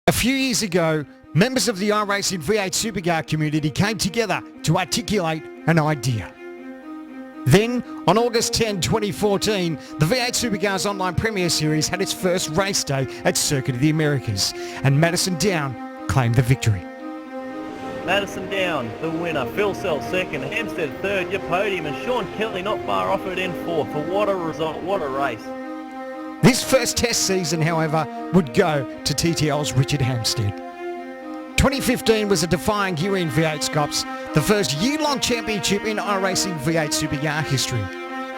A few years ago, members of the iRacing V8 Supercar community came together to articulate an idea. Then, on August 10, 2014, the V8 Supercars Online Premier Series had its first race day at Circuit of the Americas, and Madison Down claimed the victory. Madison Down, the winner. Phil Self second, Hampstead third, your podium, and Sean Kelly not far off it in fourth. What a result, what a race. This first test season, however, would go to TTL's Richard Hampstead. 2015 was a defining year in V8SCOPS, the first year-long championship in iRacing V8 Supercar history.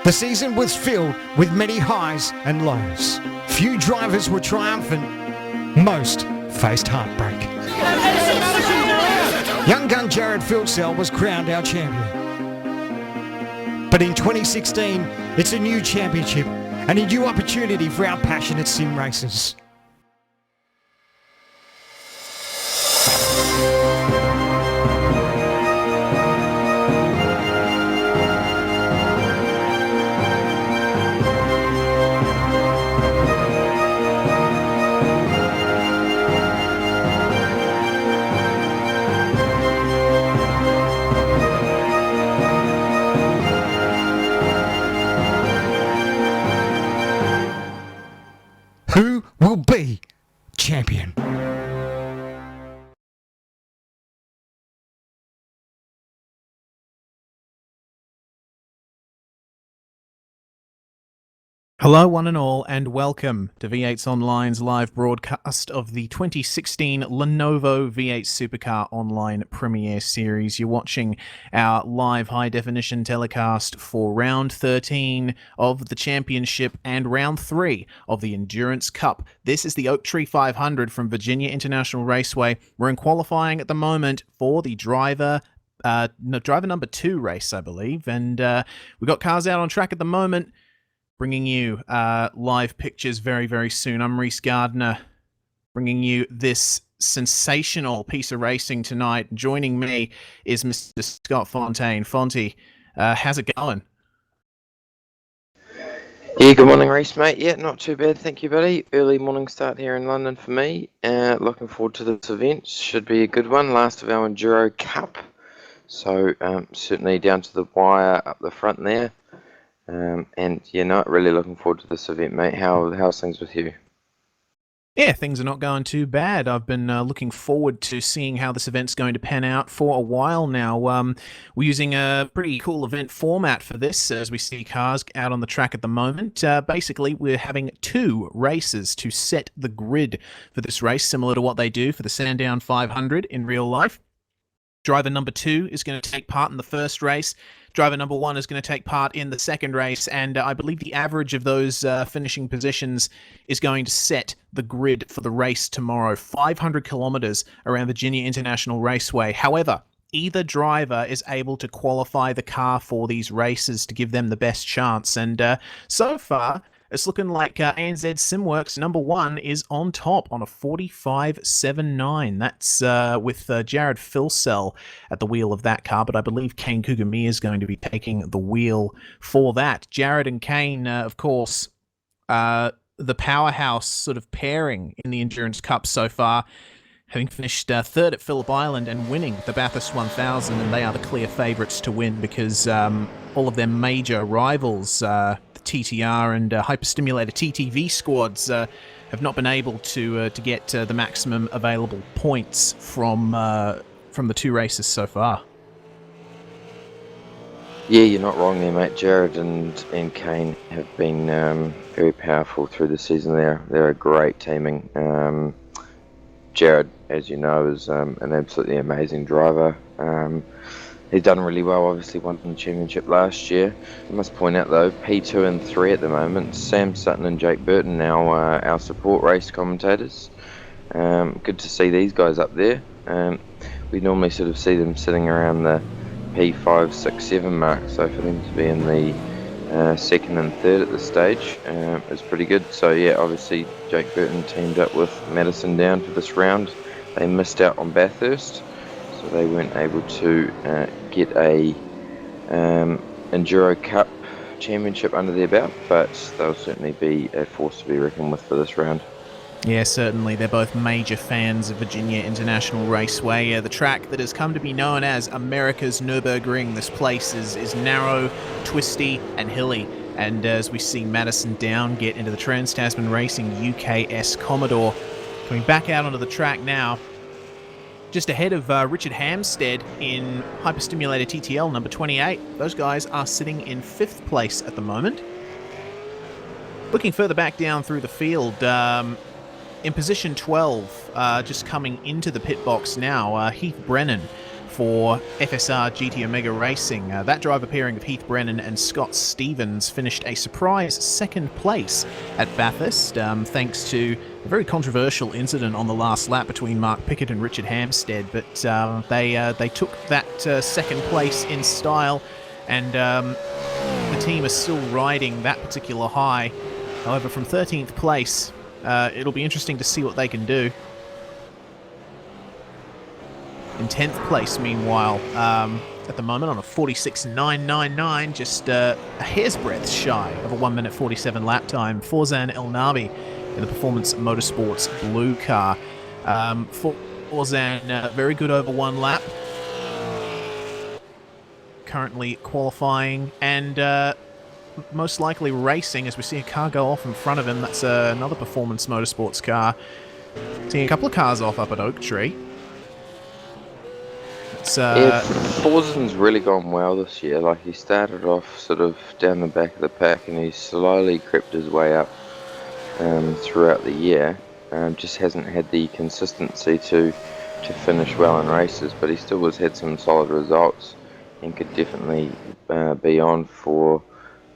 The season was filled with many highs and lows. Few drivers were triumphant, most faced heartbreak. Young gun Jared Filsell was crowned our champion. But in 2016, it's a new championship and a new opportunity for our passionate sim racers. Who will be champion? Hello one and all, and welcome to V8sonline's live broadcast of the 2016 Lenovo V8 Supercar Online Premier Series. You're watching our live high-definition telecast for Round 13 of the Championship and Round 3 of the Endurance Cup. This is the Oak Tree 500 from Virginia International Raceway. We're in qualifying at the moment for the driver number 2 race, I believe, and we've got cars out on track at the moment, bringing you live pictures very, very soon. I'm Reese Gardner, bringing you this sensational piece of racing tonight. Joining me is Mr. Scott Fontaine. Fonty, how's it going? Yeah, good morning, Reese, mate. Yeah, not too bad, thank you, buddy. Early morning start here in London for me. Looking forward to this event. Should be a good one. Last of our Enduro Cup. So, certainly down to the wire up the front there. And yeah, not really looking forward to this event, mate. How's things with you? Yeah, things are not going too bad. I've been looking forward to seeing how this event's going to pan out for a while now. We're using a pretty cool event format for this, as we see cars out on the track at the moment. Basically, we're having 2 races to set the grid for this race, similar to what they do for the Sandown 500 in real life. Driver number 2 is going to take part in the first race. Driver number 1 is going to take part in the second race, and I believe the average of those finishing positions is going to set the grid for the race tomorrow. 500 kilometers around Virginia International Raceway. However, either driver is able to qualify the car for these races to give them the best chance, and so far, it's looking like ANZ SimWorks number 1 is on top on a 45.79. That's with Jared Filsell at the wheel of that car, but I believe Kane Kugami is going to be taking the wheel for that. Jared and Kane, of course, the powerhouse sort of pairing in the Endurance Cup so far, having finished third at Phillip Island and winning the Bathurst 1000, and they are the clear favourites to win because all of their major rivals, TTR and Hyperstimulator TTV squads have not been able to get the maximum available points from the 2 races so far. Yeah, you're not wrong there, mate. Jared and Kane have been very powerful through the season. They're a great teaming. Jared, as you know, is an absolutely amazing driver. He's done really well, obviously won the championship last year. I must point out though, P2 and 3 at the moment, Sam Sutton and Jake Burton now our support race commentators. Good to see these guys up there. We normally sort of see them sitting around the P5, 6, 7 mark, so for them to be in the second and third at this stage is pretty good. So yeah, obviously Jake Burton teamed up with Madison Down for this round. They missed out on Bathurst, so they weren't able to get a Enduro Cup championship under their belt, but they'll certainly be a force to be reckoned with for this round. Yeah, certainly. They're both major fans of Virginia International Raceway, the track that has come to be known as America's Nürburgring. This place is narrow, twisty, and hilly. And as we see Madison Down get into the Trans-Tasman Racing UKS Commodore, coming back out onto the track now, just ahead of Richard Hamstead in Hyperstimulator TTL number 28. Those guys are sitting in 5th place at the moment. Looking further back down through the field, in position 12, just coming into the pit box now, Heath Brennan for FSR GT Omega Racing. That driver pairing of Heath Brennan and Scott Stevens finished a surprise 2nd place at Bathurst, thanks to a very controversial incident on the last lap between Mark Pickett and Richard Hamstead, but they took that 2nd place in style, and the team is still riding that particular high. However, from 13th place, it'll be interesting to see what they can do. In 10th place, meanwhile, at the moment on a 46.999, just a hair's breadth shy of a 1 minute 47 lap time, Forzan El Nabi in the Performance Motorsports blue car. Forzan, very good over 1 lap. Currently qualifying and most likely racing, as we see a car go off in front of him. That's another Performance Motorsports car. Seeing a couple of cars off up at Oak Tree. Yeah, Forzan's really gone well this year. Like, he started off sort of down the back of the pack, and he's slowly crept his way up throughout the year. Just hasn't had the consistency to finish well in races, but he still has had some solid results and could definitely be on for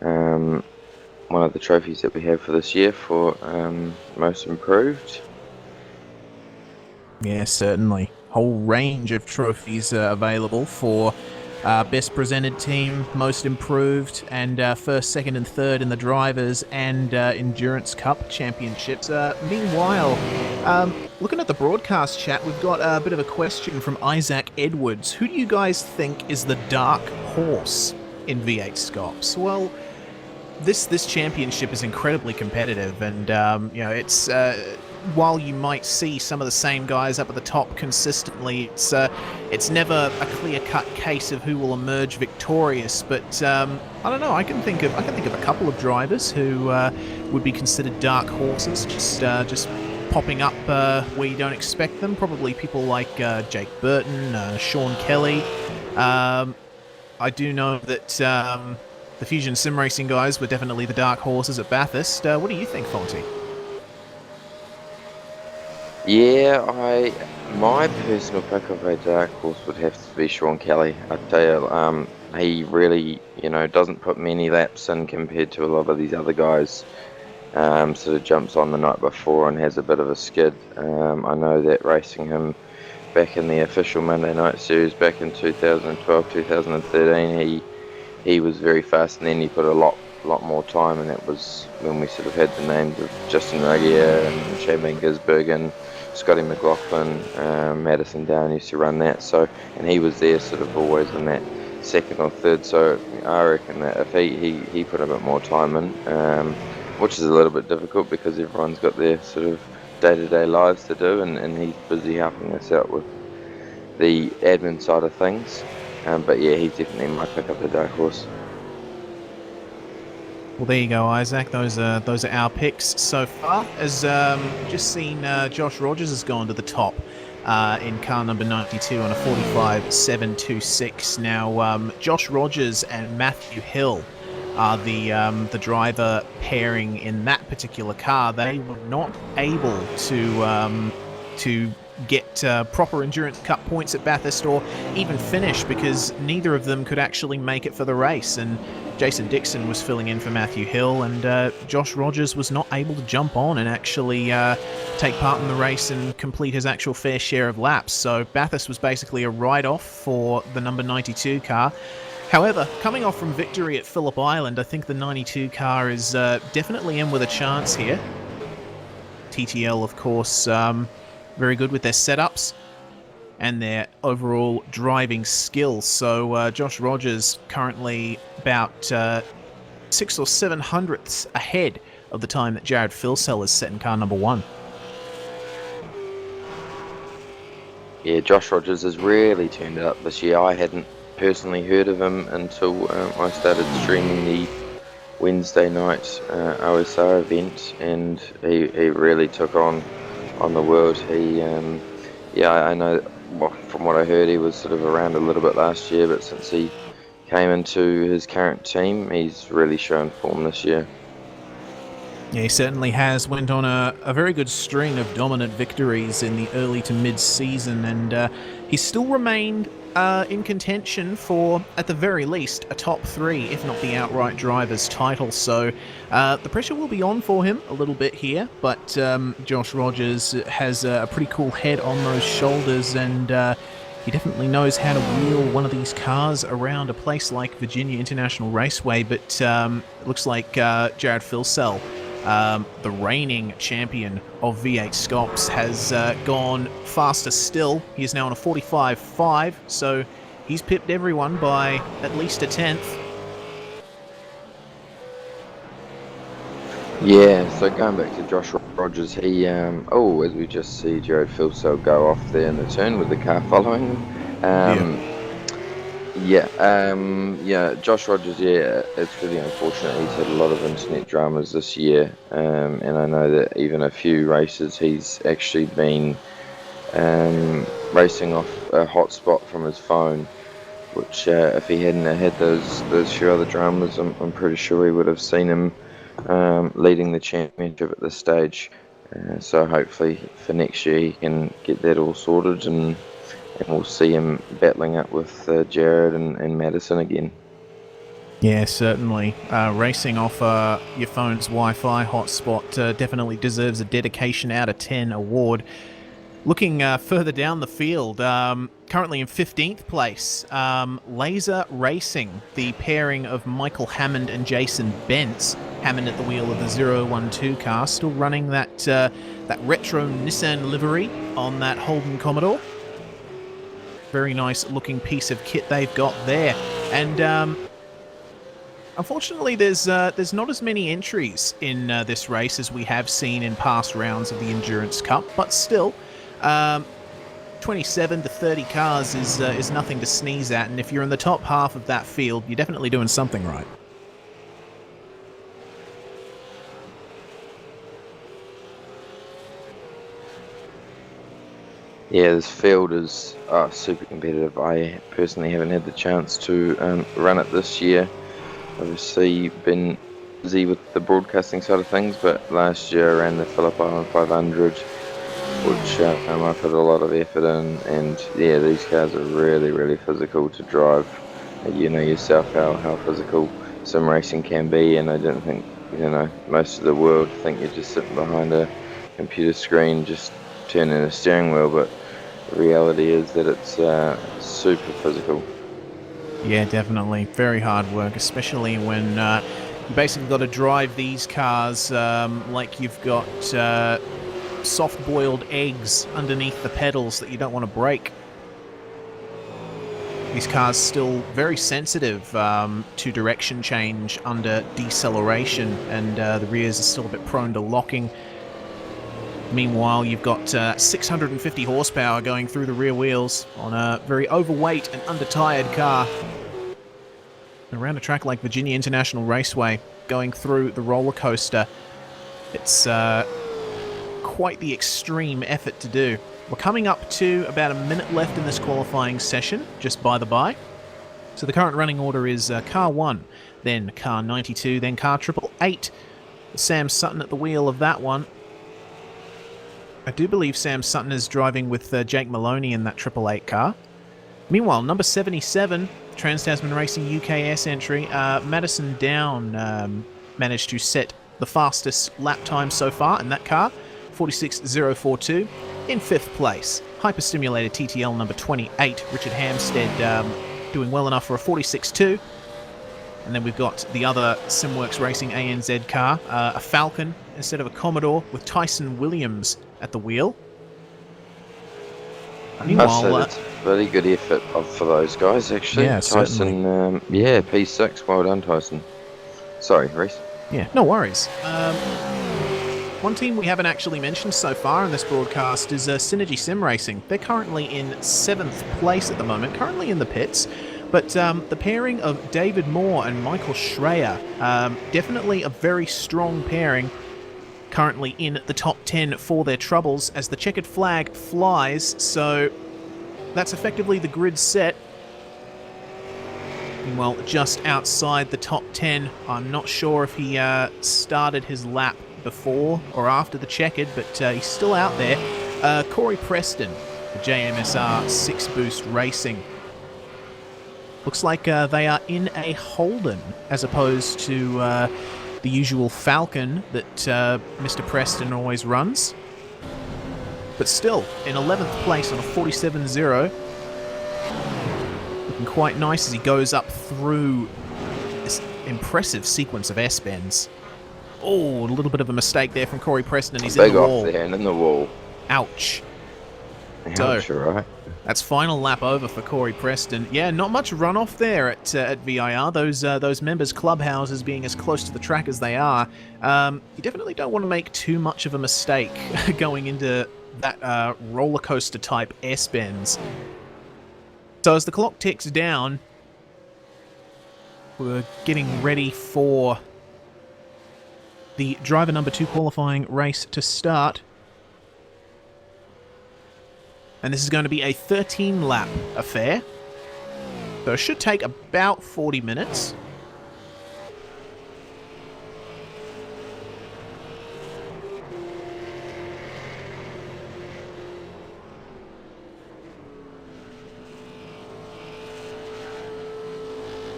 one of the trophies that we have for this year for most improved. Yeah, certainly. Whole range of trophies available for best presented team, most improved, and first, second, and third in the drivers and Endurance Cup championships. Meanwhile, looking at the broadcast chat, we've got a bit of a question from Isaac Edwards. Who do you guys think is the dark horse in V8 SCOPS? Well, this championship is incredibly competitive, and it's while you might see some of the same guys up at the top consistently, it's never a clear-cut case of who will emerge victorious. But I don't know. I can think of a couple of drivers who would be considered dark horses, just popping up where you don't expect them. Probably people like Jake Burton, Sean Kelly. I do know that the Fusion Sim Racing guys were definitely the dark horses at Bathurst. What do you think, Fonty? Yeah, my personal pick of a dark horse would have to be Sean Kelly. I tell you, he really, doesn't put many laps in compared to a lot of these other guys. Sort of jumps on the night before and has a bit of a skid. I know that racing him back in the official Monday Night Series back in 2012, 2013, he was very fast, and then he put a lot more time, and that was when we sort of had the names of Justin Ruggier and Shane Gisberg and Scotty McLaughlin. Madison Down used to run that, and he was there sort of always in that second or third, so I reckon that if he put a bit more time in, which is a little bit difficult because everyone's got their sort of day-to-day lives to do, and he's busy helping us out with the admin side of things, but yeah, he's definitely my pick up the dark horse. Well, there you go, Isaac. Those are our picks so far. As just seen, Josh Rogers has gone to the top in car number 92 on a 45.726. Now, Josh Rogers and Matthew Hill are the driver pairing in that particular car. They were not able to get proper Endurance Cup points at Bathurst or even finish, because neither of them could actually make it for the race, and Jason Dixon was filling in for Matthew Hill, and Josh Rogers was not able to jump on and actually take part in the race and complete his actual fair share of laps. So Bathurst was basically a write-off for the number 92 car. However, coming off from victory at Phillip Island, I think the 92 car is definitely in with a chance here. TTL, of course, very good with their setups and their overall driving skills. So Josh Rogers currently about 6 or 7 hundredths ahead of the time that Jared Filsell is set in car number 1. Yeah, Josh Rogers has really turned it up this year. I hadn't personally heard of him until I started streaming the Wednesday night OSR event, and he really took on the world. Yeah, I know, well, from what I heard, he was sort of around a little bit last year, but since he came into his current team, he's really shown form this year. Yeah, he certainly has. Went on a very good string of dominant victories in the early to mid-season, and he's still remained in contention for, at the very least, a top 3, if not the outright driver's title. So the pressure will be on for him a little bit here, but Josh Rogers has a pretty cool head on those shoulders, and he definitely knows how to wheel one of these cars around a place like Virginia International Raceway. But it looks like Jared Filsell, the reigning champion of V8 SCOPS, has gone faster still. He is now on a 45.5, so he's pipped everyone by at least a tenth. Yeah, so going back to Josh Rogers, he, as we just see Jared Filsell go off there in the turn with the car following him. Yeah, Josh Rogers, yeah, it's really unfortunate. He's had a lot of internet dramas this year, and I know that even a few races he's actually been racing off a hotspot from his phone, which if he hadn't had those few other dramas, I'm pretty sure we would have seen him leading the championship at this stage. So hopefully for next year he can get that all sorted, and we'll see him battling up with Jared and Madison again. Yeah, certainly. Racing off your phone's Wi-Fi hotspot definitely deserves a dedication out of 10 award. Looking further down the field, currently in 15th place, Laser Racing, the pairing of Michael Hammond and Jason Bentz. Hammond at the wheel of the 012 car, still running that retro Nissan livery on that Holden Commodore. Very nice looking piece of kit they've got there. And unfortunately, there's not as many entries in this race as we have seen in past rounds of the Endurance Cup, but still, 27 to 30 cars is nothing to sneeze at, and if you're in the top half of that field, you're definitely doing something right. Yeah, this field is super competitive. I personally haven't had the chance to run it this year. Obviously been busy with the broadcasting side of things, but last year I ran the Phillip Island 500, which I put a lot of effort in, and yeah, these cars are really, really physical to drive. You know yourself how physical sim racing can be, and I didn't think, most of the world think you're just sitting behind a computer screen just turning a steering wheel, but the reality is that it's super physical. Yeah, definitely. Very hard work, especially when you basically got to drive these cars like you've got soft-boiled eggs underneath the pedals that you don't want to break. These cars still very sensitive to direction change under deceleration, and the rears are still a bit prone to locking. Meanwhile, you've got 650 horsepower going through the rear wheels on a very overweight and under-tired car. Around a track like Virginia International Raceway, going through the roller coaster, it's quite the extreme effort to do. We're coming up to about a minute left in this qualifying session, just by the by. So the current running order is car 1, then car 92, then car 888. Sam Sutton at the wheel of that one. I do believe Sam Sutton is driving with Jake Maloney in that 888 car. Meanwhile, number 77, Trans-Tasman Racing UKS entry, Madison Down managed to set the fastest lap time so far in that car, 46.042. In 5th place, Hyperstimulated TTL number 28, Richard Hampstead doing well enough for a 46.2. And then we've got the other Simworks Racing ANZ car, a Falcon instead of a Commodore, with Tyson Williams at the wheel. Meanwhile, that's a very good effort for those guys, actually. Yeah, Tyson, P6, well done, Tyson. Sorry, Reese. Yeah, no worries. One team we haven't actually mentioned so far in this broadcast is Synergy Sim Racing. They're currently in 7th place at the moment, currently in the pits. But the pairing of David Moore and Michael Schreier, definitely a very strong pairing, currently in the top 10 for their troubles as the checkered flag flies. So that's effectively the grid set. Well, just outside the top 10. I'm not sure if he started his lap before or after the checkered, but he's still out there. Corey Preston, the JMSR 6 Boost Racing. Looks like they are in a Holden as opposed to the usual Falcon that Mr. Preston always runs. But still, in 11th place on a 47.0. Looking quite nice as he goes up through this impressive sequence of S-bends. Oh, a little bit of a mistake there from Corey Preston. He's in the wall. Big off there and in the wall. Ouch. Ouch, right. That's final lap over for Corey Preston. Yeah, not much runoff there at VIR. Those members' clubhouses being as close to the track as they are. You definitely don't want to make too much of a mistake going into that roller coaster type S-bends. So as the clock ticks down, we're getting ready for the driver number 2 qualifying race to start. And this is going to be a 13-lap affair. So it should take about 40 minutes.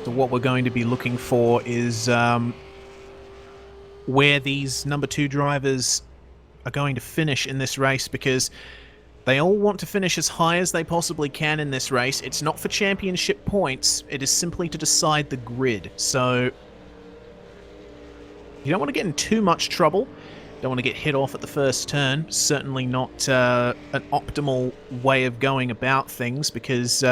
So what we're going to be looking for is where these number 2 drivers are going to finish in this race, because they all want to finish as high as they possibly can in this race. It's not for championship points, it is simply to decide the grid. So you don't want to get in too much trouble. Don't want to get hit off at the first turn. Certainly not an optimal way of going about things, because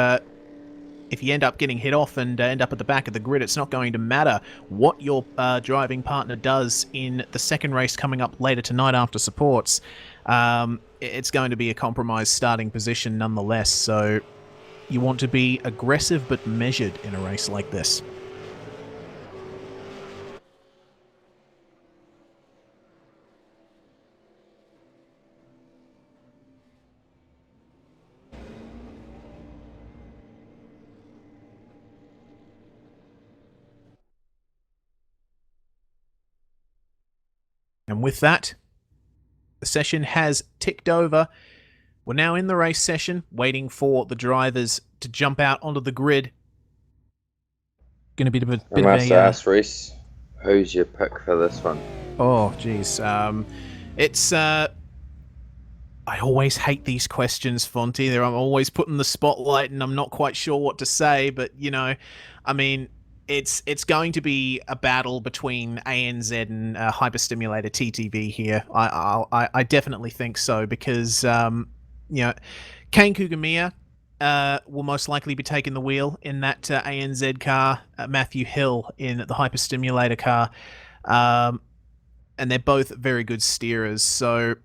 if you end up getting hit off and end up at the back of the grid, it's not going to matter what your driving partner does in the second race coming up later tonight after supports. It's going to be a compromised starting position nonetheless, so you want to be aggressive but measured in a race like this. And with that, the session has ticked over. We're now in the race session, waiting for the drivers to jump out onto the grid. Going to be a bit I must ask, Reese, who's your pick for this one? Oh, geez. It's... I always hate these questions, Fonty. I'm always put in the spotlight and I'm not quite sure what to say, but, you know, I mean... It's going to be a battle between ANZ and Hyperstimulator TTV here. I definitely think so, because you know, Kane Kugamiya will most likely be taking the wheel in that ANZ car. Matthew Hill in the Hyperstimulator car, and they're both very good steerers. So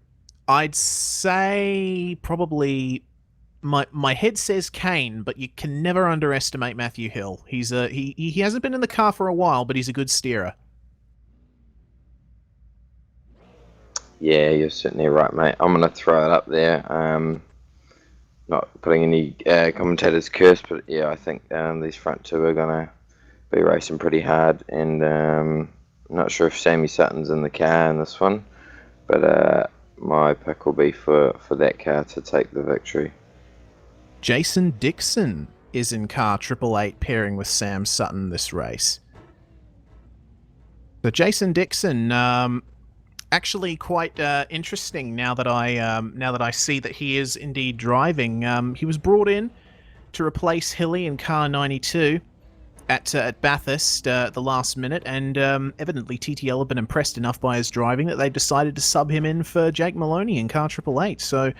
I'd say probably. My head says Kane, but you can never underestimate Matthew Hill. He's he hasn't been in the car for a while, but he's a good steerer. Yeah, you're certainly right, mate. I'm going to throw it up there. Not putting any commentators' curse, but yeah, I think these front two are going to be racing pretty hard, and I'm not sure if Sammy Sutton's in the car in this one, but my pick will be for that car to take the victory. Jason Dixon is in car 888 pairing with Sam Sutton this race. So Jason Dixon, actually quite interesting now that I see that he is indeed driving. He was brought in to replace Hilly in car 92 at Bathurst at the last minute, and evidently TTL have been impressed enough by his driving that they've decided to sub him in for Jake Maloney in car 888. So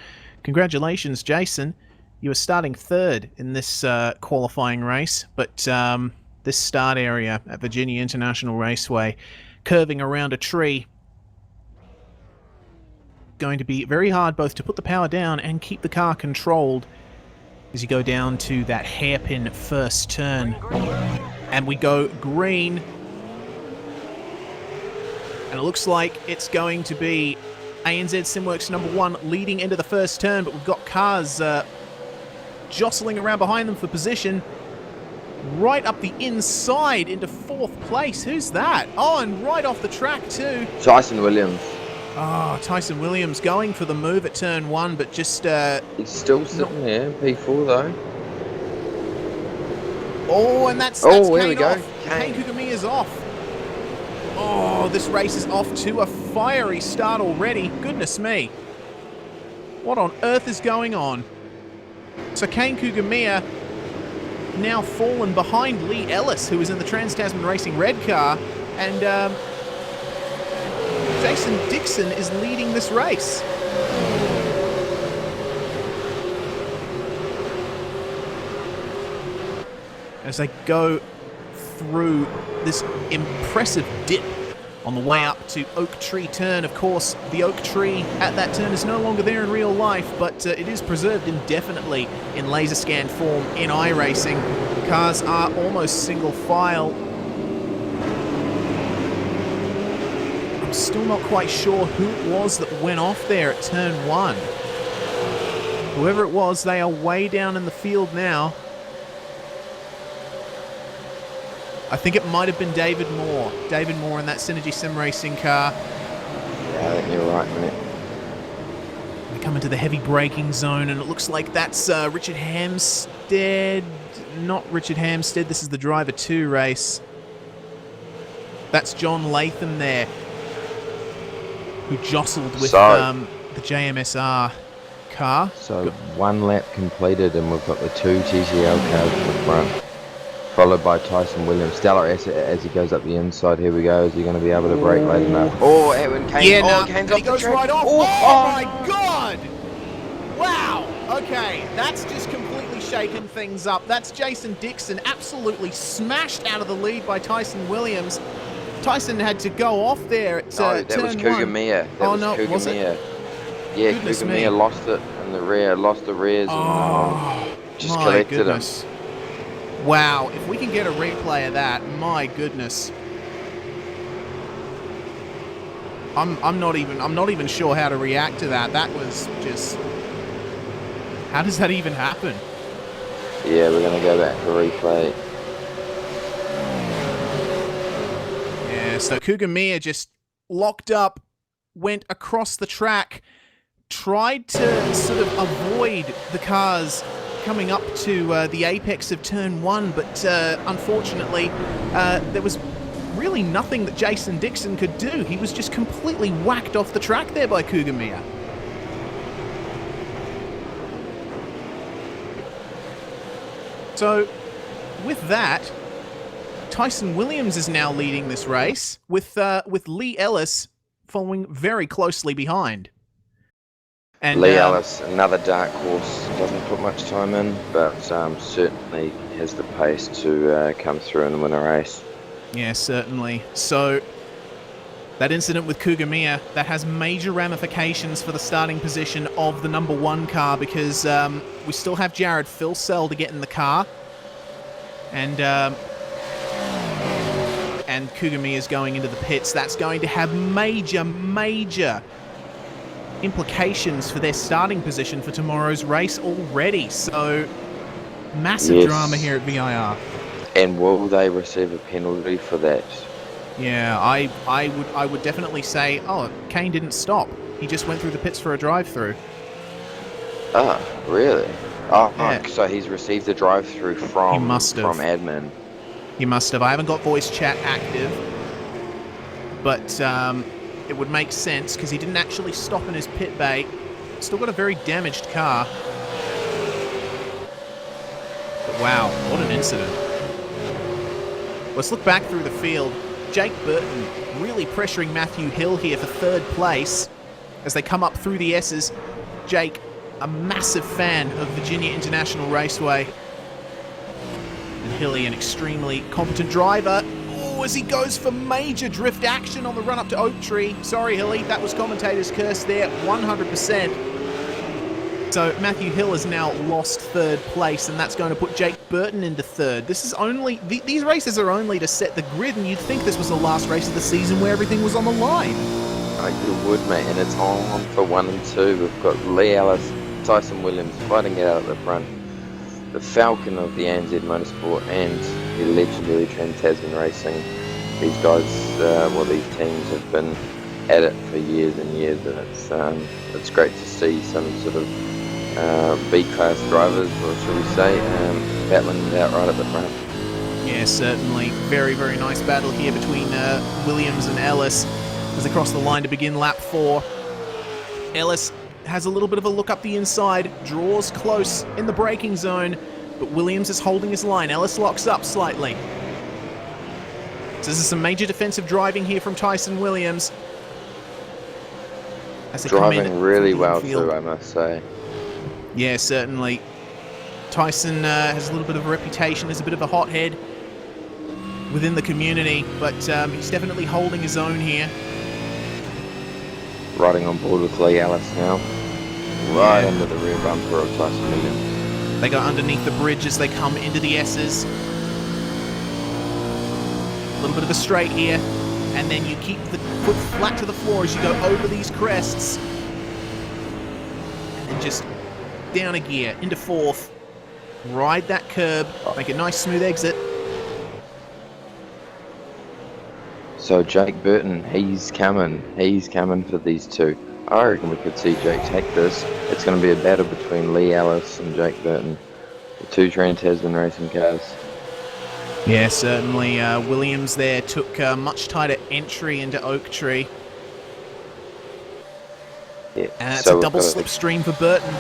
congratulations, Jason. You were starting third in this qualifying race, but this start area at Virginia International Raceway, curving around a tree, going to be very hard both to put the power down and keep the car controlled as you go down to that hairpin first turn. And we go green. And it looks like it's going to be ANZ Simworks number 1 leading into the first turn, but we've got cars jostling around behind them for position. Right up the inside into 4th place. Who's that? Oh, and right off the track too. Tyson Williams. Oh, Tyson Williams going for the move at turn 1, but just... He's still sitting there, P4 though. Oh, and that's here we Kane go. off. Kane Kugamiya's off. Oh, this race is off to a fiery start already. Goodness me. What on earth is going on? So Kane Kugamiya now fallen behind Lee Ellis, who is in the Trans-Tasman Racing red car, and Jason Dixon is leading this race. As they go through this impressive dip on the way up to Oak Tree Turn. Of course, the oak tree at that turn is no longer there in real life, but it is preserved indefinitely in laser scan form in iRacing. Cars are almost single file. I'm still not quite sure who it was that went off there at turn 1. Whoever it was, they are way down in the field now. I think it might have been David Moore. David Moore in that Synergy Sim Racing car. Yeah, I think you're right, mate. We come into the heavy braking zone, and it looks like that's Richard Hamstead. Not Richard Hamstead. This is the Driver 2 race. That's John Latham there, who jostled with the JMSR car. So 1 lap completed, and we've got the 2 TCL cars in the front, followed by Tyson Williams. Stellar as he goes up the inside. Here we go. Is he going to be able to brake late enough? Oh, Edwin Kane. Yeah, no, Kane's he off the goes track. right off. Oh, Oh my God! Wow. Okay, that's just completely shaken things up. That's Jason Dixon absolutely smashed out of the lead by Tyson Williams. Tyson had to go off there at No, that turn was 1. Kugamiya. That was no, was it? Kugamiya. Yeah, Goodness me. Kugamiya lost it in the rear, lost the rears, and just my collected goodness. him. Wow, if we can get a replay of that, my goodness. I'm not even sure how to react to that. That was just, how does that even happen? Yeah, we're gonna go back for replay. Yeah, so Kugamiya just locked up, went across the track, tried to sort of avoid the cars coming up to the apex of turn 1, but unfortunately there was really nothing that Jason Dixon could do. He was just completely whacked off the track there by Kugamiya. So with that, Tyson Williams is now leading this race, with Lee Ellis following very closely behind. And Lee Ellis, another dark horse, doesn't put much time in, but certainly has the pace to come through and win a race. Yeah, certainly. So that incident with Kugamiya, that has major ramifications for the starting position of the number 1 car, because we still have Jared Filsell to get in the car, and Kugamiya is going into the pits. That's going to have major implications for their starting position for tomorrow's race already. So massive drama here at VIR. And will they receive a penalty for that? Yeah, I would definitely say, oh, Kane didn't stop. He just went through the pits for a drive-through. Ah, really? Oh, Yeah. So he's received a drive-through from admin. He must have. I haven't got voice chat active, but it would make sense because he didn't actually stop in his pit bay. Still got a very damaged car. But wow, what an incident. Let's look back through the field. Jake Burton really pressuring Matthew Hill here for 3rd place as they come up through the S's. Jake, a massive fan of Virginia International Raceway. And Hilly, an extremely competent driver. Oh, as he goes for major drift action on the run up to Oak Tree. Sorry, Hilly, that was commentator's curse there, 100%. So Matthew Hill has now lost third place, and that's going to put Jake Burton into third. This is only these races are only to set the grid, and you'd think this was the last race of the season where everything was on the line. Oh, you would, mate, and it's on for 1 and 2. We've got Lee Ellis, Tyson Williams fighting it out at the front. The Falcon of the ANZ Motorsport and the legendary Trans-Tasman Racing. These guys, these teams have been at it for years and years, and it's great to see some sort of B-class drivers, or should we say, battling it out right at the front. Yeah, certainly. Very, very nice battle here between Williams and Ellis as they cross the line to begin lap 4. Ellis has a little bit of a look up the inside, draws close in the braking zone, but Williams is holding his line. Ellis locks up slightly. So this is some major defensive driving here from Tyson Williams. Driving really well too, I must say. Yeah, certainly. Tyson has a little bit of a reputation as a bit of a hothead within the community, but he's definitely holding his own here. Riding on board with Lee Ellis now. Right under the rear bumper of Tyson Williams. They go underneath the bridge as they come into the S's. A little bit of a straight here, and then you keep the foot flat to the floor as you go over these crests. And then just down a gear, into 4th. Ride that curb, make a nice smooth exit. So Jake Burton, he's coming for these two. I reckon we could see Jake take this. It's going to be a battle between Lee Ellis and Jake Burton, the two Trans-Tasman Racing cars. Yeah, certainly. Williams there took a much tighter entry into Oak Tree. Yeah, And it's so a double slipstream for Burton.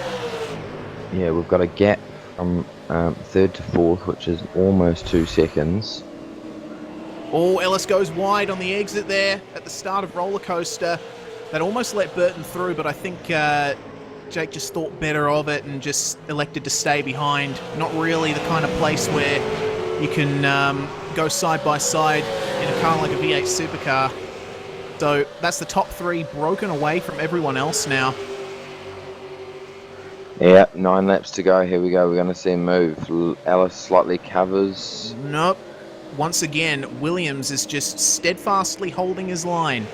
Yeah, we've got a gap from 3rd to 4th, which is almost 2 seconds. Oh, Ellis goes wide on the exit there at the start of Roller Coaster. That almost let Burton through, but I think Jake just thought better of it and just elected to stay behind. Not really the kind of place where you can go side by side in a car like a V8 supercar. So that's the top 3 broken away from everyone else now. Yeah, 9 laps to go. Here we go. We're going to see him move. Ellis slightly covers. Nope. Once again, Williams is just steadfastly holding his line.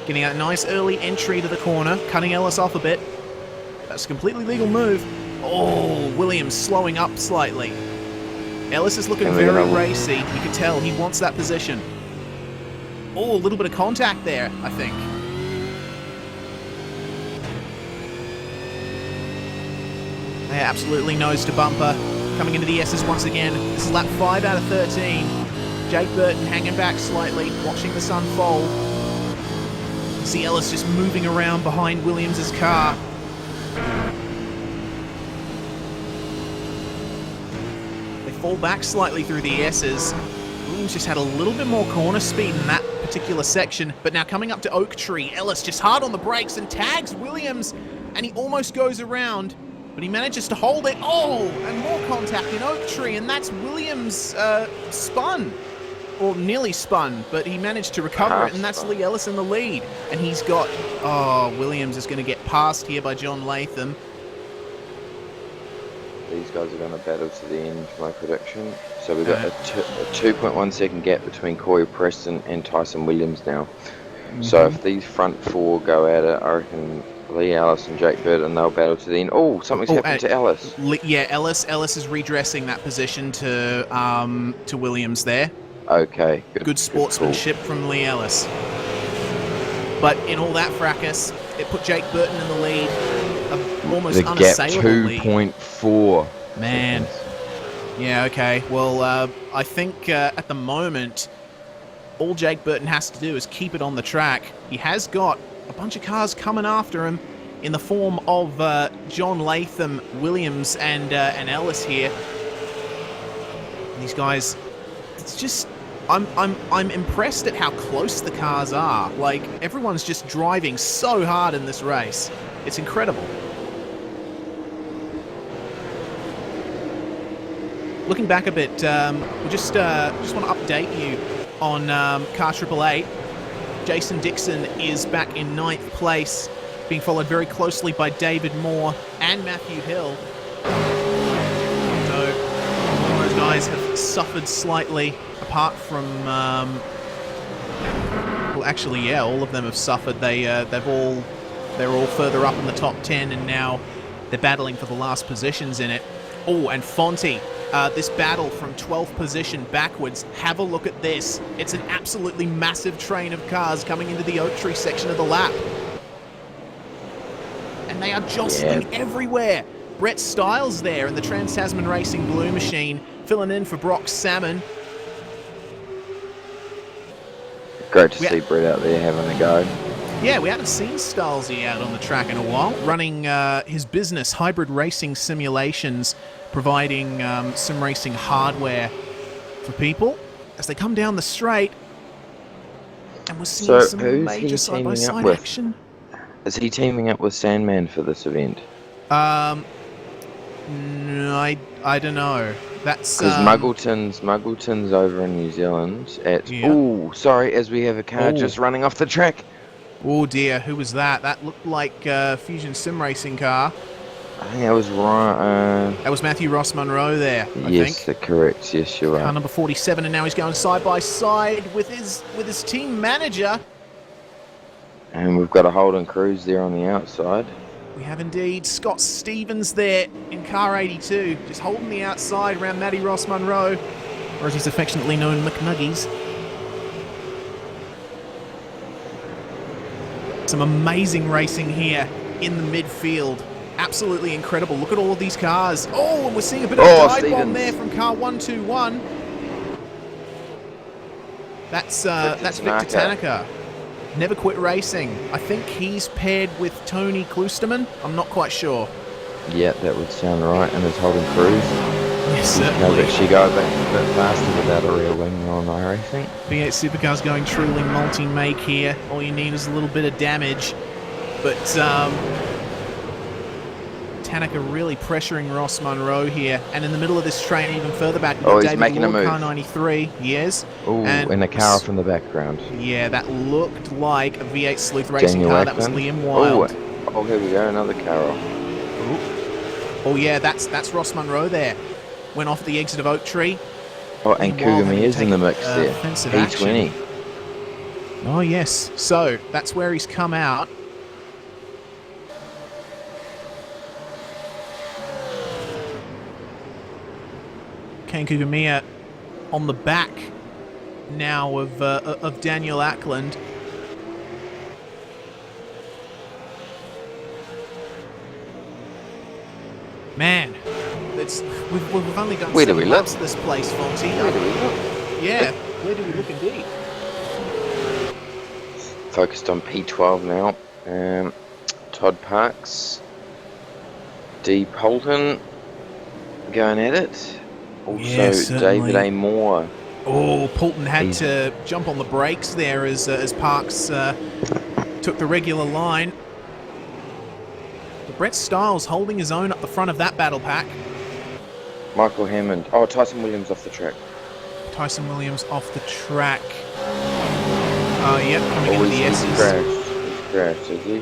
Getting a nice early entry to the corner, cutting Ellis off a bit. That's a completely legal move. Oh, Williams slowing up slightly. Ellis is looking very racy. You can tell he wants that position. Oh, a little bit of contact there, I think. Yeah, absolutely nose to bumper. Coming into the S's once again. This is lap 5 out of 13. Jake Burton hanging back slightly, watching this unfold. See Ellis just moving around behind Williams' car. They fall back slightly through the S's. Williams just had a little bit more corner speed in that particular section, but now coming up to Oak Tree, Ellis just hard on the brakes and tags Williams, and he almost goes around, but he manages to hold it. Oh, and more contact in Oak Tree, and that's Williams spun. Or nearly spun, but he managed to recover it, and that's Lee Ellis in the lead. And he's got, Williams is going to get passed here by John Latham. These guys are going to battle to the end, my prediction. So we've got a 2.1 second gap between Corey Preston and Tyson Williams now. So if these front 4 go at it, I reckon Lee Ellis and Jake Burton, they'll battle to the end. Oh, something's happened to Ellis. Yeah, Ellis is redressing that position to Williams there. Okay, good sportsmanship from Lee Ellis. But in all that fracas, it put Jake Burton in the lead. Almost unassailable lead. 2.4. Man. Yeah, okay. Well, I think at the moment, all Jake Burton has to do is keep it on the track. He has got a bunch of cars coming after him in the form of John Latham, Williams, and Ellis here. And these guys, it's just... I'm impressed at how close the cars are. Like, everyone's just driving so hard in this race. It's incredible. Looking back a bit, we just want to update you on car 888. Jason Dixon is back in 9th place, being followed very closely by David Moore and Matthew Hill. So all those guys have suffered slightly, apart from well, actually, yeah, all of them have suffered. They're all further up in the top 10, and now they're battling for the last positions in it. Oh, and Fonte. This battle from 12th position backwards, have a look at this. It's an absolutely massive train of cars coming into the Oak Tree section of the lap. And they are jostling everywhere. Brett Stiles there in the Trans-Tasman Racing Blue Machine, filling in for Brock Salmon. Great to see Brett out there having a go. Yeah, we haven't seen Stilesy out on the track in a while, running his business, Hybrid Racing Simulations, providing sim racing hardware for people as they come down the straight. And we're seeing some major side-by-side action. Is he teaming up with Sandman for this event? No, I don't know. That's because Muggleton's over in New Zealand at. Yeah. Oh, sorry, as we have a car just running off the track. Oh dear, who was that? That looked like a Fusion Sim Racing car. I think that was right. That was Matthew Ross Monroe there, I yes, think. Correct. Yes, you're right. Car number 47, and now he's going side by side with his team manager. And we've got a Holden Cruz there on the outside. We have indeed Scott Stevens there in car 82, just holding the outside around Matty Ross Monroe, or as he's affectionately known, McNuggies. Some amazing racing here in the midfield. Absolutely incredible. Look at all of these cars. Oh, and we're seeing a bit of a dive bomb there from car 121. That's Victor Tanaka. Never Quit Racing. I think he's paired with Tony Klusterman. I'm not quite sure. Yeah, that would sound right. And it's Holden Cruz. Yes, certainly. He'll actually go back a bit faster without a rear wing on, I think. V8 Supercars going truly multi-make here. All you need is a little bit of damage. But Tanaka really pressuring Ross Monroe here. And in the middle of this train, even further back, he's David making Lord, a move. car 93. Yes. Oh, and a car off in the background. Yeah, that looked like a V8 Sleuth Racing car. That was Liam Wild. Oh, here we go, another car off. Oh yeah, that's Ross Monroe there. Went off the exit of Oak Tree. Oh, and Kugami is in the mix there. P20. Oh yes, so that's where he's come out. Kane Kugamiya on the back now of Daniel Ackland. Man, we've only done 7 laps of this place, Fonty. Where do we look? Yeah, where do we look indeed? Focused on P12 now. Todd Parks, D. Polton going at it. Also, David A. Moore. Oh, Poulton had to jump on the brakes there as Parks took the regular line. But Brett Stiles holding his own up the front of that battle pack. Michael Hammond. Oh, Tyson Williams off the track. Tyson Williams off the track. Yep, coming into the S's. He's crashed, is he?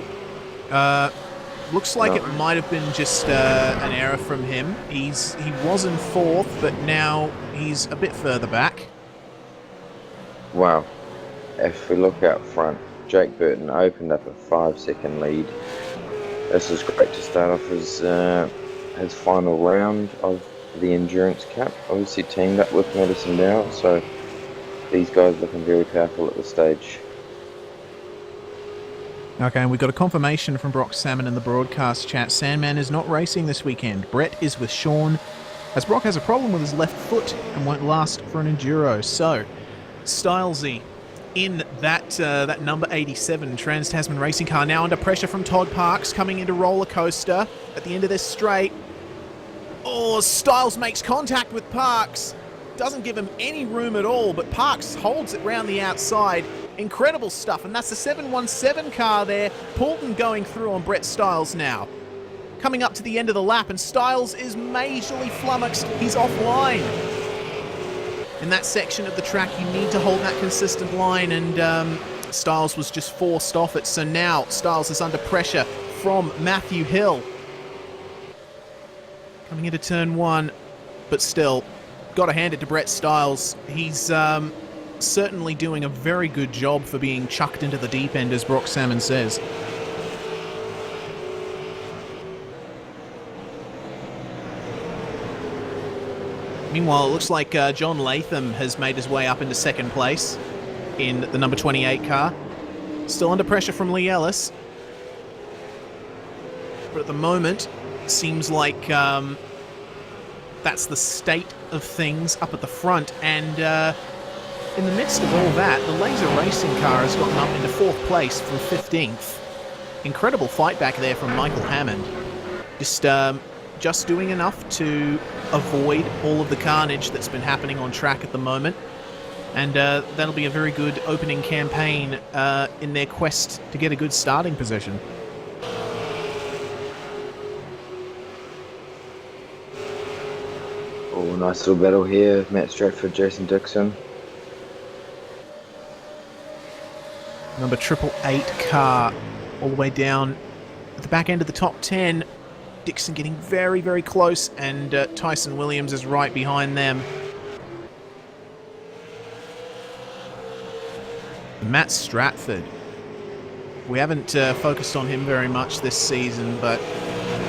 Looks like it might have been just an error from him. He was in 4th, but now he's a bit further back. Wow. If we look out front, Jake Burton opened up a 5-second lead. This is great to start off his final round of the Endurance Cup. Obviously teamed up with Madison Dow, so these guys looking very powerful at this stage. Okay, and we've got a confirmation from Brock Salmon in the broadcast chat. Sandman is not racing this weekend. Brett is with Sean, as Brock has a problem with his left foot and won't last for an Enduro. So, Stylesy in that number 87 Trans-Tasman racing car, now under pressure from Todd Parks, coming into roller coaster at the end of this straight. Oh, Stiles makes contact with Parks. Doesn't give him any room at all, but Parks holds it round the outside. Incredible stuff, and that's the 717 car there. Poulton going through on Brett Stiles now. Coming up to the end of the lap, and Stiles is majorly flummoxed. He's offline. In that section of the track, you need to hold that consistent line, and Styles was just forced off it. So now Styles is under pressure from Matthew Hill. Coming into turn 1, but still, got to hand it to Brett Styles. He's certainly doing a very good job for being chucked into the deep end, as Brock Salmon says. Meanwhile, it looks like John Latham has made his way up into second place in the number 28 car. Still under pressure from Lee Ellis. But at the moment, seems like that's the state of things up at the front. And in the midst of all that, the Laser Racing car has gotten up into 4th place from 15th. Incredible fight back there from Michael Hammond. Just doing enough to avoid all of the carnage that's been happening on track at the moment. And that'll be a very good opening campaign in their quest to get a good starting position. Oh, nice little battle here. Matt Stratford, Jason Dixon. Number 888 car all the way down at the back end of the top 10. Dixon getting very, very close, and Tyson Williams is right behind them. Matt Stratford. We haven't focused on him very much this season, but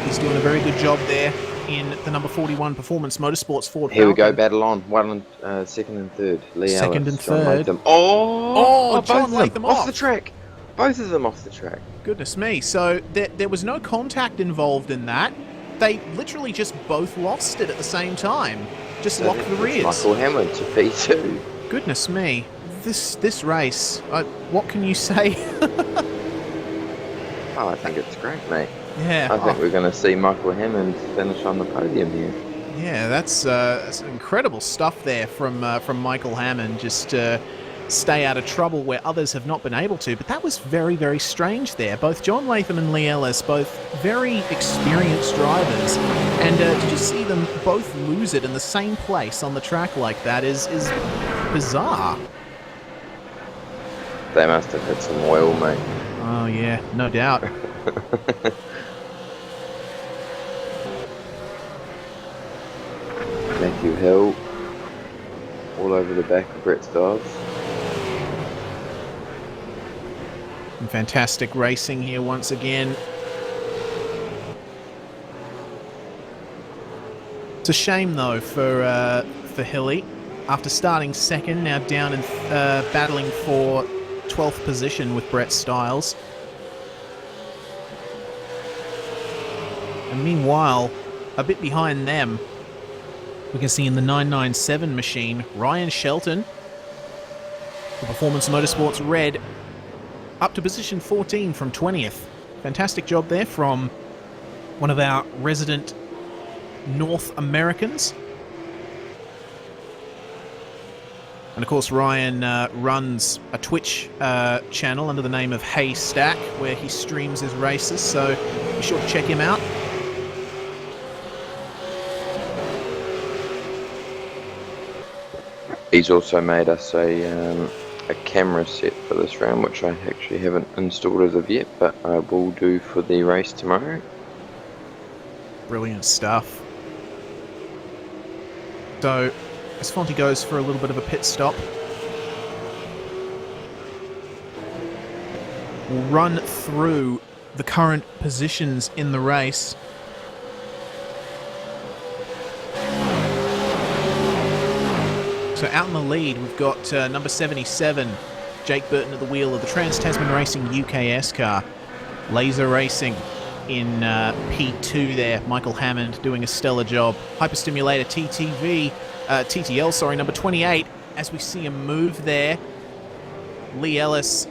he's doing a very good job there in the number 41 Performance Motorsports Ford. Here we go, battle on. 1 and 2nd and 3rd. Lee Second Ellis, and John 3rd. Latham. Oh, John both Latham off the track. Both of them off the track. Goodness me. So there was no contact involved in that. They literally just both lost it at the same time. Just locked the rears. Michael Hammond to P2. Goodness me. This race, what can you say? Oh, I think it's great, mate. Yeah. I think we're going to see Michael Hammond finish on the podium here. Yeah, that's incredible stuff there from Michael Hammond. Just stay out of trouble where others have not been able to. But that was very, very strange there. Both John Latham and Lee Ellis, both very experienced drivers. And to just see them both lose it in the same place on the track like that is bizarre. They must have hit some oil, mate. Oh, yeah, no doubt. Matthew Hill all over the back of Brett Styles. And fantastic racing here once again. It's a shame though for Hilly. After starting second, now down and battling for 12th position with Brett Styles. And meanwhile, a bit behind them, we can see in the 997 machine, Ryan Shelton, the Performance Motorsports Red, up to position 14 from 20th. Fantastic job there from one of our resident North Americans. And of course, Ryan runs a Twitch channel under the name of Haystack, where he streams his races, so be sure to check him out. He's also made us a camera set for this round, which I actually haven't installed as of yet, but I will do for the race tomorrow. Brilliant stuff. So, Esfonte goes for a little bit of a pit stop. We'll run through the current positions in the race. So out in the lead, we've got number 77, Jake Burton at the wheel of the Trans-Tasman Racing UKS car. Laser Racing in P2 there. Michael Hammond doing a stellar job. Hyperstimulator TTL, number 28. As we see him move there, Lee Ellis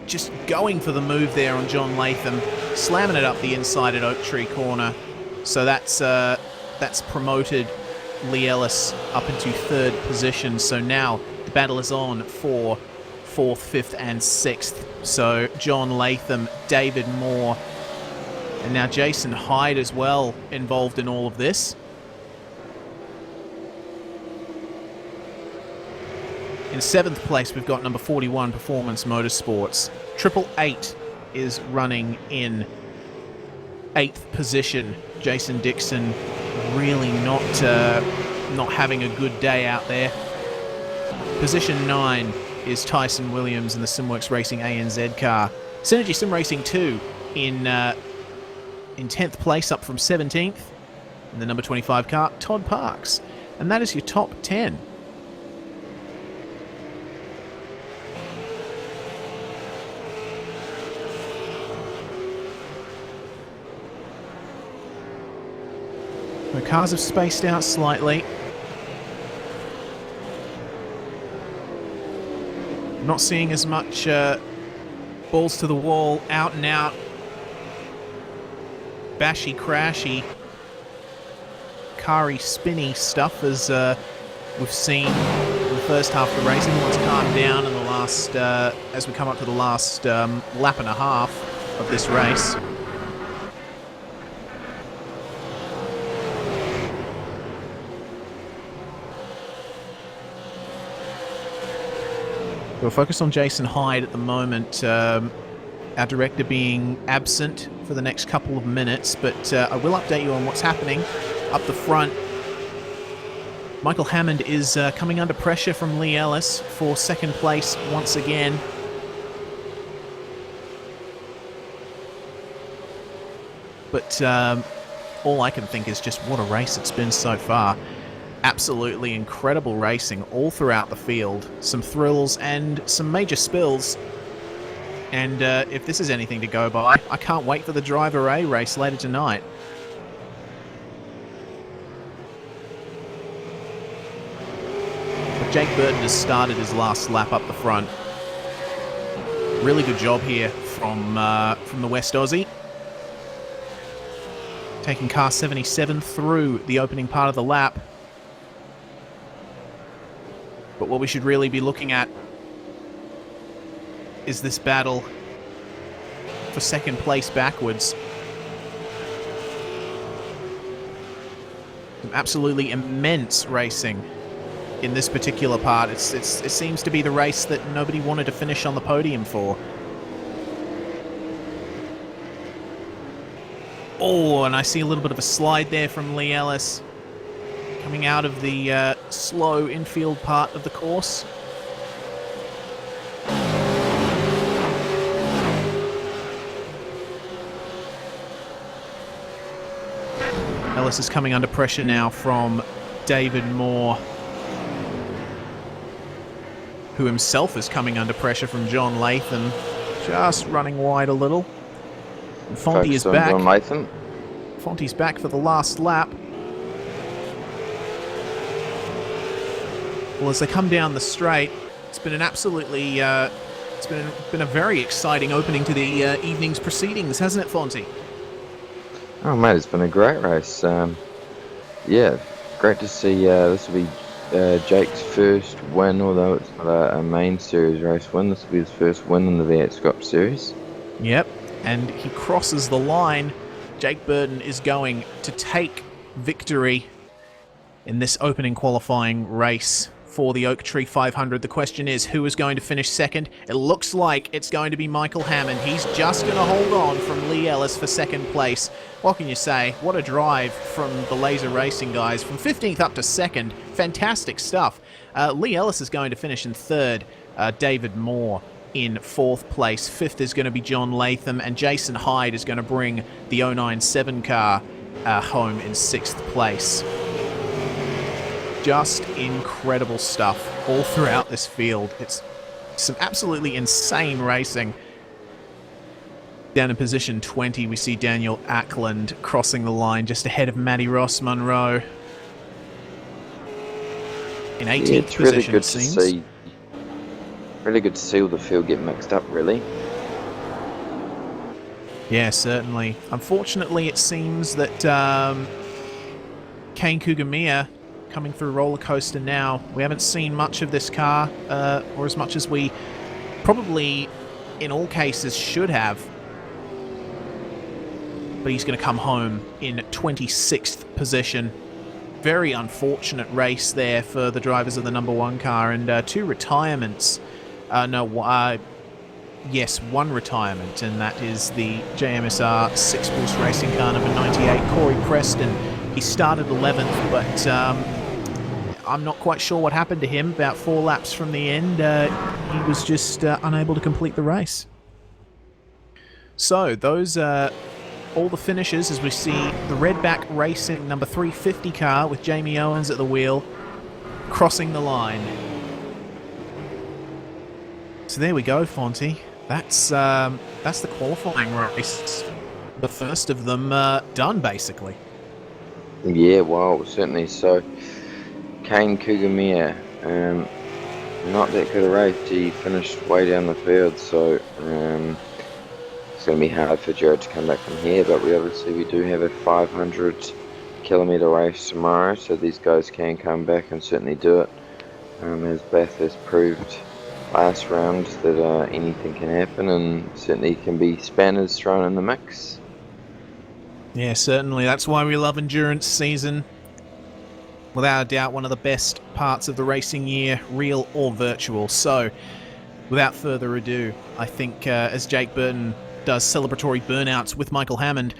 just going for the move there on John Latham, slamming it up the inside at Oak Tree Corner. So that's promoted Lee Ellis up into 3rd position. So now the battle is on for 4th, 5th and 6th. So John Latham, David Moore, and now Jason Hyde as well involved in all of this. In 7th place, we've got number 41, Performance Motorsports. 888 is running in 8th position. Jason Dixon really not having a good day out there. Position 9 is Tyson Williams in the Simworks Racing ANZ car. Synergy Sim Racing 2 in 10th place, up from 17th. In the number 25 car, Todd Parks. And that is your top 10. The cars have spaced out slightly. Not seeing as much balls to the wall, out and out, bashy, crashy, car-y, spinny stuff as we've seen in the first half of the race. Everyone's calmed down in the last, as we come up to the last lap and a half of this race. We're focused on Jason Hyde at the moment, our director being absent for the next couple of minutes, but I will update you on what's happening up the front. Michael Hammond is coming under pressure from Lee Ellis for 2nd place once again. But all I can think is just what a race it's been so far. Absolutely incredible racing all throughout the field. Some thrills and some major spills. And if this is anything to go by, I can't wait for the Driver A race later tonight. But Jake Burton has started his last lap up the front. Really good job here from the West Aussie. Taking car 77 through the opening part of the lap. But what we should really be looking at is this battle for 2nd place backwards. Some absolutely immense racing in this particular part. It seems to be the race that nobody wanted to finish on the podium for. Oh, and I see a little bit of a slide there from Lee Ellis. Coming out of the slow infield part of the course. Ellis is coming under pressure now from David Moore, who himself is coming under pressure from John Latham, just running wide a little. And Fonty is back. John Latham. Fonty's back for the last lap. Well, as they come down the straight, it's been an absolutely, it's been a very exciting opening to the evening's proceedings, hasn't it, Fonty? Oh mate, it's been a great race. Yeah, great to see. This will be Jake's first win, although it's not a main series race win. This will be his first win in the V8SCOPS series. Yep, and he crosses the line. Jake Burton is going to take victory in this opening qualifying race for the Oak Tree 500. The question is, who is going to finish 2nd? It looks like it's going to be Michael Hammond. He's just going to hold on from Lee Ellis for 2nd place. What can you say? What a drive from the Laser Racing guys. From 15th up to 2nd. Fantastic stuff. Lee Ellis is going to finish in 3rd. David Moore in 4th place. 5th is going to be John Latham. And Jason Hyde is going to bring the 097 car home in 6th place. Just incredible stuff all throughout this field. It's some absolutely insane racing. Down in position 20, we see Daniel Ackland crossing the line just ahead of Matty Ross Munro. In 18th position, it seems. Really good to see all the field get mixed up, really. Yeah, certainly. Unfortunately, it seems that Kane Kugamiya coming through roller coaster now. We haven't seen much of this car, or as much as we probably, in all cases, should have. But he's going to come home in 26th position. very unfortunate race there for the drivers of the number 1 car, and 2 retirements. Yes, 1 retirement, and that is the JMSR 6-boost racing car number 98, Corey Preston. He started 11th, but I'm not quite sure what happened to him. About 4 laps from the end, he was just unable to complete the race. So those are all the finishes, as we see the Redback Racing number 350 car with Jamie Owens at the wheel crossing the line. So there we go, Fonty. That's the qualifying race. The first of them done, basically. Yeah, well, certainly so. Kane Kugamiya, not that good a race. He finished way down the field, so it's going to be hard for Jared to come back from here. But we do have a 500-kilometre race tomorrow, so these guys can come back and certainly do it. As Beth has proved last round that anything can happen, and certainly can be spanners thrown in the mix. Yeah, certainly. That's why we love endurance season. Without a doubt, one of the best parts of the racing year, real or virtual. So, without further ado, I think as Jake Burton does celebratory burnouts with Michael Hammond,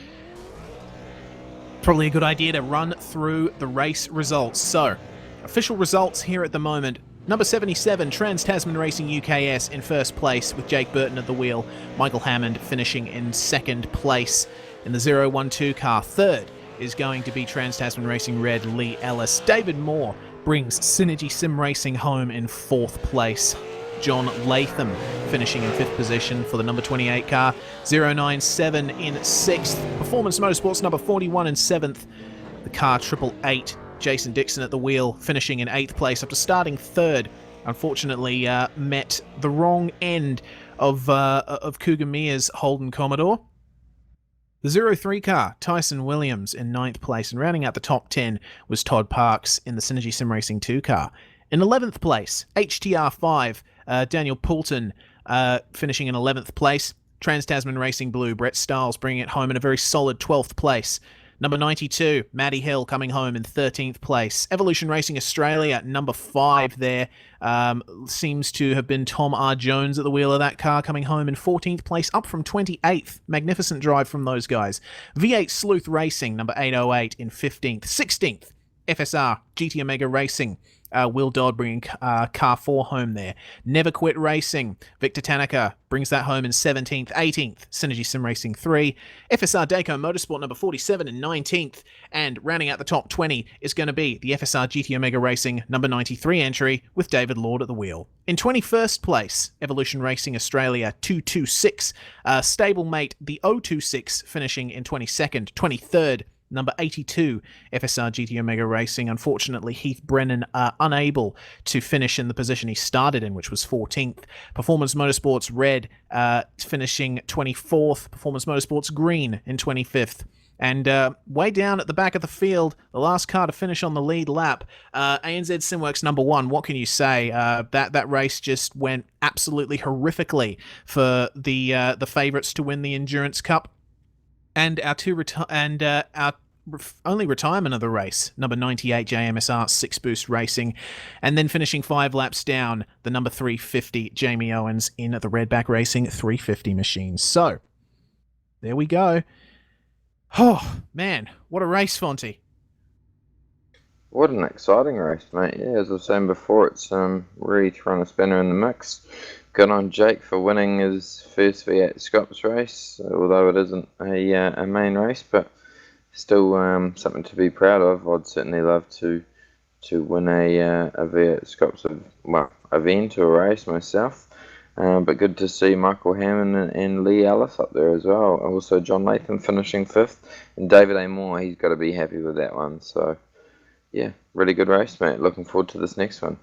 probably a good idea to run through the race results. So, official results here at the moment. Number 77, Trans-Tasman Racing UKS in first place with Jake Burton at the wheel. Michael Hammond finishing in second place in the 012 car. Third is going to be Trans-Tasman Racing Red Lee Ellis. David Moore brings Synergy Sim Racing home in fourth place. John Latham finishing in fifth position for the number 28 car. 097 in sixth. Performance Motorsports number 41 in seventh. The car 888. Jason Dixon at the wheel, finishing in 8th place after starting 3rd. Unfortunately, met the wrong end of Kugamiya's Holden Commodore. The 03 car, Tyson Williams in 9th place, and rounding out the top 10 was Todd Parks in the Synergy Sim Racing 2 car. In 11th place, HTR5, Daniel Poulton finishing in 11th place. Trans-Tasman Racing Blue, Brett Stiles bringing it home in a very solid 12th place. Number 92, Matty Hill coming home in 13th place. Evolution Racing Australia, number 5 there. Seems to have been Tom R. Jones at the wheel of that car, coming home in 14th place, up from 28th. Magnificent drive from those guys. V8 Sleuth Racing, number 808 in 15th. 16th, FSR GT Omega Racing. Will Dodd bringing car 4 home there. Never Quit Racing. Victor Tanaka brings that home in 17th. 18th, Synergy Sim Racing 3. FSR Dayco Motorsport number 47 in 19th. And rounding out the top 20 is going to be the FSR GT Omega Racing number 93 entry with David Lord at the wheel. In 21st place, Evolution Racing Australia 226. Stablemate the 026 finishing in 22nd. 23rd, number 82, FSR GT Omega Racing. Unfortunately, Heath Brennan unable to finish in the position he started in, which was 14th. Performance Motorsports Red finishing 24th. Performance Motorsports Green in 25th. And way down at the back of the field, the last car to finish on the lead lap, ANZ Simworks number 1. What can you say? That race just went absolutely horrifically for the favourites to win the Endurance Cup. And our only retirement of the race, number 98 JMSR 6-boost Racing, and then finishing 5 laps down, the number 350 Jamie Owens in the Redback Racing 350 machine. So, there we go. Oh, man, what a race, Fonty. What an exciting race, mate. Yeah, as I was saying before, it's really throwing a spanner in the mix. Good on Jake for winning his first V8SCOPS race, although it isn't a main race, but still something to be proud of. I'd certainly love to win a V8SCOPS event or a race myself. But good to see Michael Hammond and Lee Ellis up there as well. Also John Latham finishing 5th, and David A. Moore, he's got to be happy with that one. So yeah, really good race, mate. Looking forward to this next one.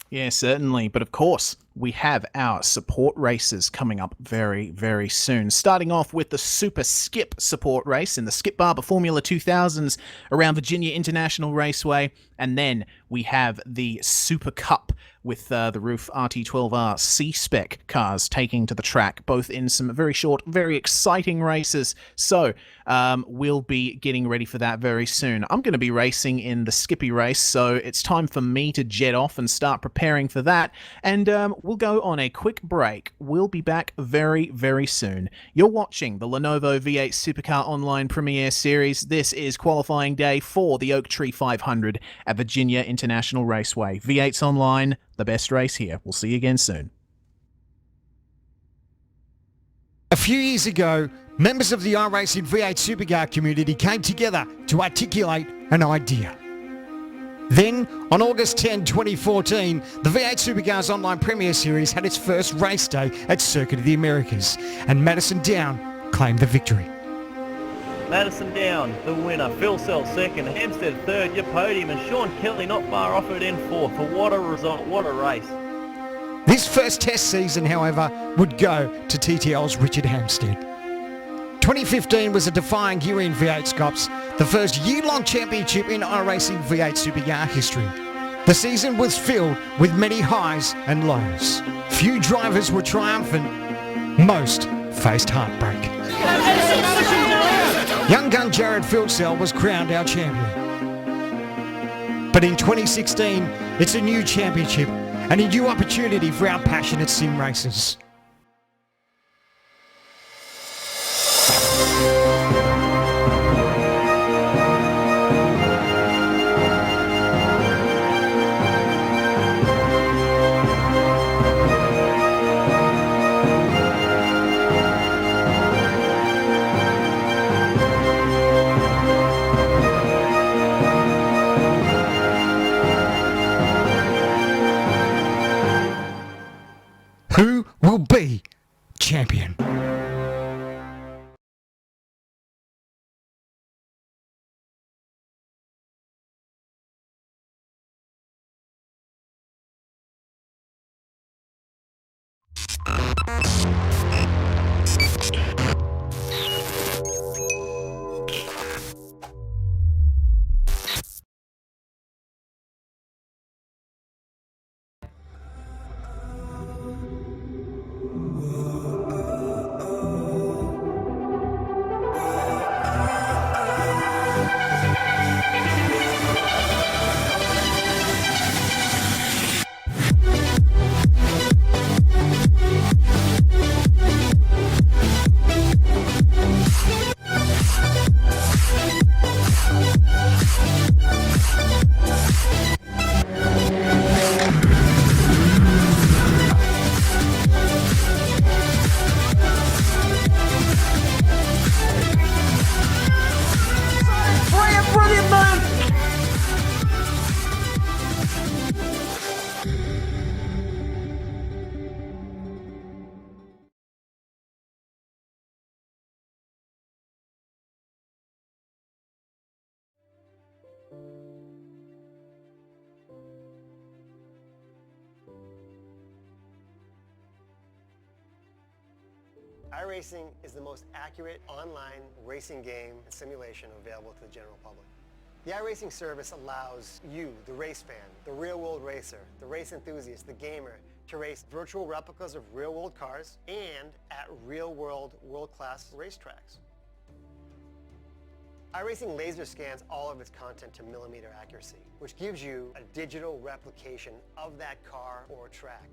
Yeah, certainly. But of course, we have our support races coming up very, very soon. Starting off with the Super Skip support race in the Skip Barber Formula 2000s around Virginia International Raceway. And then we have the Super Cup with the Roof RT12R C-Spec cars taking to the track, both in some very short, very exciting races. So we'll be getting ready for that very soon. I'm going to be racing in the Skippy race, so it's time for me to jet off and start preparing for that. And we'll go on a quick break. We'll be back very, very soon. You're watching the Lenovo V8 Supercar Online Premier Series. This is qualifying day for the Oak Tree 500 at Virginia International Raceway. V8's Online, the best race here. We'll see you again soon. A few years ago, members of the iRacing V8 Supercar community came together to articulate an idea. Then, on August 10, 2014, the V8 Supercars Online Premier Series had its first race day at Circuit of the Americas, and Madison Down claimed the victory. Madison Down, the winner. Phil Self second. Hampstead third, your podium. And Sean Kelly not far off it in fourth. For what a result, what a race. This first test season, however, would go to TTL's Richard Hampstead. 2015 was a defining year in V8SCOPS, the first year-long championship in iRacing V8 Supercar history. The season was filled with many highs and lows. Few drivers were triumphant. Most faced heartbreak. Young gun Jared Filsell was crowned our champion. But in 2016, it's a new championship and a new opportunity for our passionate sim racers. Who will be champion? iRacing is the most accurate online racing game and simulation available to the general public. The iRacing service allows you, the race fan, the real-world racer, the race enthusiast, the gamer, to race virtual replicas of real-world cars and at real-world, world-class racetracks. iRacing laser scans all of its content to millimeter accuracy, which gives you a digital replication of that car or track.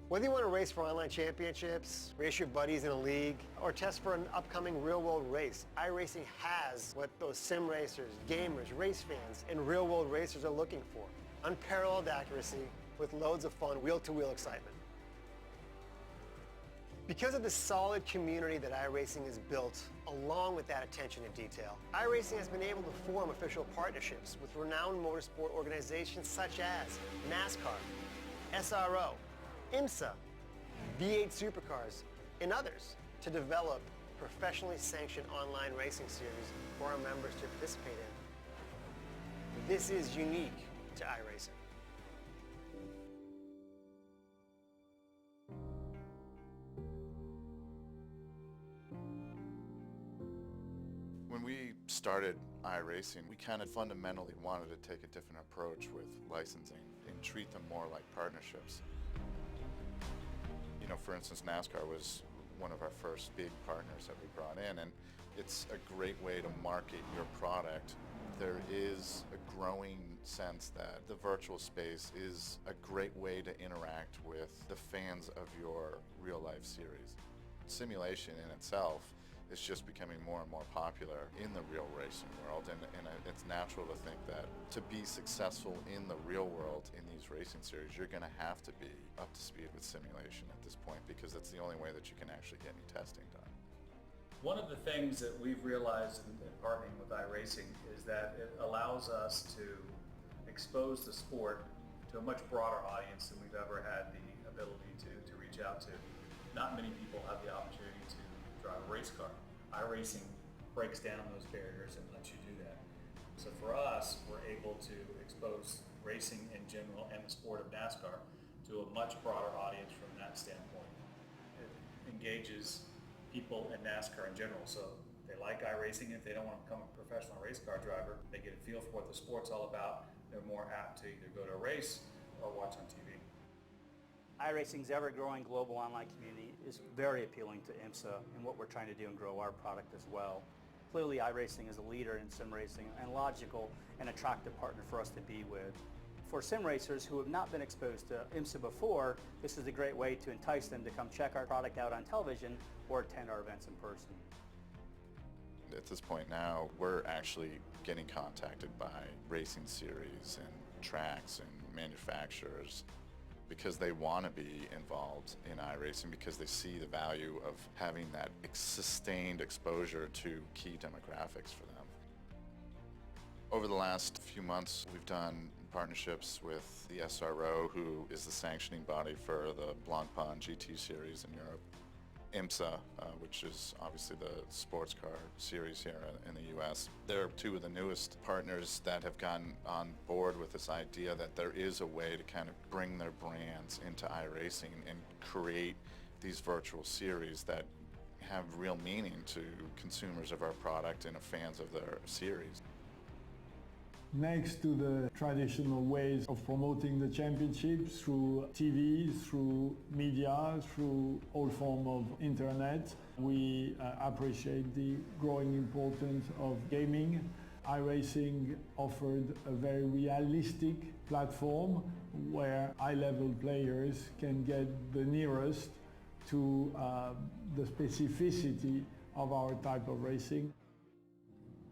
Whether you want to race for online championships, race your buddies in a league, or test for an upcoming real-world race, iRacing has what those sim racers, gamers, race fans, and real-world racers are looking for. Unparalleled accuracy with loads of fun, wheel-to-wheel excitement. Because of the solid community that iRacing has built, along with that attention to detail, iRacing has been able to form official partnerships with renowned motorsport organizations such as NASCAR, SRO, IMSA, V8 Supercars, and others to develop professionally sanctioned online racing series for our members to participate in. This is unique to iRacing. When we started iRacing, we kind of fundamentally wanted to take a different approach with licensing and treat them more like partnerships. You know, for instance, NASCAR was one of our first big partners that we brought in, and it's a great way to market your product. There is a growing sense that the virtual space is a great way to interact with the fans of your real-life series. Simulation in itself is just becoming more and more popular in the real racing world, and it's natural to think that to be successful in the real world in these racing series, you're going to have to be up to speed with simulation at this point, because that's the only way that you can actually get any testing done. One of the things that we've realized in partnering with iRacing is that it allows us to expose the sport to a much broader audience than we've ever had the ability to reach out to. Not many people have the opportunity to drive a race car. iRacing breaks down those barriers and lets you do that. So for us, we're able to expose racing in general and the sport of NASCAR to a much broader audience from that standpoint. It engages people in NASCAR in general. So they like iRacing. If they don't want to become a professional race car driver, they get a feel for what the sport's all about. They're more apt to either go to a race or watch on TV. iRacing's ever-growing global online community is very appealing to IMSA and what we're trying to do and grow our product as well. Clearly, iRacing is a leader in sim racing and logical and attractive partner for us to be with. For sim racers who have not been exposed to IMSA before, this is a great way to entice them to come check our product out on television or attend our events in person. At this point now, we're actually getting contacted by racing series and tracks and manufacturers because they want to be involved in iRacing, because they see the value of having that sustained exposure to key demographics for them. Over the last few months, we've done partnerships with the SRO, who is the sanctioning body for the Blancpain GT series in Europe. IMSA, which is obviously the sports car series here in the US. They're two of the newest partners that have gotten on board with this idea that there is a way to kind of bring their brands into iRacing and create these virtual series that have real meaning to consumers of our product and fans of their series. Next to the traditional ways of promoting the championships through TV, through media, through all forms of internet, we appreciate the growing importance of gaming. iRacing offered a very realistic platform where high-level players can get the nearest to the specificity of our type of racing.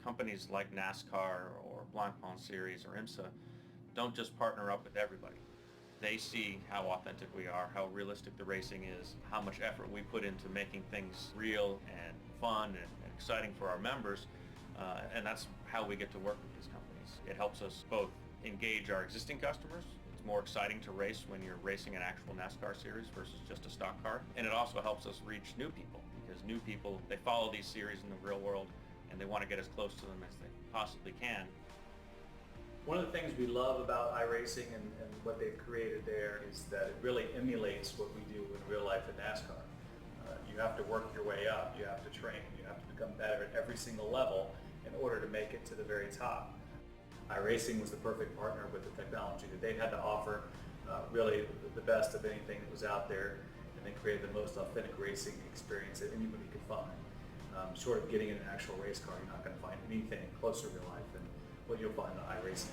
Companies like NASCAR or Blancpain Series or IMSA don't just partner up with everybody. They see how authentic we are, how realistic the racing is, how much effort we put into making things real and fun and exciting for our members, and that's how we get to work with these companies. It helps us both engage our existing customers. It's more exciting to race when you're racing an actual NASCAR series versus just a stock car, and it also helps us reach new people, because new people, they follow these series in the real world and they want to get as close to them as they possibly can. One of the things we love about iRacing and what they've created there is that it really emulates what we do in real life in NASCAR. You have to work your way up, you have to train, you have to become better at every single level in order to make it to the very top. iRacing was the perfect partner with the technology that they had to offer, really the best of anything that was out there, and they created the most authentic racing experience that anybody could find. Short of getting in an actual race car, you're not going to find anything closer to real life than what you'll find in iRacing.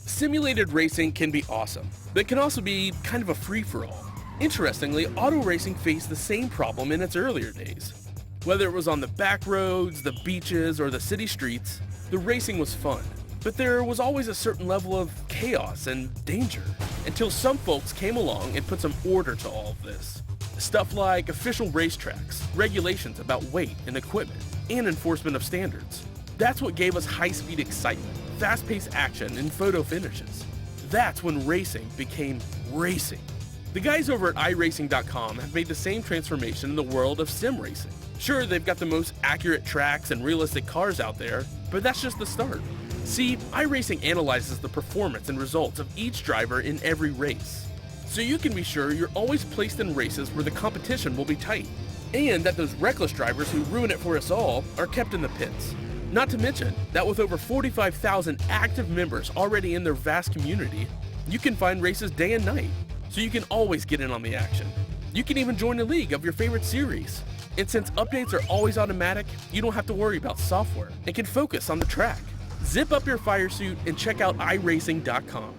Simulated racing can be awesome, but it can also be kind of a free-for-all. Interestingly, auto racing faced the same problem in its earlier days. Whether it was on the back roads, the beaches, or the city streets, the racing was fun. But there was always a certain level of chaos and danger, until some folks came along and put some order to all of this. Stuff like official racetracks, regulations about weight and equipment, and enforcement of standards. That's what gave us high-speed excitement, fast-paced action, and photo finishes. That's when racing became racing. The guys over at iRacing.com have made the same transformation in the world of sim racing. Sure, they've got the most accurate tracks and realistic cars out there, But that's just the start. See, iRacing analyzes the performance and results of each driver in every race, so you can be sure you're always placed in races where the competition will be tight, and that those reckless drivers who ruin it for us all are kept in the pits. Not to mention that with over 45,000 active members already in their vast community, you can find races day and night, so you can always get in on the action. You can even join a league of your favorite series. And since updates are always automatic, you don't have to worry about software and can focus on the track. Zip up your fire suit and check out iRacing.com.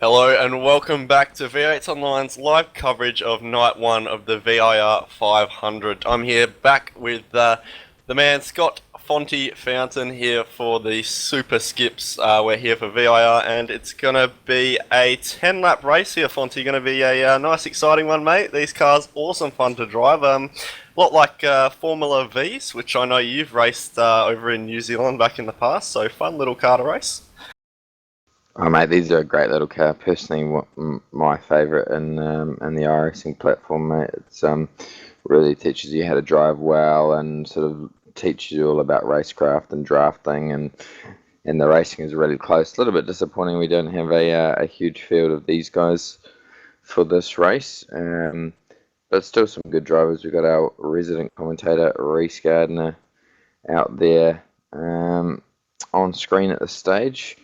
Hello and welcome back to V8sonline's live coverage of Night 1 of the VIR 500. I'm here back with the man Scott Fonty Fountain here for the Super Skips. We're here for VIR and it's going to be a 10-lap race here, Fonty. Going to be a nice exciting one, mate. These cars awesome fun to drive. A lot like Formula V's, which I know you've raced over in New Zealand back in the past, so fun little car to race. Oh mate, these are a great little car. Personally, my favourite in the iRacing platform, mate. It's really teaches you how to drive well and sort of teaches you all about racecraft and drafting, and the racing is really close. A little bit disappointing we don't have a huge field of these guys for this race, but still some good drivers. We've got our resident commentator Reese Gardner out there on screen at this stage,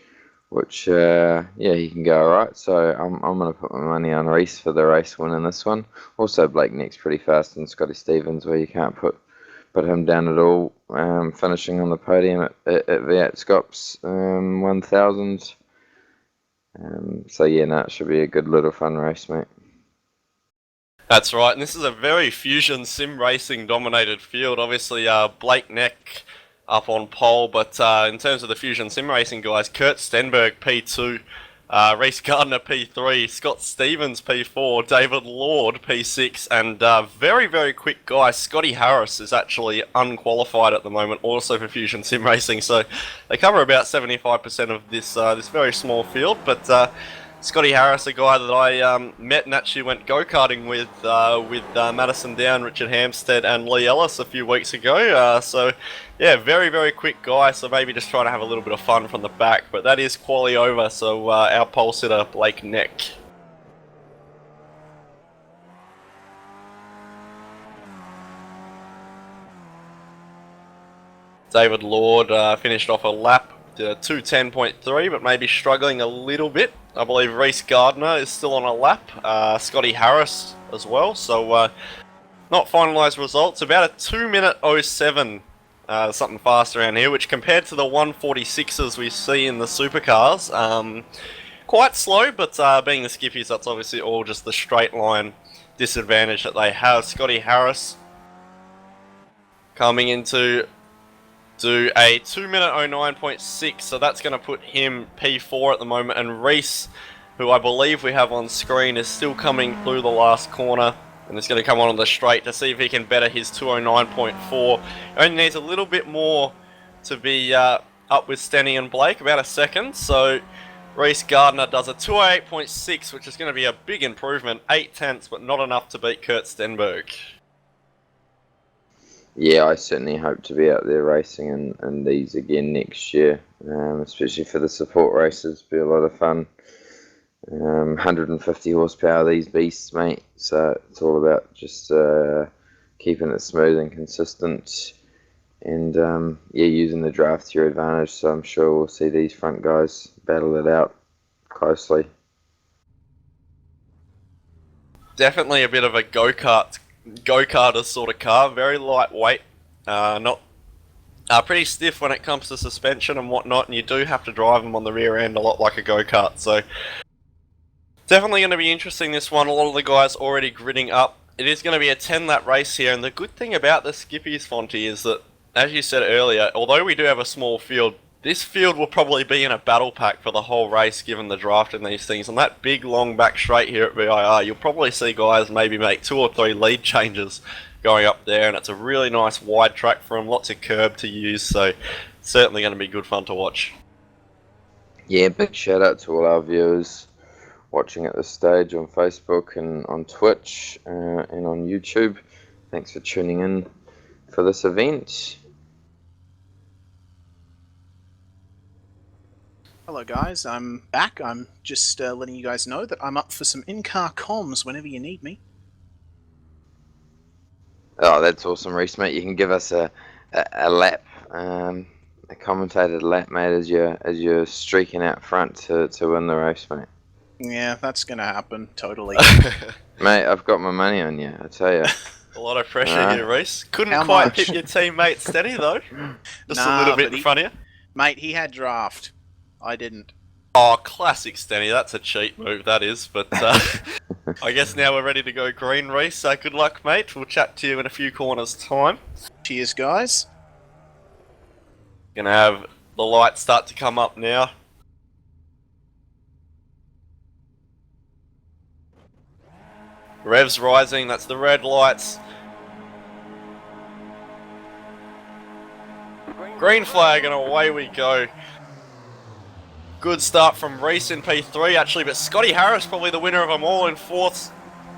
which, yeah, he can go alright. So I'm going to put my money on Reese for the race win in this one. Also, Blake Nick's pretty fast, and Scotty Stevens, where you can't put him down at all, finishing on the podium at V8SCOPS 1000. So yeah, no, it should be a good little fun race, mate. That's right, and this is a very Fusion Sim Racing dominated field. Obviously, Blake Neck up on pole, but in terms of the Fusion Sim Racing guys, Kurt Stenberg P2, Reece Gardner P3, Scott Stevens P4, David Lord P6, and very, very quick guy, Scotty Harris is actually unqualified at the moment, also for Fusion Sim Racing, so they cover about 75% of this this very small field, but Scotty Harris, a guy that I met and actually went go-karting with Madison Down, Richard Hampstead and Lee Ellis a few weeks ago. So, yeah, very, very quick guy, so maybe just trying to have a little bit of fun from the back. But that is quali over, so our pole sitter, Blake Neck. David Lord finished off a lap, 2:10.3, but maybe struggling a little bit. I believe Reece Gardner is still on a lap. Scotty Harris as well. So not finalised results. About a 2-minute 07, something fast around here, which compared to the 1:46s we see in the supercars, quite slow. But being the skippies, that's obviously all just the straight line disadvantage that they have. Scotty Harris coming into do a 2-minute 09.6, so that's going to put him P4 at the moment, and Reece, who I believe we have on screen, is still coming through the last corner and is going to come on the straight to see if he can better his 209.4. Only needs a little bit more to be up with Stenny and Blake, about a second, so Reece Gardner does a 208.6, which is going to be a big improvement, 8 tenths, but not enough to beat Kurt Stenberg. Yeah, I certainly hope to be out there racing in these again next year, especially for the support races. Be a lot of fun. 150 horsepower, these beasts, mate. So it's all about just keeping it smooth and consistent, and yeah, using the draft to your advantage. So I'm sure we'll see these front guys battle it out closely. Definitely a bit of a go-karter sort of car, very lightweight, not pretty stiff when it comes to suspension and whatnot, and you do have to drive them on the rear end a lot like a go-kart, so definitely going to be interesting, this one. A lot of the guys already gridding up. It is going to be a 10-lap race here, and the good thing about the skippies, Fonty, is that, as you said earlier, although we do have a small field, this field will probably be in a battle pack for the whole race given the draft and these things. On that big long back straight here at VIR, you'll probably see guys maybe make 2 or 3 lead changes going up there, and it's a really nice wide track for them, lots of curb to use, so certainly going to be good fun to watch. Yeah, big shout out to all our viewers watching at this stage on Facebook and on Twitch and on YouTube. Thanks for tuning in for this event. Hello guys, I'm back. I'm just letting you guys know that I'm up for some in-car comms whenever you need me. Oh, that's awesome, Reece, mate. You can give us a lap, a commentated lap, mate, as you're streaking out front to win the race, mate. Yeah, that's gonna happen, totally. Mate, I've got my money on you, I tell you. A lot of pressure here, Reece. Couldn't How quite much? hit your teammate Steady though. Just a Nah, little bit but in front of you. Mate, he had draft. I didn't. Oh, classic Stenny. That's a cheat move, that is. But I guess now we're ready to go green, Reece. Good luck, mate. We'll chat to you in a few corners' time. Cheers, guys. Gonna have the lights start to come up now. Revs rising. That's the red lights. Green flag, and away we go. Good start from Reece in P3 actually, but Scotty Harris probably the winner of them all in 4th.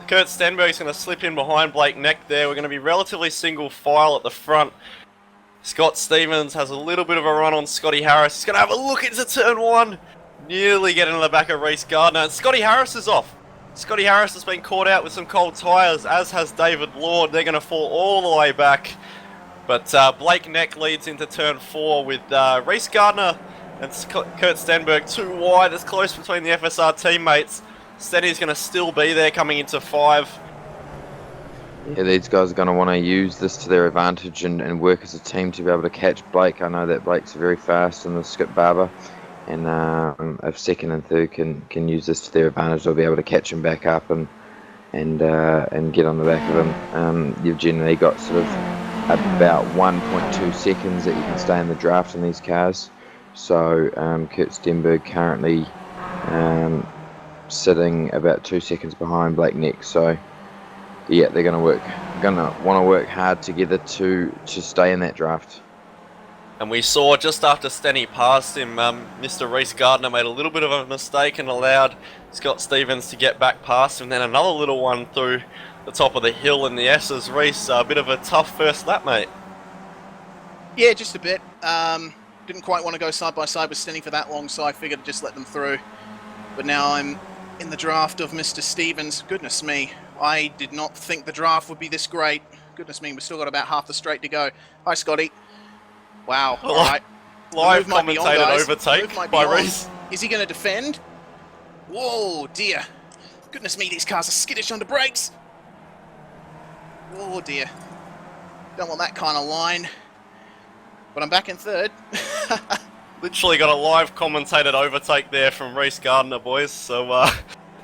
Kurt Stenberg's going to slip in behind Blake Neck there. We're going to be relatively single file at the front. Scott Stevens has a little bit of a run on Scotty Harris. He's going to have a look into turn 1. Nearly getting in the back of Reece Gardner, and Scotty Harris is off. Scotty Harris has been caught out with some cold tyres, as has David Lord. They're going to fall all the way back. But Blake Neck leads into turn 4 with Reece Gardner and Kurt Stenberg too wide. It's close between the FSR teammates. Stenny's going to still be there coming into 5. Yeah, these guys are going to want to use this to their advantage and work as a team to be able to catch Blake. I know that Blake's very fast in the Skip Barber, and if 2nd and 3rd can use this to their advantage, they'll be able to catch him back up and and get on the back of him. You've generally got sort of about 1.2 seconds that you can stay in the draft in these cars. So Kurt Stenberg currently sitting about 2 seconds behind Blake Neck. So yeah, they're gonna want to work hard together to stay in that draft. And we saw just after Stenny passed him, Mr. Reece Gardner made a little bit of a mistake and allowed Scott Stevens to get back past him. Then another little one through the top of the hill in the S's. Reece, a bit of a tough first lap, mate. Yeah, just a bit. Didn't quite want to go side by side with Stenny for that long, so I figured I'd just let them through. But now I'm in the draft of Mr. Stevens. Goodness me, I did not think the draft would be this great. Goodness me, we've still got about half the straight to go. Hi, Scotty. Wow, all right. Live commentated overtake by Reece. Is he going to defend? Whoa, dear. Goodness me, these cars are skittish under brakes. Oh, dear. Don't want that kind of line. But I'm back in third. Literally got a live commentated overtake there from Reece Gardner, boys. So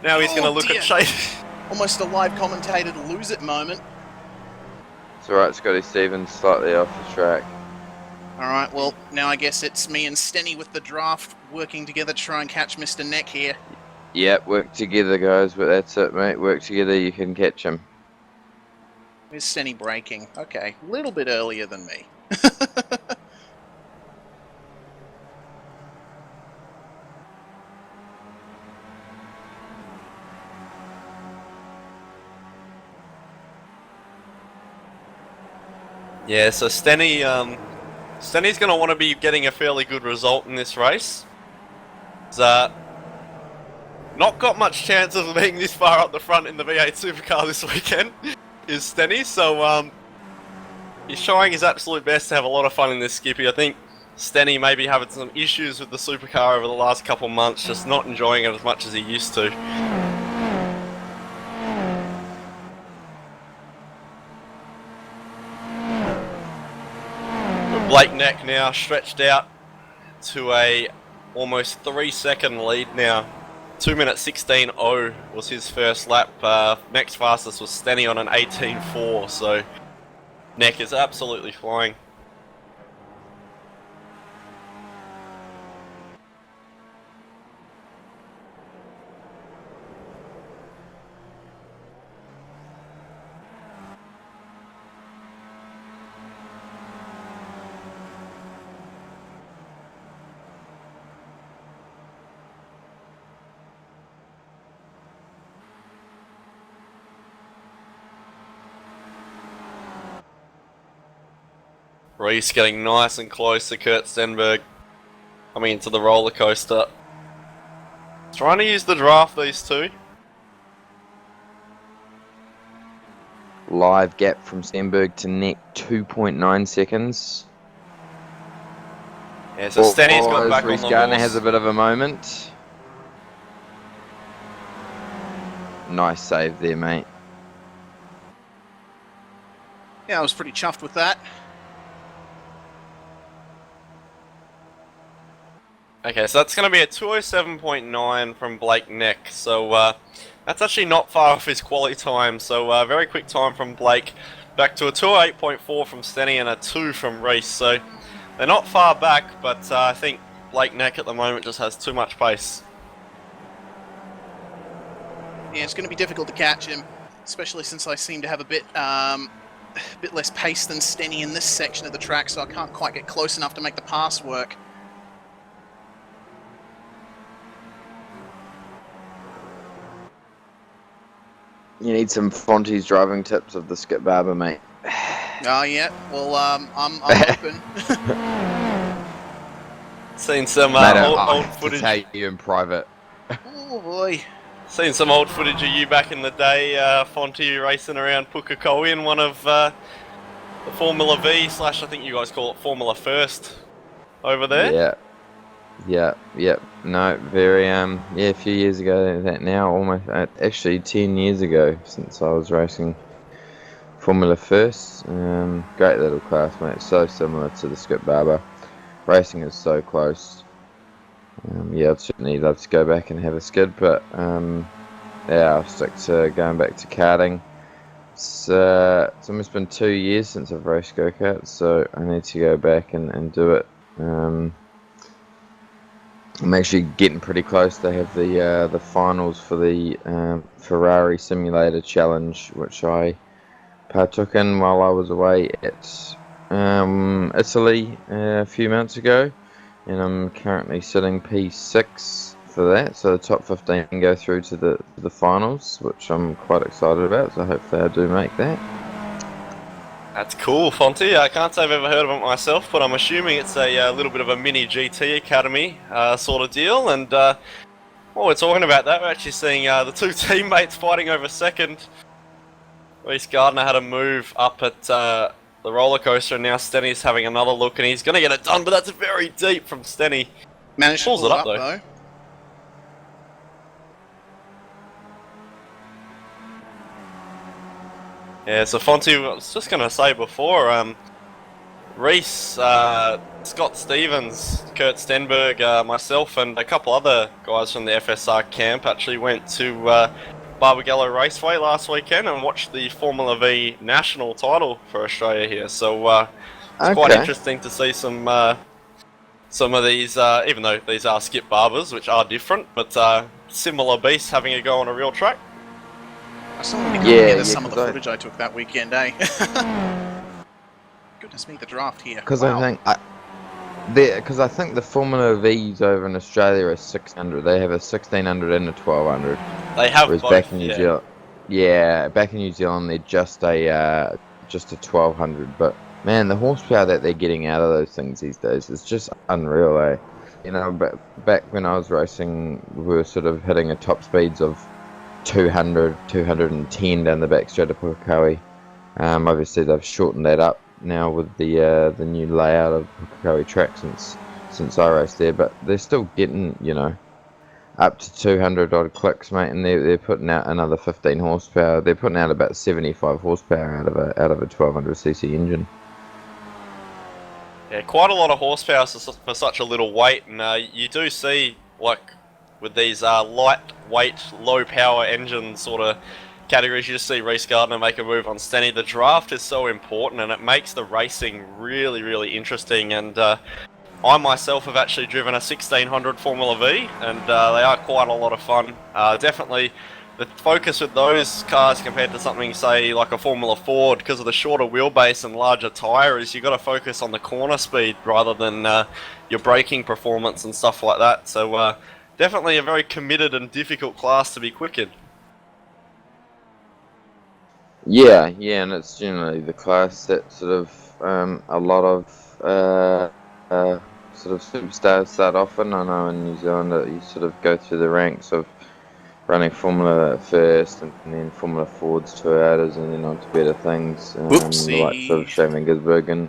now he's going to look at Chase. Almost a live commentated lose it moment. It's alright, Scotty Stevens slightly off the track. Alright, well, now I guess it's me and Stenny with the draft working together to try and catch Mr. Neck here. Yep, work together, guys, but that's it, mate. Work together, you can catch him. Where's Stenny braking? Okay, a little bit earlier than me. Yeah, so Stenny's going to want to be getting a fairly good result in this race. He's not got much chance of being this far up the front in the V8 Supercar this weekend, is Stenny. So he's showing his absolute best to have a lot of fun in this Skippy. I think Stenny may be having some issues with the Supercar over the last couple of months, just not enjoying it as much as he used to. Blake Neck now stretched out to a almost 3-second lead now. 2 minutes 16.0 was his first lap. Next fastest was Stenny on an 18.4, so Neck is absolutely flying. Reece getting nice and close to Kurt Stenberg, coming into the roller coaster. Trying to use the draft, these two. Live gap from Stenberg to Neck, 2.9 seconds. Yeah, so Stenny's got back Reece on the Gardner horse. has a bit of a moment. Nice save there, mate. Yeah, I was pretty chuffed with that. Okay, so that's going to be a 207.9 from Blake Neck. So that's actually not far off his quality time. So very quick time from Blake. Back to a 208.4 from Stenny and a 2 from Reece. So they're not far back, but I think Blake Neck at the moment just has too much pace. Yeah, it's going to be difficult to catch him, especially since I seem to have a bit less pace than Stenny in this section of the track, so I can't quite get close enough to make the pass work. You need some Fonty's driving tips of the Skip Barber, mate. Oh yeah, well I'm open. Seen some Mate, old to footage. tell you in private. Oh boy. Seen some old footage of you back in the day, Fonty, racing around Pukekohe in one of the Formula V / I think you guys call it Formula First over there. Yeah. No, very yeah, a few years ago. That now almost actually 10 years ago since I was racing Formula First. Great little class, mate. So similar to the Skip Barber. Racing is so close. Yeah, I'd certainly love to go back and have a skid, but yeah, I'll stick to going back to karting. It's almost been 2 years since I've raced go-karts, so I need to go back and do it. I'm actually getting pretty close. They have the finals for the Ferrari Simulator Challenge, which I partook in while I was away at Italy a few months ago, and I'm currently sitting P6 for that. So the top 15 go through to the finals, which I'm quite excited about. So hopefully I do make that. That's cool, Fonty. I can't say I've ever heard of it myself, but I'm assuming it's a little bit of a mini GT Academy sort of deal. And while we're talking about that, we're actually seeing the two teammates fighting over second. Reece Gardner had a move up at the roller coaster, and now Stenny's having another look, and he's going to get it done, but that's very deep from Stenny. Managed to Pulls pull it it up, though. Yeah, so Fonty, I was just going to say before, Reece, Scott Stevens, Kurt Stenberg, myself, and a couple other guys from the FSR camp actually went to Barbagallo Raceway last weekend and watched the Formula V national title for Australia here. So it's quite interesting to see some of these, even though these are skip barbers, which are different, but similar beasts having a go on a real track. I still want to come together some of the footage I took that weekend, eh? Goodness me, the draft here. Because I think the Formula V's over in Australia are 600. They have a 1600 and a 1200. They have whereas both, back in New Zealand, back in New Zealand they're just a 1200. But man, the horsepower that they're getting out of those things these days is just unreal, eh? You know, back when I was racing, we were sort of hitting a top speeds of 200, 210 down the back straight of Pukekohe. Obviously they've shortened that up now with the new layout of Pukekohe track since I raced there, but they're still getting, you know, up to 200 odd clicks, mate, and they're putting out another 15 horsepower. They're putting out about 75 horsepower out of a 1200cc engine. Yeah, quite a lot of horsepower for such a little weight, and you do see, like, with these lightweight, low-power engine sort of categories, you just see Reece Gardner make a move on Stenny. The draft is so important, and it makes the racing really, really interesting. And I myself have actually driven a 1600 Formula V, and they are quite a lot of fun. Definitely the focus with those cars compared to something, say, like a Formula Ford, because of the shorter wheelbase and larger tyre, is you've got to focus on the corner speed rather than your braking performance and stuff like that. So definitely a very committed and difficult class to be quick in. Yeah, and it's generally the class that sort of a lot of sort of superstars start off in. I know in New Zealand that you sort of go through the ranks of running Formula first, and then Formula Fords, Toyotas, and then on to better things. The likes of Shane Van Gisbergen,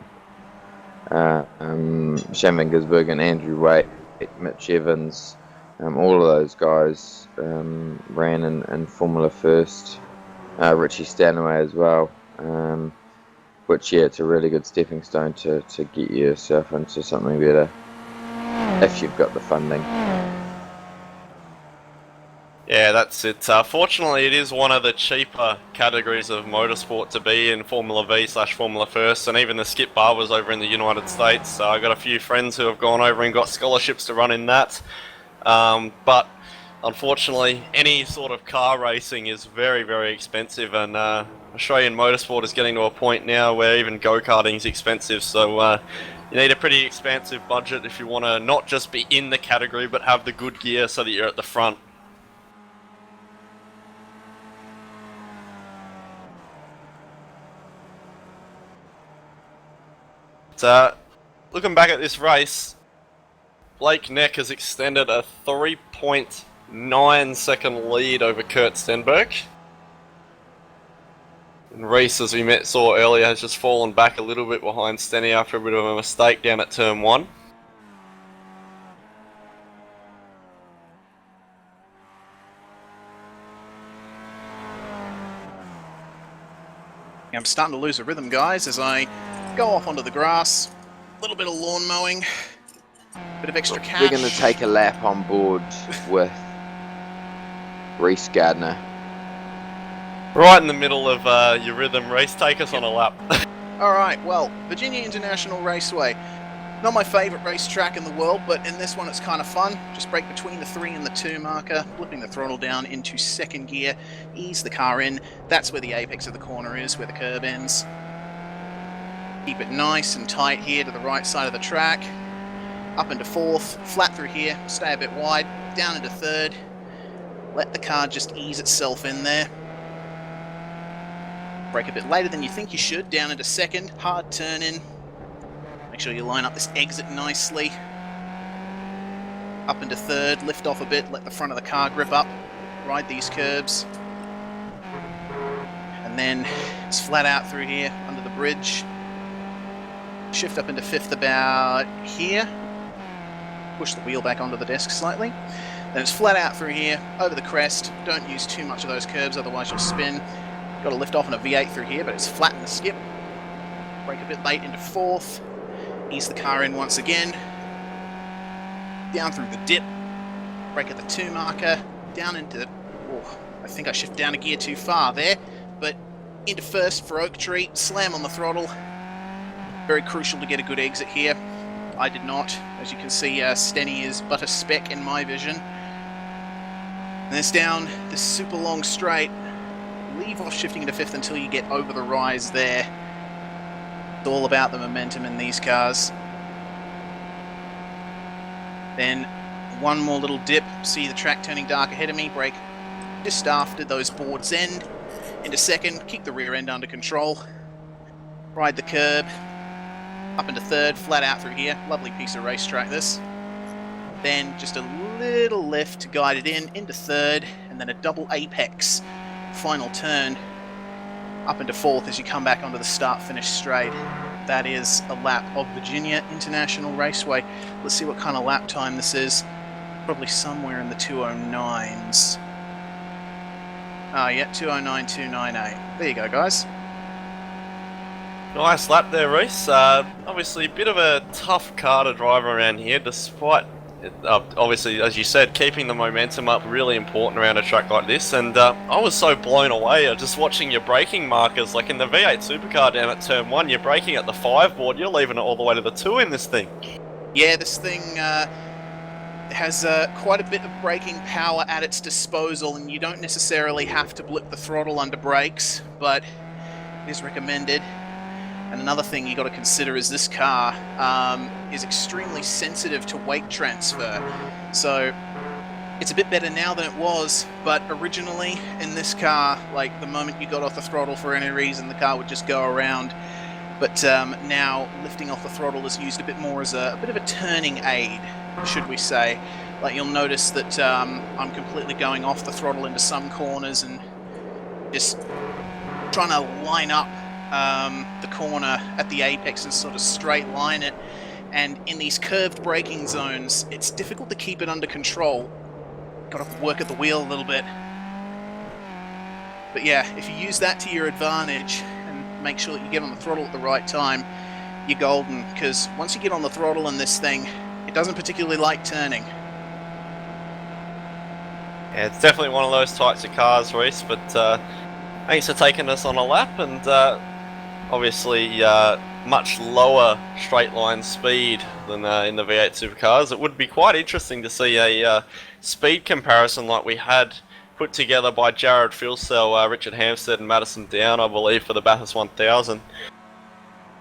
Andrew Waite, Mitch Evans. All of those guys ran in Formula First. Richie Stanaway as well, which, yeah, it's a really good stepping stone to get yourself into something better if you've got the funding. Yeah, that's it. Fortunately, it is one of the cheaper categories of motorsport to be in, Formula V/Formula First, and even the skip barbers over in the United States. So I got a few friends who have gone over and got scholarships to run in that. But unfortunately, any sort of car racing is very, very expensive, and Australian motorsport is getting to a point now where even go-karting is expensive, so you need a pretty expansive budget if you want to not just be in the category, but have the good gear so that you're at the front. So, looking back at this race, Blake Neck has extended a 3.9 second lead over Kurt Stenberg. And Reece, as we saw earlier, has just fallen back a little bit behind Stenny after a bit of a mistake down at turn 1. I'm starting to lose a rhythm, guys, as I go off onto the grass. A little bit of lawn mowing, bit of extra cash. We're going to take a lap on board with Reese Gardner. Right in the middle of your rhythm, Reese. Take us on a lap. Alright, well, Virginia International Raceway. Not my favourite racetrack in the world, but in this one it's kind of fun. Just brake between the 3 and the 2 marker, flipping the throttle down into second gear, ease the car in. That's where the apex of the corner is, where the curb ends. Keep it nice and tight here to the right side of the track. Up into fourth, flat through here, stay a bit wide, down into third. Let the car just ease itself in there. Brake a bit later than you think you should, down into second, hard turn in. Make sure you line up this exit nicely. Up into third, lift off a bit, let the front of the car grip up, ride these curbs. And then it's flat out through here, under the bridge. Shift up into fifth about here. Push the wheel back onto the desk slightly. Then it's flat out through here, over the crest. Don't use too much of those curbs, otherwise you'll spin. Got to lift off on a V8 through here, but it's flat in the skip. Brake a bit late into fourth. Ease the car in once again. Down through the dip. Brake at the 2 marker. Down into... Oh, I think I shifted down a gear too far there. But into first for Oak Tree. Slam on the throttle. Very crucial to get a good exit here. I did not. As you can see, Stenny is but a speck in my vision. And it's down this super long straight. Leave off shifting into fifth until you get over the rise there. It's all about the momentum in these cars. Then one more little dip. See the track turning dark ahead of me. Brake just after those boards end. Into second. Keep the rear end under control. Ride the curb. Up into third. Flat out through here. Lovely piece of racetrack this. Then just a little lift to guide it in. Into third. And then a double apex. Final turn up into fourth as you come back onto the start-finish straight. That is a lap of Virginia International Raceway. Let's see what kind of lap time this is. Probably somewhere in the 209s. Ah, yeah, 209.298. There you go, guys. Nice lap there, Reese. Obviously, a bit of a tough car to drive around here, despite... obviously, as you said, keeping the momentum up really important around a track like this, and I was so blown away just watching your braking markers. Like in the V8 Supercar down at turn 1, you're braking at the 5 board, you're leaving it all the way to the 2 in this thing. Yeah, this thing has quite a bit of braking power at its disposal, and you don't necessarily have to blip the throttle under brakes, but it is recommended. And another thing you got to consider is this car is extremely sensitive to weight transfer. So it's a bit better now than it was, but originally in this car, like the moment you got off the throttle for any reason, the car would just go around. But now lifting off the throttle is used a bit more as a bit of a turning aid, should we say. Like you'll notice that I'm completely going off the throttle into some corners and just trying to line up the corner at the apex and sort of straight line it, and in these curved braking zones it's difficult to keep it under control. Got to work at the wheel a little bit. But yeah, if you use that to your advantage and make sure that you get on the throttle at the right time, you're golden, because once you get on the throttle in this thing, it doesn't particularly like turning. Yeah, it's definitely one of those types of cars, Reese, but thanks for taking us on a lap, and obviously much lower straight line speed than in the V8 supercars. It would be quite interesting to see a speed comparison like we had put together by Jared Filsell, Richard Hampstead and Madison Down, I believe, for the Bathurst 1000.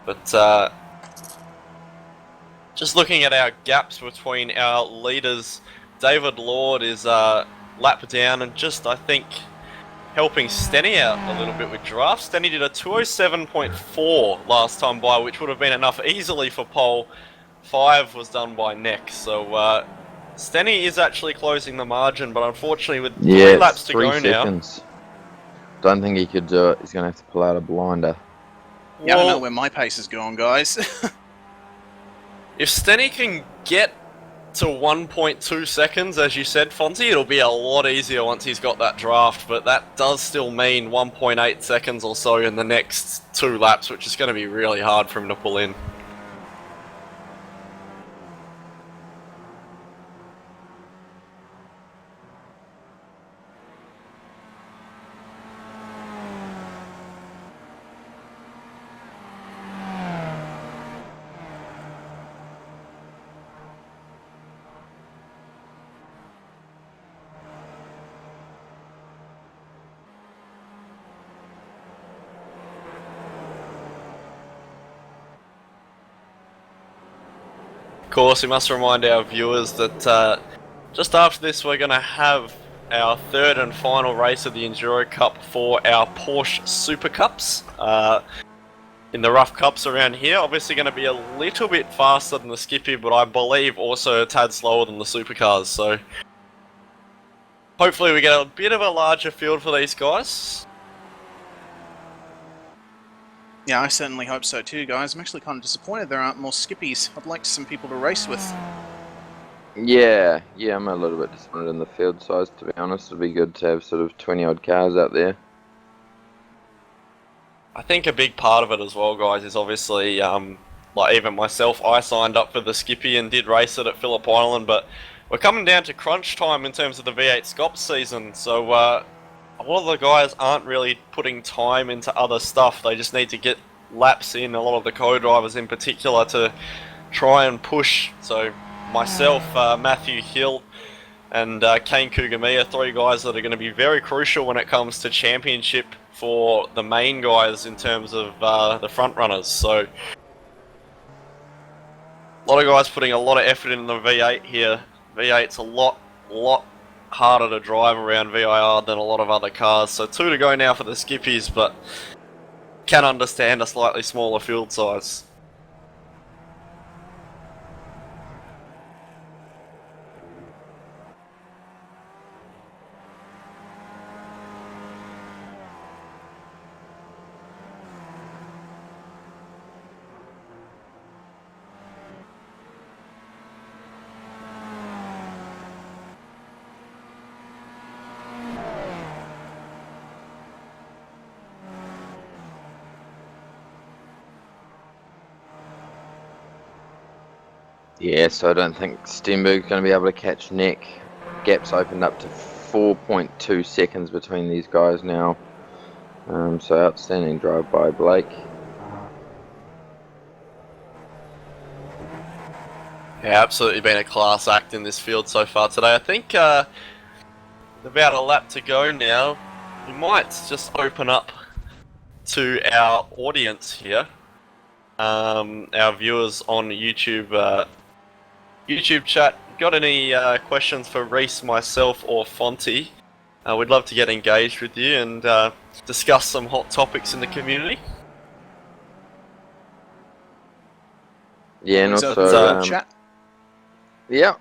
But just looking at our gaps between our leaders, David Lord is lap down and just, I think, helping Stenny out a little bit with draft. Stenny did a 207.4 last time by, which would have been enough easily for pole. 5 was done by Neck, so Stenny is actually closing the margin, but unfortunately with 3 laps to go seconds. Don't think he could do it. He's going to have to pull out a blinder. Yeah, I don't know where my pace is going, guys. If Stenny can get to 1.2 seconds, as you said, Fonzie, it'll be a lot easier once he's got that draft, but that does still mean 1.8 seconds or so in the next 2 laps, which is going to be really hard for him to pull in. course, we must remind our viewers that just after this we're going to have our third and final race of the Enduro Cup for our Porsche Super Cups. In the rough cups around here, obviously going to be a little bit faster than the Skippy, but I believe also a tad slower than the supercars, so hopefully we get a bit of a larger field for these guys. Yeah, I certainly hope so too, guys. I'm actually kind of disappointed there aren't more Skippies. I'd like some people to race with. Yeah, I'm a little bit disappointed in the field size, to be honest. It'd be good to have sort of 20 odd cars out there. I think a big part of it as well, guys, is obviously, like even myself, I signed up for the Skippy and did race it at Phillip Island, but we're coming down to crunch time in terms of the V8SCOPS season, so a lot of the guys aren't really putting time into other stuff. They just need to get laps in, a lot of the co-drivers in particular, to try and push. So myself, Matthew Hill, and Kane Kugami are three guys that are going to be very crucial when it comes to championship for the main guys in terms of the front runners. So a lot of guys putting a lot of effort in the V8 here. V8's a lot harder to drive around VIR than a lot of other cars. So 2 to go now for the Skippies, but can understand a slightly smaller field size. Yeah, so I don't think Stenberg's going to be able to catch Nick. Gap's opened up to 4.2 seconds between these guys now. So outstanding drive by Blake. Yeah, absolutely been a class act in this field so far today. I think about a lap to go now. We might just open up to our audience here. Our viewers on YouTube YouTube chat, got any questions for Reese, myself, or Fonty? We'd love to get engaged with you and discuss some hot topics in the community. Yeah, and also chat. Yeah.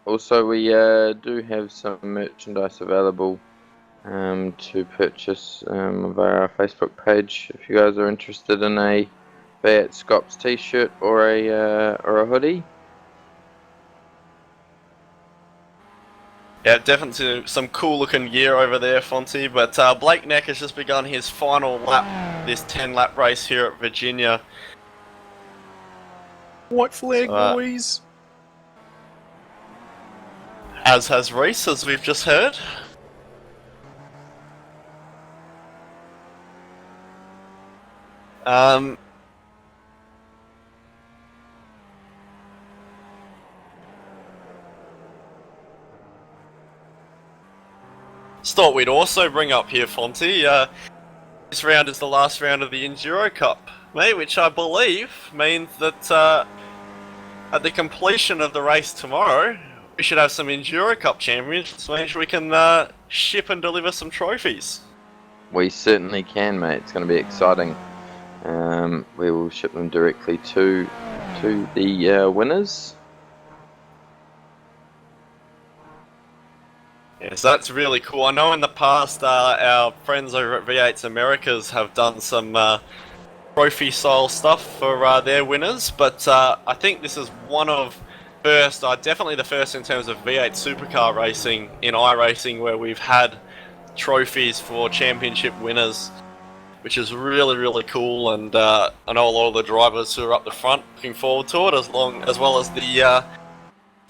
Also, we do have some merchandise available to purchase via our Facebook page. If you guys are interested in a V8SCOPS t-shirt or a hoodie. Yeah, definitely some cool looking gear over there, Fonty. But Blake Neck has just begun his final lap, this 10-lap race here at Virginia. White flag, boys. As has Reese, as we've just heard. Just thought we'd also bring up here, Fonty. This round is the last round of the Enduro Cup, mate, which I believe means that at the completion of the race tomorrow, we should have some Enduro Cup champions, which we can ship and deliver some trophies. We certainly can, mate. It's going to be exciting. We will ship them directly to the winners. Yeah, so that's really cool. I know in the past our friends over at V8's Americas have done some trophy style stuff for their winners, but I think this is one of first, definitely the first in terms of V8 supercar racing in iRacing where we've had trophies for championship winners, which is really, really cool, and I know a lot of the drivers who are up the front looking forward to it, as well as the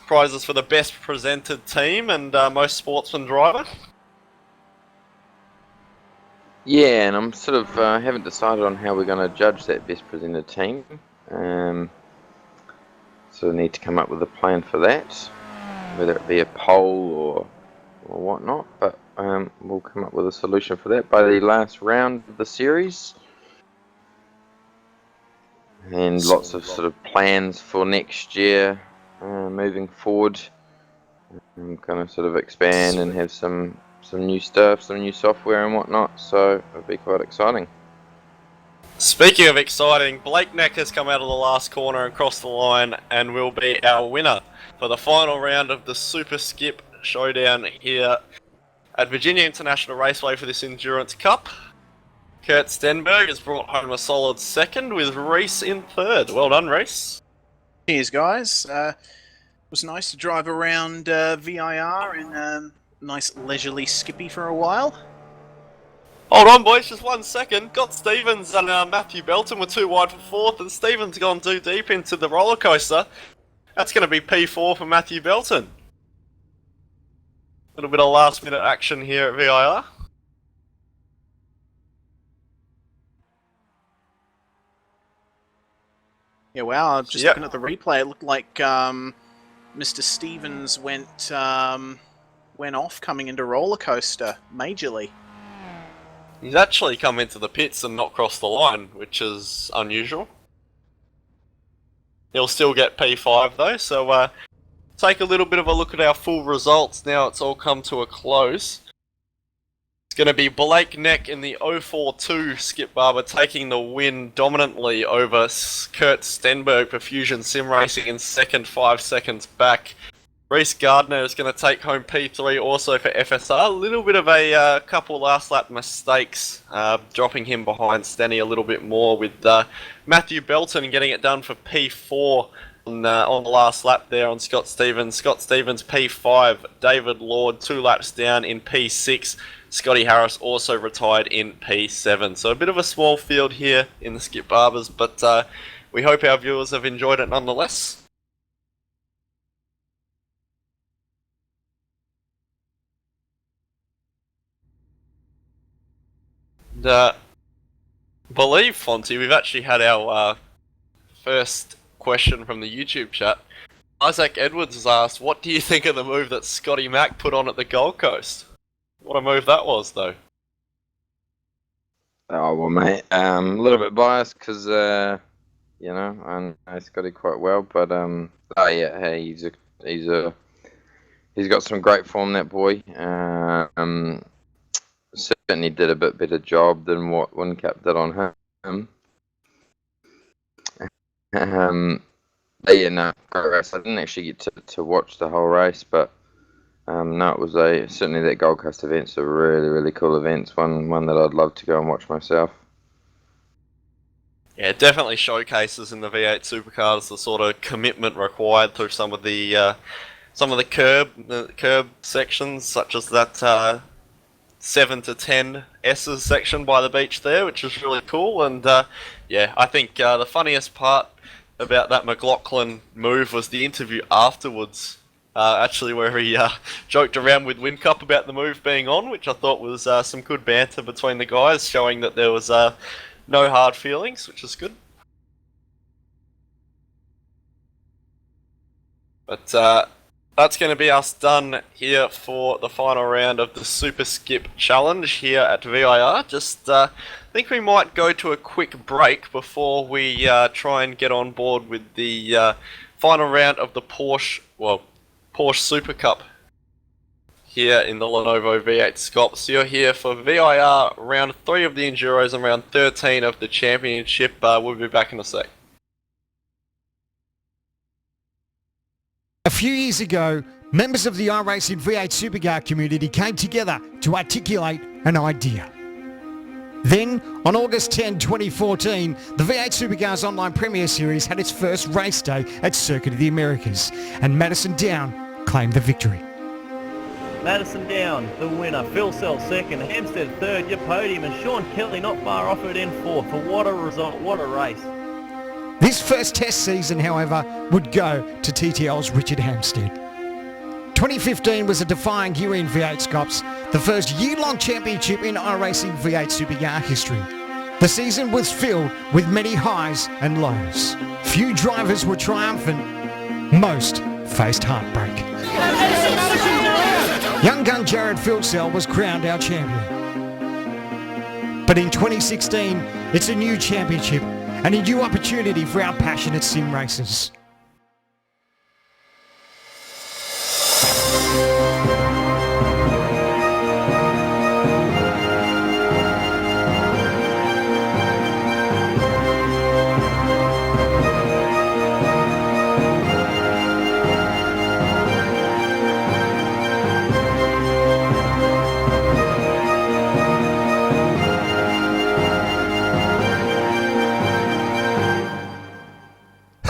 prizes for the best presented team and most sportsman driver. Yeah, and I'm sort of haven't decided on how we're going to judge that best presented team. So we need to come up with a plan for that, whether it be a poll or whatnot. But we'll come up with a solution for that by the last round of the series. and lots of sort of plans for next year moving forward. I'm going to sort of expand and have some new stuff, some new software and whatnot, so it'll be quite exciting. Speaking of exciting, Blake Neck has come out of the last corner and crossed the line and will be our winner for the final round of the Super Skip Showdown here at Virginia International Raceway for this Endurance Cup. Kurt Stenberg has brought home a solid second with Reese in third. Well done, Reese. Cheers, guys. It was nice to drive around VIR in a nice leisurely skippy for a while. Hold on, boys, just 1 second. Got Stevens and Matthew Belton were too wide for fourth, and Stevens gone too deep into the roller coaster. That's going to be P4 for Matthew Belton. A little bit of last minute action here at VIR. Yeah, wow, I'm just looking at the replay. It looked like Mr. Stevens went off coming into roller coaster majorly. He's actually come into the pits and not crossed the line, which is unusual. He'll still get P5 though, so take a little bit of a look at our full results now it's all come to a close. It's going to be Blake Neck in the 042 Skip Barber taking the win dominantly over Kurt Stenberg for Fusion Sim Racing in second, 5 seconds back. Reese Gardner is going to take home P3 also for FSR. A little bit of a couple last lap mistakes, dropping him behind Stenny a little bit more, with Matthew Belton getting it done for P4 on the last lap there on Scott Stevens. Scott Stevens P5, David Lord 2 laps down in P6. Scotty Harris also retired in P7. So a bit of a small field here in the Skip Barbers, but we hope our viewers have enjoyed it nonetheless. And believe, Fonty, we've actually had our first question from the YouTube chat. Isaac Edwards has asked, what do you think of the move that Scotty Mack put on at the Gold Coast? What a move that was, though. Oh, well, mate, a little bit biased because, you know, I know Scotty quite well, but, oh, yeah, hey, he's got some great form, that boy. Certainly did a bit better job than what Wincap did on him. But yeah, no, great race. I didn't actually get to watch the whole race, but no, it was certainly that Gold Coast event's a really, really cool event. One that I'd love to go and watch myself. Yeah, it definitely showcases in the V8 supercars the sort of commitment required through some of the curb sections, such as that 7 to 10 S's section by the beach there, which is really cool. And yeah, I think the funniest part about that McLaughlin move was the interview afterwards, actually, where he joked around with Whincup about the move being on, which I thought was some good banter between the guys, showing that there was no hard feelings, which is good. But that's going to be us done here for the final round of the Super Skip Challenge here at VIR. Just think we might go to a quick break before we try and get on board with the final round of the Porsche Super Cup here in the Lenovo V8SCOPS. So you're here for VIR round 3 of the Enduros and round 13 of the Championship. We'll be back in a sec. A few years ago, members of the iRacing V8 Supercar community came together to articulate an idea. Then, on August 10, 2014, the V8 Supercars Online Premier Series had its first race day at Circuit of the Americas, and Madison Down claimed the victory. Madison Down, the winner. Phil Self second. Hampstead third. Your podium. And Sean Kelly not far off it in fourth. For what a result. What a race. This first test season, however, would go to TTL's Richard Hampstead. 2015 was a defining year in V8SCOPS, the first year-long championship in iRacing V8 Supercar history. The season was filled with many highs and lows. Few drivers were triumphant. Most faced heartbreak. Young gun Jared Filsell was crowned our champion. But in 2016, it's a new championship, and a new opportunity for our passionate sim racers.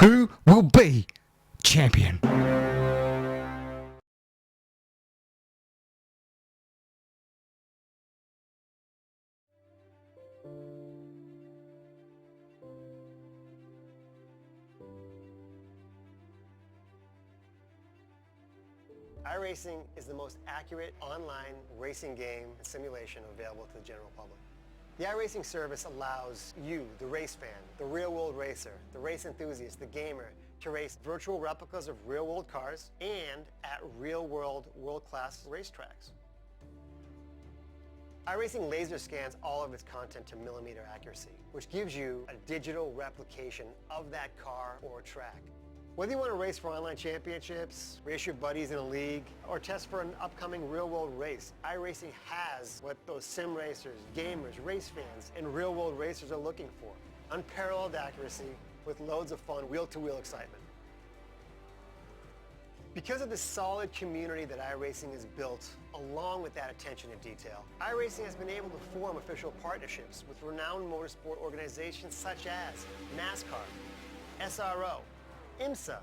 Who will be champion? iRacing is the most accurate online racing game and simulation available to the general public. The iRacing service allows you, the race fan, the real-world racer, the race enthusiast, the gamer, to race virtual replicas of real-world cars and at real-world, world-class racetracks. iRacing laser scans all of its content to millimeter accuracy, which gives you a digital replication of that car or track. Whether you want to race for online championships, race your buddies in a league, or test for an upcoming real-world race, iRacing has what those sim racers, gamers, race fans, and real-world racers are looking for. Unparalleled accuracy with loads of fun wheel-to-wheel excitement. Because of the solid community that iRacing has built, along with that attention to detail, iRacing has been able to form official partnerships with renowned motorsport organizations such as NASCAR, SRO, IMSA,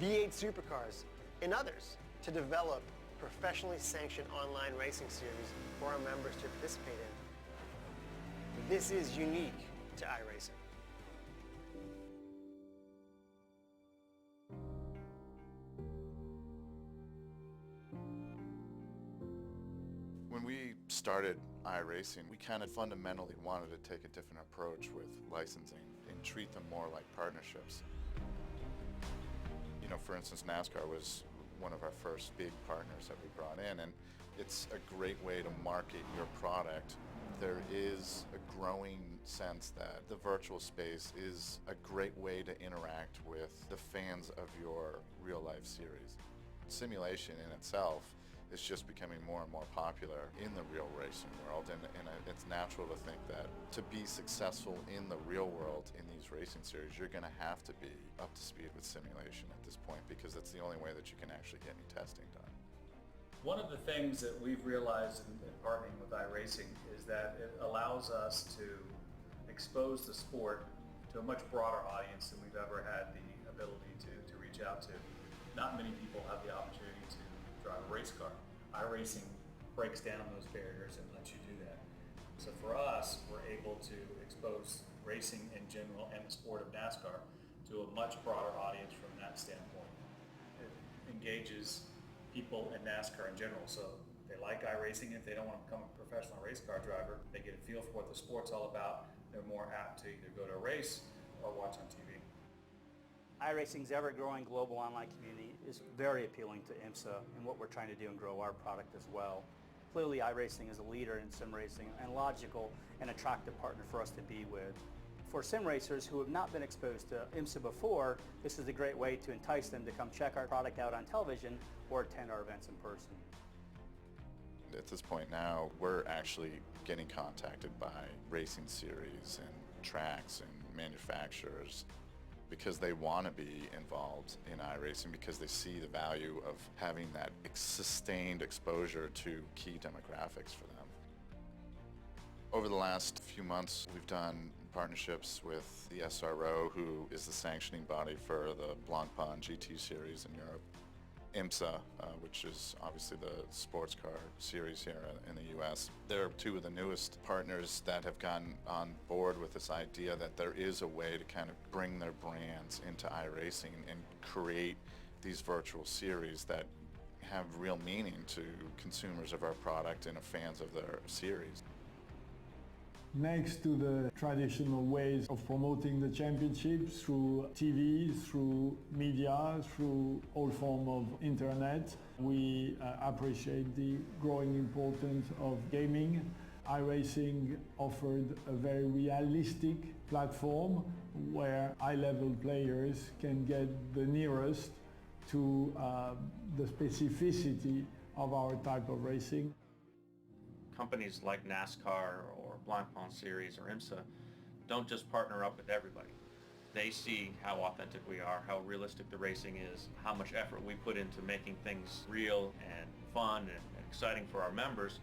V8 Supercars, and others to develop professionally sanctioned online racing series for our members to participate in. This is unique to iRacing. When we started iRacing, we kind of fundamentally wanted to take a different approach with licensing and treat them more like partnerships. You know, for instance, NASCAR was one of our first big partners that we brought in, and it's a great way to market your product. There is a growing sense that the virtual space is a great way to interact with the fans of your real-life series. Simulation in itself is just becoming more and more popular in the real racing world, and it's natural to think that to be successful in the real world in these racing series, you're going to have to be up to speed with simulation at this point, because it's the only way that you can actually get any testing done. One of the things that we've realized in partnering with iRacing is that it allows us to expose the sport to a much broader audience than we've ever had the ability to reach out to. Not many people have the opportunity to drive a race car. iRacing breaks down those barriers and lets you do that. So for us, we're able to expose racing in general and the sport of NASCAR to a much broader audience from that standpoint. It engages people in NASCAR in general, so they like iRacing. If they don't want to become a professional race car driver, they get a feel for what the sport's all about. They're more apt to either go to a race or watch on TV. iRacing's ever-growing global online community is very appealing to IMSA and what we're trying to do and grow our product as well. Clearly, iRacing is a leader in sim racing and logical and attractive partner for us to be with. For sim racers who have not been exposed to IMSA before, this is a great way to entice them to come check our product out on television or attend our events in person. At this point now, we're actually getting contacted by racing series and tracks and manufacturers because they want to be involved in iRacing, because they see the value of having that sustained exposure to key demographics for them. Over the last few months, we've done partnerships with the SRO, who is the sanctioning body for the Blancpain GT series in Europe. IMSA, which is obviously the sports car series here in the US. They're two of the newest partners that have gotten on board with this idea that there is a way to kind of bring their brands into iRacing and create these virtual series that have real meaning to consumers of our product and fans of their series. Next to the traditional ways of promoting the championship through TV, through media, through all forms of internet, we appreciate the growing importance of gaming. iRacing offered a very realistic platform where high-level players can get the nearest to the specificity of our type of racing. Companies like NASCAR or Blancpain Series or IMSA don't just partner up with everybody. They see how authentic we are, how realistic the racing is, how much effort we put into making things real and fun and exciting for our members,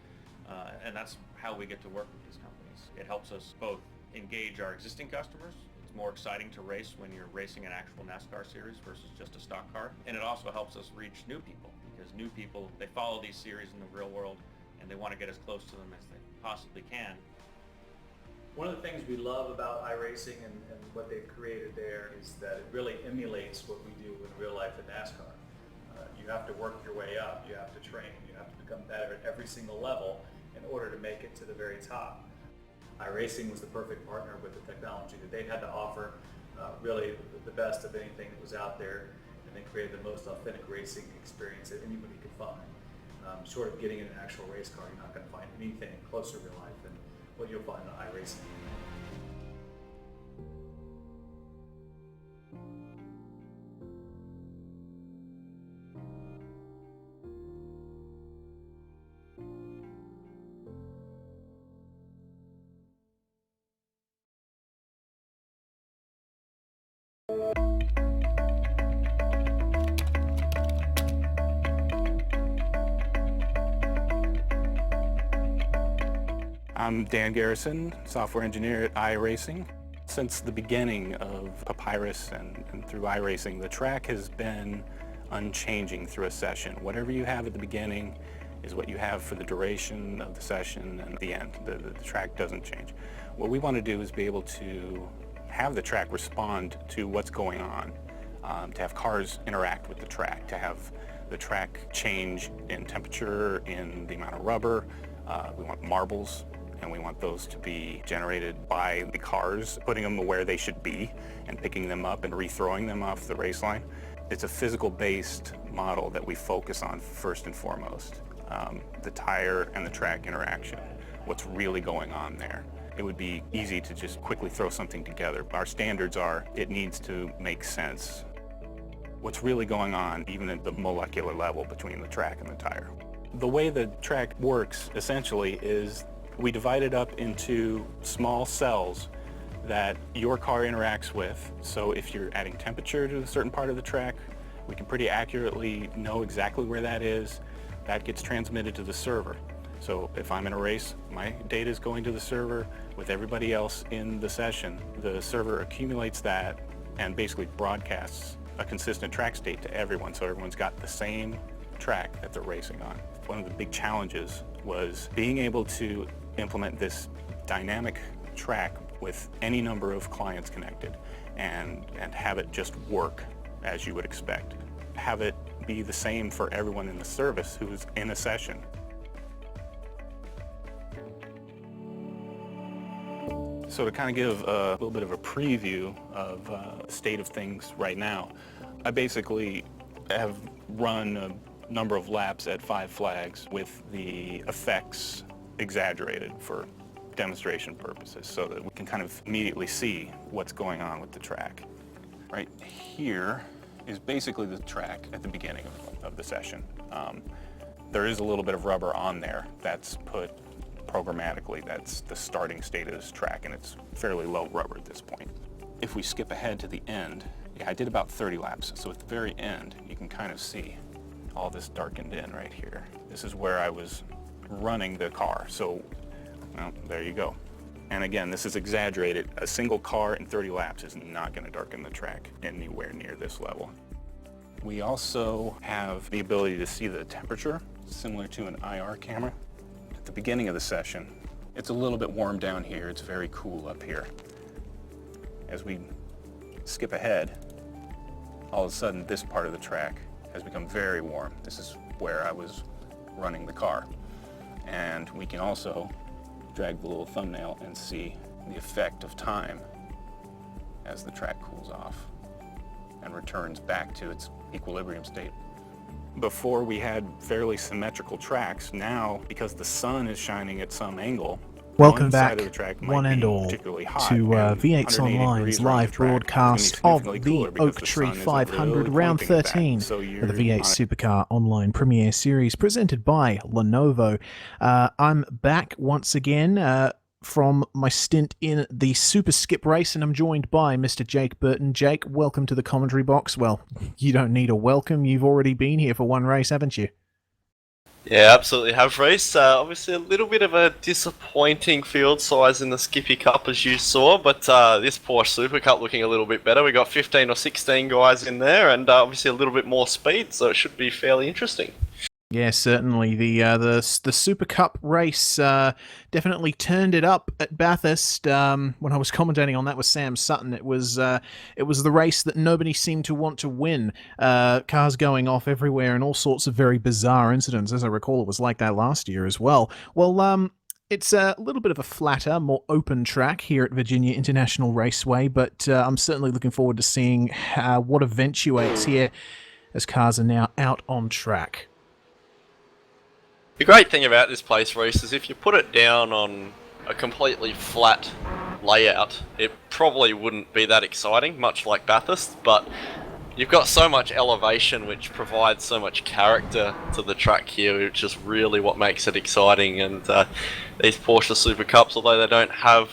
and that's how we get to work with these companies. It helps us both engage our existing customers. It's more exciting to race when you're racing an actual NASCAR series versus just a stock car, and it also helps us reach new people, because new people, they follow these series in the real world and they want to get as close to them as they possibly can. One of the things we love about iRacing and what they've created there is that it really emulates what we do in real life in NASCAR. You have to work your way up, you have to train, you have to become better at every single level in order to make it to the very top. iRacing was the perfect partner with the technology that they had to offer, really the best of anything that was out there, and they created the most authentic racing experience that anybody could find. Short of getting in an actual race car, you're not going to find anything closer to real life than what you'll find in iRacing. I'm Dan Garrison, software engineer at iRacing. Since the beginning of Papyrus and through iRacing, the track has been unchanging through a session. Whatever you have at the beginning is what you have for the duration of the session and the end. The track doesn't change. What we want to do is be able to have the track respond to what's going on, to have cars interact with the track, to have the track change in temperature, in the amount of rubber. We want marbles, and we want those to be generated by the cars, putting them where they should be and picking them up and rethrowing them off the race line. It's a physical-based model that we focus on first and foremost. The tire and the track interaction, what's really going on there. It would be easy to just quickly throw something together. Our standards are it needs to make sense. What's really going on, even at the molecular level between the track and the tire. The way the track works, essentially, is we divide it up into small cells that your car interacts with. So if you're adding temperature to a certain part of the track, we can pretty accurately know exactly where that is. That gets transmitted to the server. So if I'm in a race, my data is going to the server with everybody else in the session. The server accumulates that and basically broadcasts a consistent track state to everyone, so everyone's got the same track that they're racing on. One of the big challenges was being able to implement this dynamic track with any number of clients connected and have it just work as you would expect. Have it be the same for everyone in the service who's in a session. So to kind of give a little bit of a preview of the state of things right now, I basically have run a number of laps at 5 Flags with the effects exaggerated for demonstration purposes so that we can kind of immediately see what's going on with the track. Right here is basically the track at the beginning of the session. There is a little bit of rubber on there that's put programmatically. That's the starting state of this track, and it's fairly low rubber at this point. If we skip ahead to the end, yeah, I did about 30 laps, so at the very end you can kind of see all this darkened in right here. This is where I was running the car, so well, there you go. And again, this is exaggerated. A single car in 30 laps is not going to darken the track anywhere near this level. We also have the ability to see the temperature, similar to an IR camera. At the beginning of the session, it's a little bit warm down here. It's very cool up here. As we skip ahead, all of a sudden this part of the track has become very warm. This is where I was running the car. And we can also drag the little thumbnail and see the effect of time as the track cools off and returns back to its equilibrium state. Before we had fairly symmetrical tracks. Now, because the sun is shining at some angle, Welcome One side back, of the track might one and be all, particularly hot, to and V8 180 Online's degrees around live the track broadcast is gonna of be the significantly cooler because Oak the Tree sun isn't 500 really Round pointing at that. 13 So of you're the V8 on a Supercar Online Premier Series presented by Lenovo. I'm back once again from my stint in the Super Skip race, and I'm joined by Mr. Jake Burton. Jake, welcome to the commentary box. Well, you don't need a welcome. You've already been here for one race, haven't you? Yeah, absolutely have, Reece. Obviously a little bit of a disappointing field size in the Skippy Cup, as you saw, but this Porsche Super Cup looking a little bit better. We got 15 or 16 guys in there, and obviously a little bit more speed, so it should be fairly interesting. Yeah, certainly. The Super Cup race definitely turned it up at Bathurst. When I was commentating on that with Sam Sutton, it was the race that nobody seemed to want to win. Cars going off everywhere and all sorts of very bizarre incidents. As I recall, it was like that last year as well. Well, it's a little bit of a flatter, more open track here at Virginia International Raceway, but I'm certainly looking forward to seeing what eventuates here as cars are now out on track. The great thing about this place, Reece, is if you put it down on a completely flat layout, it probably wouldn't be that exciting, much like Bathurst, but you've got so much elevation which provides so much character to the track here, which is really what makes it exciting. And these Porsche Super Cups, although they don't have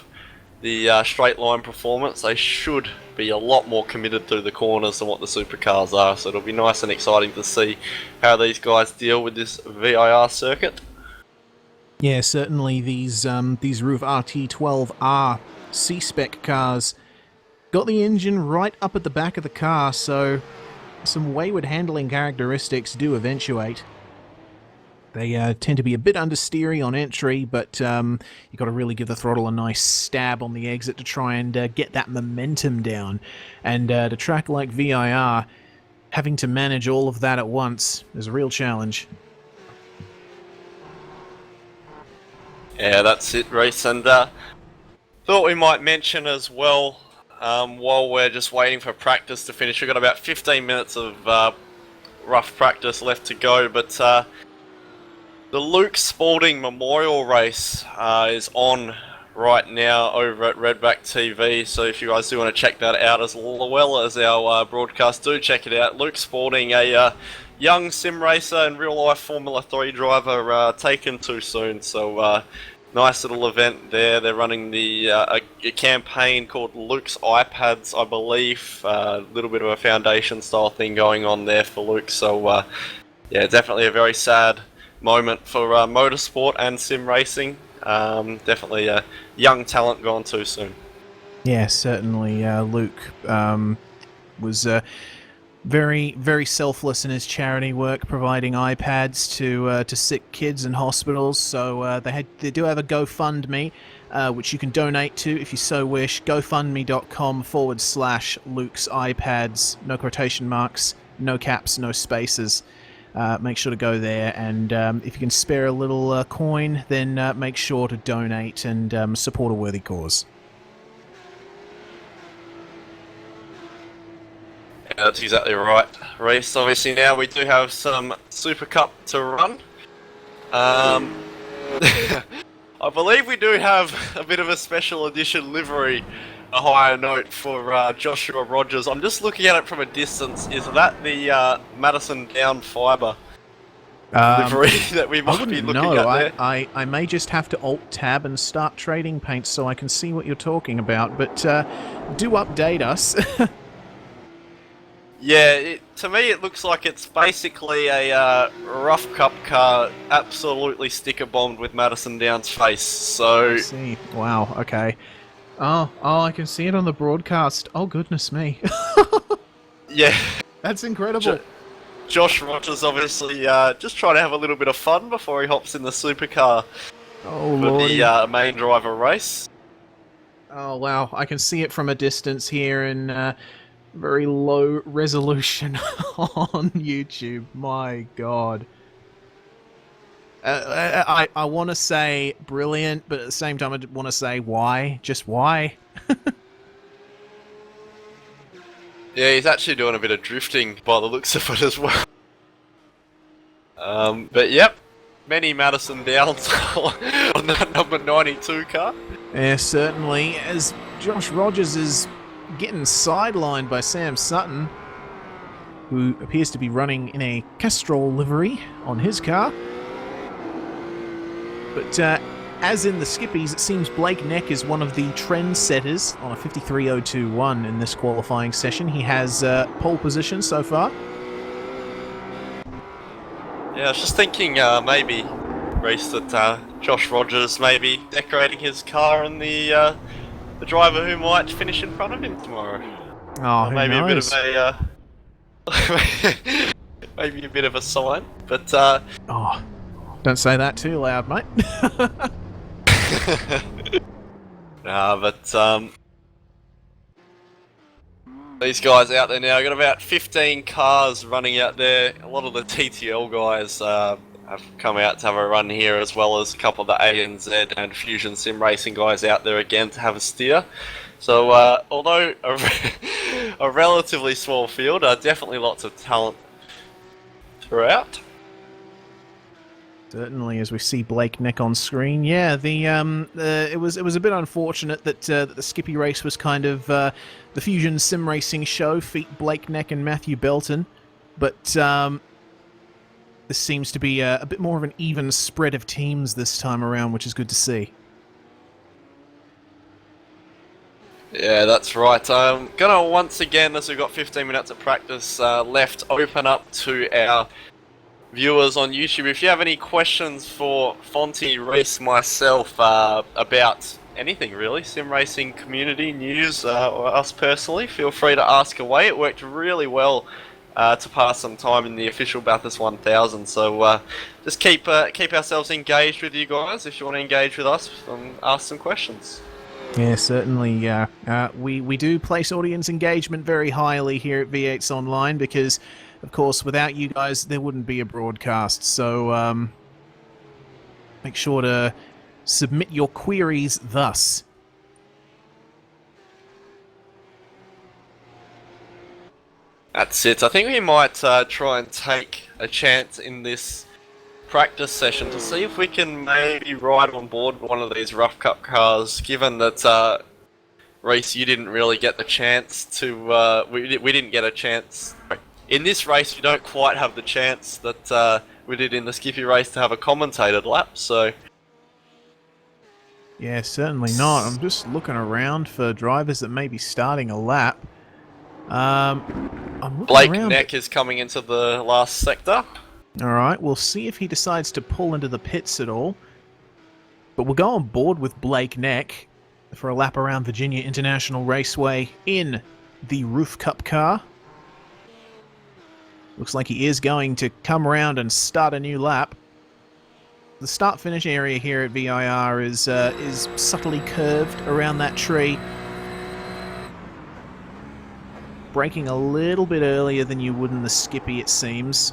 the straight line performance, they should be a lot more committed through the corners than what the supercars are, so it'll be nice and exciting to see how these guys deal with this VIR circuit. Yeah, certainly these Roof RT12R C-Spec cars got the engine right up at the back of the car, so some wayward handling characteristics do eventuate. They tend to be a bit understeery on entry, but you've got to really give the throttle a nice stab on the exit to try and get that momentum down. And to track like VIR, having to manage all of that at once is a real challenge. Yeah, that's it, Reece. And thought we might mention as well, while we're just waiting for practice to finish, we've got about 15 minutes of rough practice left to go, but the Luke Spalding Memorial Race is on right now over at Redback TV, so if you guys do want to check that out as well as our broadcast, do check it out. Luke Spalding, a young sim racer and real-life Formula 3 driver, taken too soon, so nice little event there. They're running a campaign called Luke's iPads, I believe, a little bit of a foundation style thing going on there for Luke, so yeah, definitely a very sad moment for motorsport and sim racing. Definitely a young talent gone too soon. Yeah, certainly. Luke was very, very selfless in his charity work, providing iPads to sick kids in hospitals. So they do have a GoFundMe, which you can donate to if you so wish. GoFundMe.com/Luke's iPads. No quotation marks, no caps, no spaces. Make sure to go there, and if you can spare a little coin, then make sure to donate and support a worthy cause. Yeah, that's exactly right, Reece. Obviously now we do have some Super Cup to run. I believe we do have a bit of a special edition livery, a higher note for Joshua Rogers. I'm just looking at it from a distance. Is that the Madison Down Fibre livery that we might be looking at there? I may just have to Alt-Tab and start trading paints so I can see what you're talking about, but do update us. Yeah, to me it looks like it's basically a rough cup car absolutely sticker bombed with Madison Down's face, so... I see. Wow, okay. Oh, I can see it on the broadcast. Oh, goodness me. Yeah. That's incredible. Josh Rogers obviously just trying to have a little bit of fun before he hops in the supercar for the main driver race. Oh, wow. I can see it from a distance here in very low resolution on YouTube. My God. I want to say brilliant, but at the same time I want to say why? Just why? Yeah, he's actually doing a bit of drifting by the looks of it as well. But yep, many Madison Downs on that number 92 car. Yeah, certainly. As Josh Rogers is getting sidelined by Sam Sutton, who appears to be running in a Castrol livery on his car. But as in the Skippies, it seems Blake Neck is one of the trendsetters on a 53.021 in this qualifying session. He has pole position so far. Yeah, I was just thinking maybe race that Josh Rogers maybe decorating his car and the driver who might finish in front of him tomorrow. Oh, who maybe knows? A bit of a maybe a bit of a sign, but oh, don't say that too loud, mate. nah, but these guys out there now, got about 15 cars running out there. A lot of the TTL guys have come out to have a run here, as well as a couple of the ANZ and Fusion Sim Racing guys out there again to have a steer. So although a relatively small field, definitely lots of talent throughout. Certainly, as we see Blake Neck on screen, yeah, it was a bit unfortunate that the Skippy race was kind of the Fusion Sim Racing show, feat Blake Neck and Matthew Belton, but this seems to be a bit more of an even spread of teams this time around, which is good to see. Yeah, that's right. I'm gonna once again, as we've got 15 minutes of practice left, open up to our viewers on YouTube. If you have any questions for Fonty, Reese, myself about anything really, sim racing community news, or us personally, feel free to ask away. It worked really well to pass some time in the official Bathurst 1000. So just keep ourselves engaged with you guys if you want to engage with us and ask some questions. Yeah, certainly. We do place audience engagement very highly here at V8sonline because, of course, without you guys, there wouldn't be a broadcast. So make sure to submit your queries thus. That's it. I think we might try and take a chance in this practice session to see if we can maybe ride on board one of these Rough Cup cars, given that Reese, you didn't really get the chance to we didn't get a chance in this race. You don't quite have the chance that we did in the Skippy race to have a commentated lap, so yeah, certainly not. I'm just looking around for drivers that may be starting a lap. I'm looking Blake around. Neck is coming into the last sector. Alright, we'll see if he decides to pull into the pits at all. But we'll go on board with Blake Neck for a lap around Virginia International Raceway in the Roof Cup car. Looks like he is going to come around and start a new lap. The start-finish area here at VIR is subtly curved around that tree. Braking a little bit earlier than you would in the Skippy, it seems.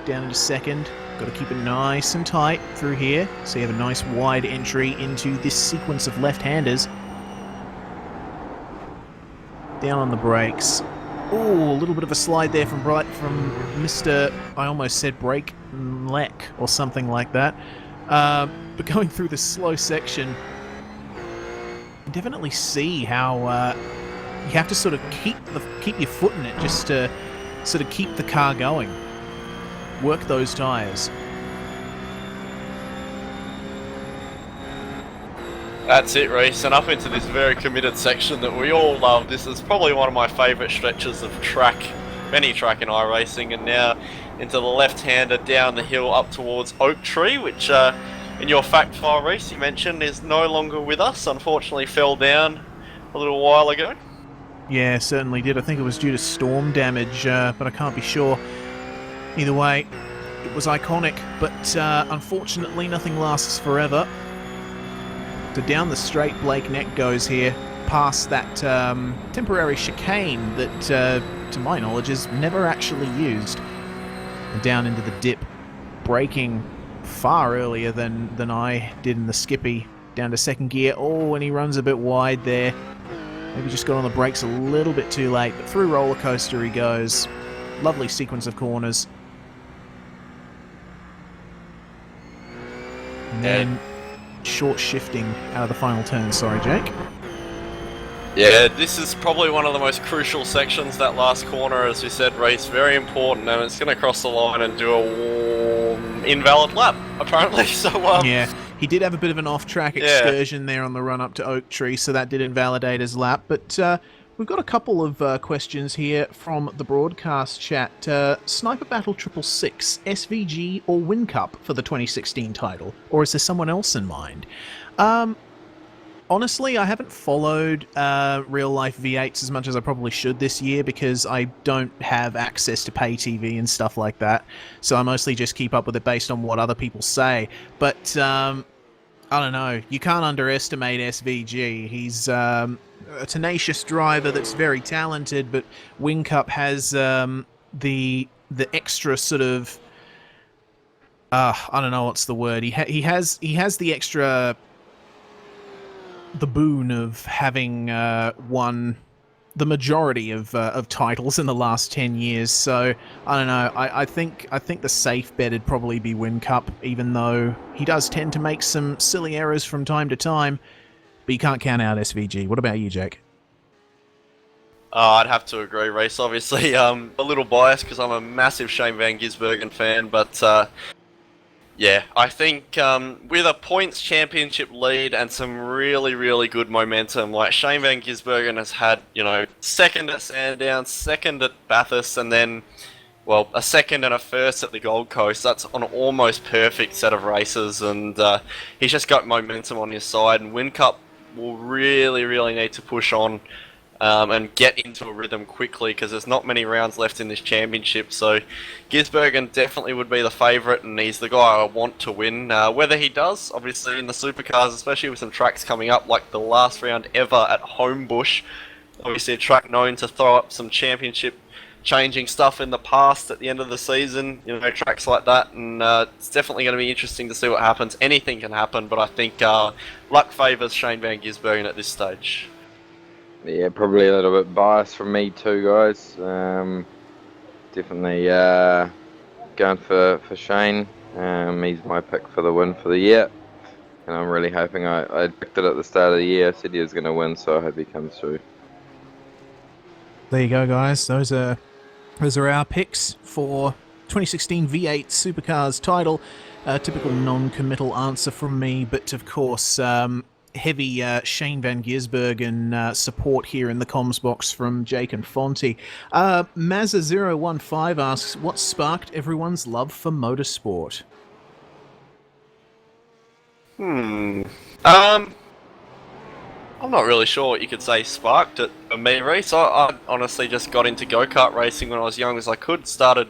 Down into second. Got to keep it nice and tight through here, so you have a nice wide entry into this sequence of left-handers. Down on the brakes. Oh, a little bit of a slide there from Mr. I almost said Brake Leck or something like that. But going through this slow section, you can definitely see how you have to sort of keep your foot in it just to sort of keep the car going. Work those tyres. That's it, Reese, and up into this very committed section that we all love. This is probably one of my favourite stretches of track, many track in iRacing, and now into the left-hander down the hill up towards Oak Tree, which in your fact file, Reese, you mentioned is no longer with us. Unfortunately fell down a little while ago. Yeah, certainly did. I think it was due to storm damage, but I can't be sure. Either way, it was iconic, but unfortunately nothing lasts forever. So down the straight Blake Neck goes here, past that temporary chicane that, to my knowledge, is never actually used. And down into the dip, braking far earlier than I did in the Skippy. Down to second gear. Oh, and he runs a bit wide there. Maybe just got on the brakes a little bit too late, but through roller coaster he goes. Lovely sequence of corners. And then short shifting out of the final turn. Sorry, Jake. Yeah, this is probably one of the most crucial sections, that last corner, as we said, race, very important, and it's going to cross the line and do a invalid lap, apparently, so... yeah, he did have a bit of an off-track excursion there on the run up to Oak Tree, so that did invalidate his lap, but we've got a couple of questions here from the broadcast chat. Sniper Battle 666, SVG or Win Cup for the 2016 title, or is there someone else in mind? Honestly, I haven't followed real-life V8s as much as I probably should this year because I don't have access to pay TV and stuff like that. So I mostly just keep up with it based on what other people say. But, I don't know. You can't underestimate SVG. He's a tenacious driver that's very talented, but Wing Cup has the extra sort of... I don't know what's the word. He has the extra... the boon of having won the majority of titles in the last 10 years. So I don't know. I think the safe bet would probably be Win Cup, even though he does tend to make some silly errors from time to time. But you can't count out SVG. What about you, Jake? I'd have to agree, Reese. Obviously, a little biased because I'm a massive Shane Van Gisbergen fan, but. Yeah, I think with a points championship lead and some really, really good momentum, like Shane Van Gisbergen has had, second at Sandown, second at Bathurst, and then, well, a second and a first at the Gold Coast. That's an almost perfect set of races, and he's just got momentum on his side, and Win Cup will really, really need to push on and get into a rhythm quickly because there's not many rounds left in this championship. So Gisbergen definitely would be the favourite, and he's the guy I want to win. Whether he does, obviously in the supercars, especially with some tracks coming up, like the last round ever at Homebush, obviously a track known to throw up some championship changing stuff in the past at the end of the season, tracks like that, and it's definitely going to be interesting to see what happens. Anything can happen, but I think luck favours Shane Van Gisbergen at this stage. Yeah, probably a little bit biased from me too, guys. Definitely going for Shane. He's my pick for the win for the year, and I'm really hoping I picked it at the start of the year. I said he was going to win, so I hope he comes through. There you go, guys. Those are our picks for 2016 V8 Supercars title. Typical non-committal answer from me, but of course, heavy Shane Van Gisbergen support here in the comms box from Jake and Fonty. Mazza015 asks, what sparked everyone's love for motorsport? I'm not really sure what you could say sparked it for me, Reese. I honestly just got into go-kart racing when I was young as I could. Started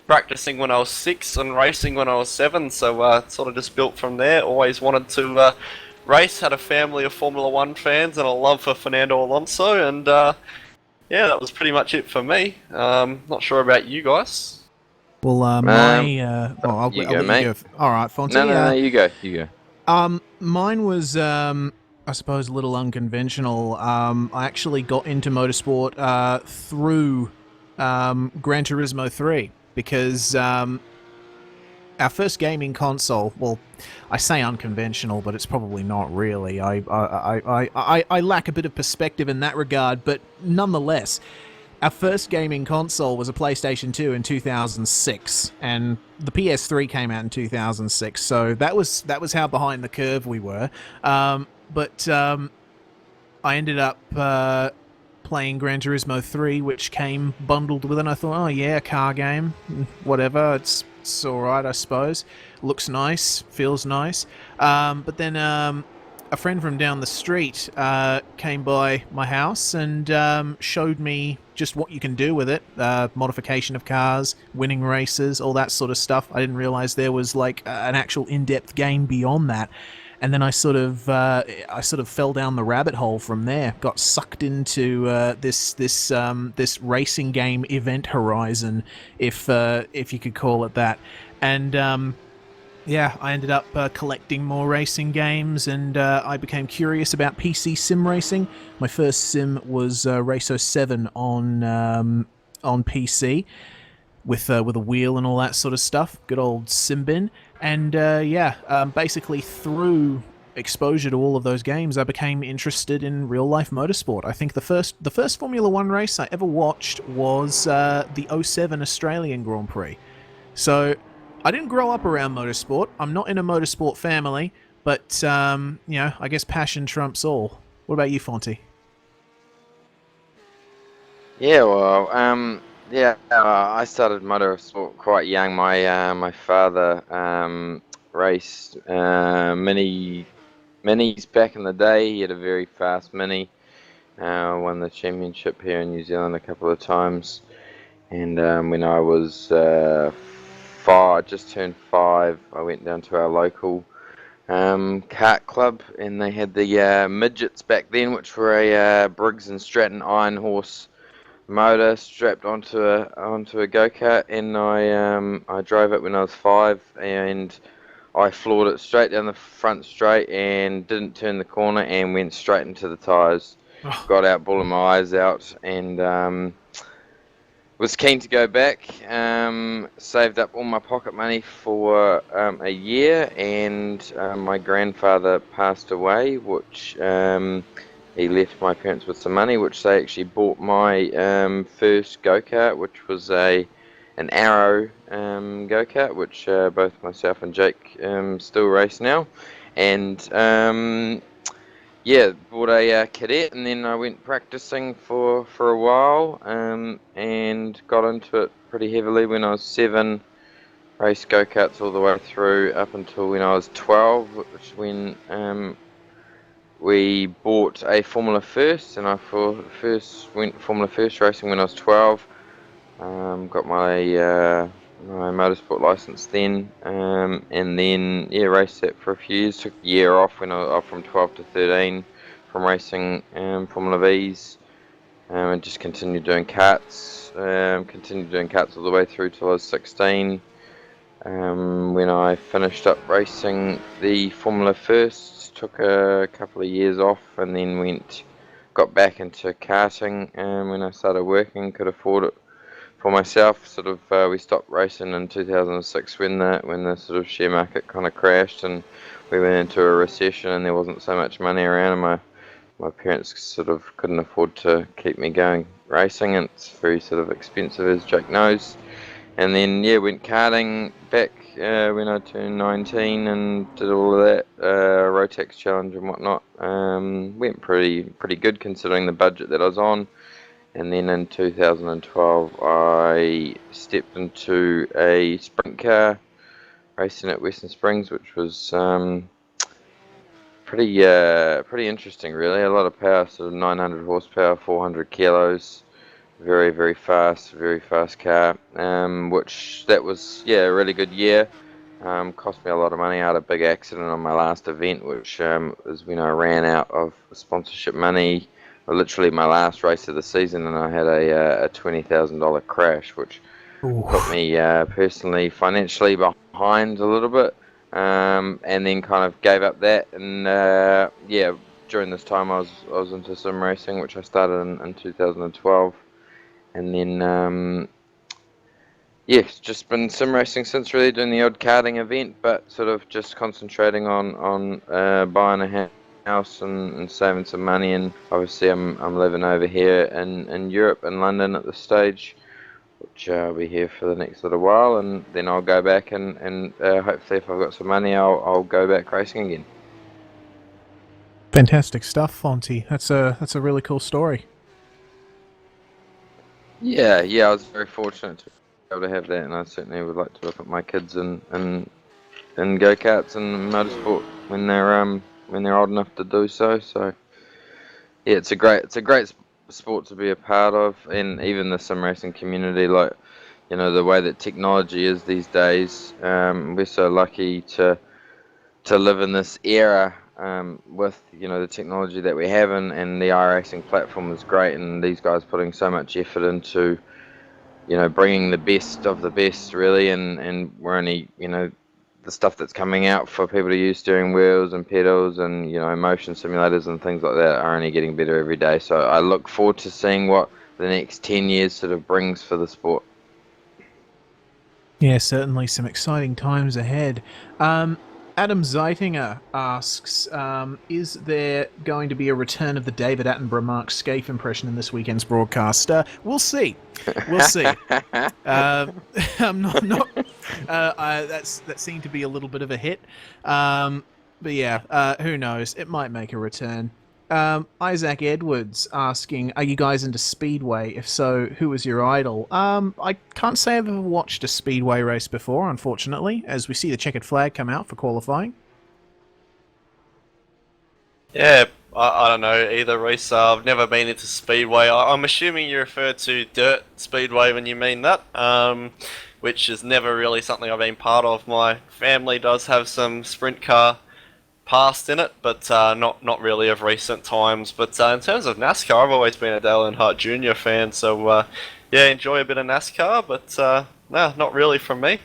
practicing when I was 6 and racing when I was 7, so sort of just built from there. Always wanted to race, had a family of Formula 1 fans and a love for Fernando Alonso, and yeah, that was pretty much it for me. Not sure about you guys. Well, I'll let you go. All right, Fonty. No, you go. Mine was, I suppose, a little unconventional. I actually got into motorsport through Gran Turismo 3 because our first gaming console, well, I say unconventional, but it's probably not really. I lack a bit of perspective in that regard, but nonetheless, our first gaming console was a PlayStation 2 in 2006, and the PS3 came out in 2006, so that was how behind the curve we were. But I ended up playing Gran Turismo 3, which came bundled with it, and I thought, oh yeah, car game, whatever, it's alright, I suppose. Looks nice, feels nice. But then a friend from down the street came by my house and showed me just what you can do with it. Modification of cars, winning races, all that sort of stuff. I didn't realize there was like an actual in-depth game beyond that. And then I sort of fell down the rabbit hole from there. Got sucked into this racing game Event Horizon, if you could call it that. And yeah, I ended up collecting more racing games, and I became curious about PC sim racing. My first sim was Racer 7 on PC. with a wheel and all that sort of stuff. Good old Simbin. And basically through exposure to all of those games, I became interested in real life motorsport. I think the first Formula One race I ever watched was the '07 Australian Grand Prix. So I didn't grow up around motorsport. I'm not in a motorsport family, but I guess passion trumps all. What about you, Fonty? Yeah, well, I started motorsport quite young. My father raced minis back in the day. He had a very fast mini. Won the championship here in New Zealand a couple of times. And when I was just turned 5, I went down to our local kart club, and they had the midgets back then, which were a Briggs and Stratton Iron Horse motor strapped onto a go-kart, and I drove it when I was 5, and I floored it straight down the front straight and didn't turn the corner and went straight into the tyres. Got out, bawling my eyes out, and was keen to go back. Saved up all my pocket money for a year, and my grandfather passed away, which he left my parents with some money, which they actually bought my first go-kart, which was an Arrow go-kart, which both myself and Jake still race now. And bought a cadet, and then I went practicing for a while, and got into it pretty heavily when I was 7. Raced go-karts all the way through up until when I was 12, which when we bought a Formula First, and I first went Formula First racing when I was 12. Got my my motorsport license then, and then raced that for a few years. Took a year off from 12 to 13 from racing Formula V's, and just continued doing karts. Continued doing karts all the way through till I was 16. When I finished up racing the Formula First, took a couple of years off, and then got back into karting. When I started working, could afford it for myself. We stopped racing in 2006 when the sort of share market kind of crashed, and we went into a recession, and there wasn't so much money around, and my parents sort of couldn't afford to keep me going racing, and it's very sort of expensive, as Jake knows. And then went karting back when I turned 19 and did all of that Rotax challenge and whatnot. Went pretty good considering the budget that I was on. And then in 2012 I stepped into a sprint car racing at Western Springs, which was pretty interesting really. A lot of power, sort of 900 horsepower, 400 kilos. Very fast car, which that was a really good year. Cost me a lot of money. I had a big accident on my last event, which was when I ran out of sponsorship money, literally my last race of the season, and I had a $20,000 crash, which put me personally financially behind a little bit, and then kind of gave up that, and during this time I was into sim racing, which I started in 2012. And then, it's just been sim racing since, really, doing the odd karting event, but sort of just concentrating on buying a house and saving some money. And obviously I'm living over here in Europe, in London at this stage, which I'll be here for the next little while, and then I'll go back and hopefully if I've got some money I'll go back racing again. Fantastic stuff, Fonty. That's a really cool story. Yeah, I was very fortunate to be able to have that, and I certainly would like to look at my kids in go-karts and motorsport when they're old enough to do so. So yeah, it's a great sport to be a part of, and even the sim racing community, like, you know, the way that technology is these days, we're so lucky to live in this era. With, you know, the technology that we have, and the iRacing platform is great, and these guys putting so much effort into, you know, bringing the best of the best, really, and we're only, you know, the stuff that's coming out for people to use steering wheels and pedals and, you know, motion simulators and things like that are only getting better every day. So I look forward to seeing what the next 10 years sort of brings for the sport. Yeah, certainly some exciting times ahead. Adam Zeitinger asks, is there going to be a return of the David Attenborough Mark Scaife impression in this weekend's broadcast? We'll see. We'll see. I'm not. That seemed to be a little bit of a hit. But yeah, who knows? It might make a return. Isaac Edwards asking, are you guys into Speedway? If so, who is your idol? I can't say I've ever watched a Speedway race before, unfortunately, as we see the checkered flag come out for qualifying. Yeah, I don't know either, Reese. I've never been into Speedway. I'm assuming you refer to Dirt Speedway when you mean that, which is never really something I've been part of. My family does have some sprint car past in it, but not really of recent times. But in terms of NASCAR, I've always been a Dale Earnhardt Jr. fan, so yeah, enjoy a bit of NASCAR, but no, not really from me.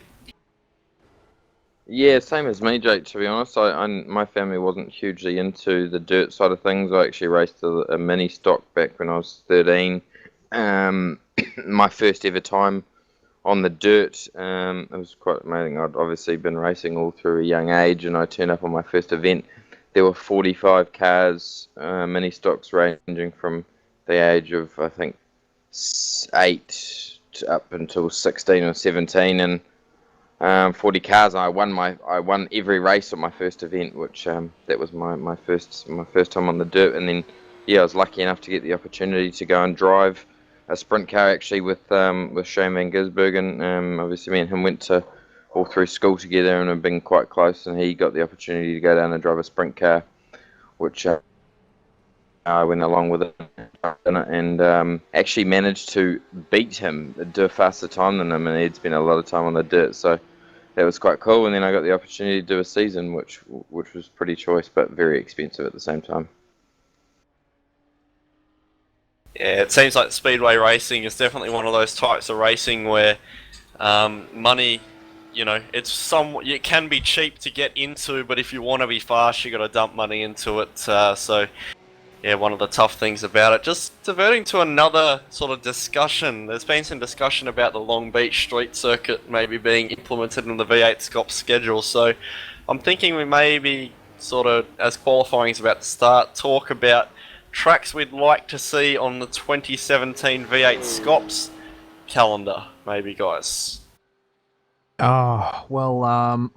Yeah, same as me, Jake, to be honest. My family wasn't hugely into the dirt side of things. I actually raced a mini stock back when I was 13. My first ever time on the dirt, it was quite amazing. I'd obviously been racing all through a young age, and I turned up on my first event. There were 45 cars, mini stocks ranging from the age of, I think, 8 to up until 16 or 17, and 40 cars. I won every race at my first event, which that was my first time on the dirt. And then yeah, I was lucky enough to get the opportunity to go and drive a sprint car actually with Shane Van Gisbergen. Obviously me and him went to all through school together and have been quite close, and he got the opportunity to go down and drive a sprint car, which I went along with it and actually managed to beat him, do a faster time than him, and he'd spent a lot of time on the dirt, so that was quite cool. And then I got the opportunity to do a season, which was pretty choice but very expensive at the same time. Yeah, it seems like speedway racing is definitely one of those types of racing where money, you know, it can be cheap to get into, but if you want to be fast, you got to dump money into it. So, yeah, one of the tough things about it. Just diverting to another sort of discussion. There's been some discussion about the Long Beach Street Circuit maybe being implemented in the V8SCOPS schedule. So, I'm thinking we maybe sort of, as qualifying is about to start, talk about tracks we'd like to see on the 2017 V8SCOPS calendar, maybe, guys. Oh, well,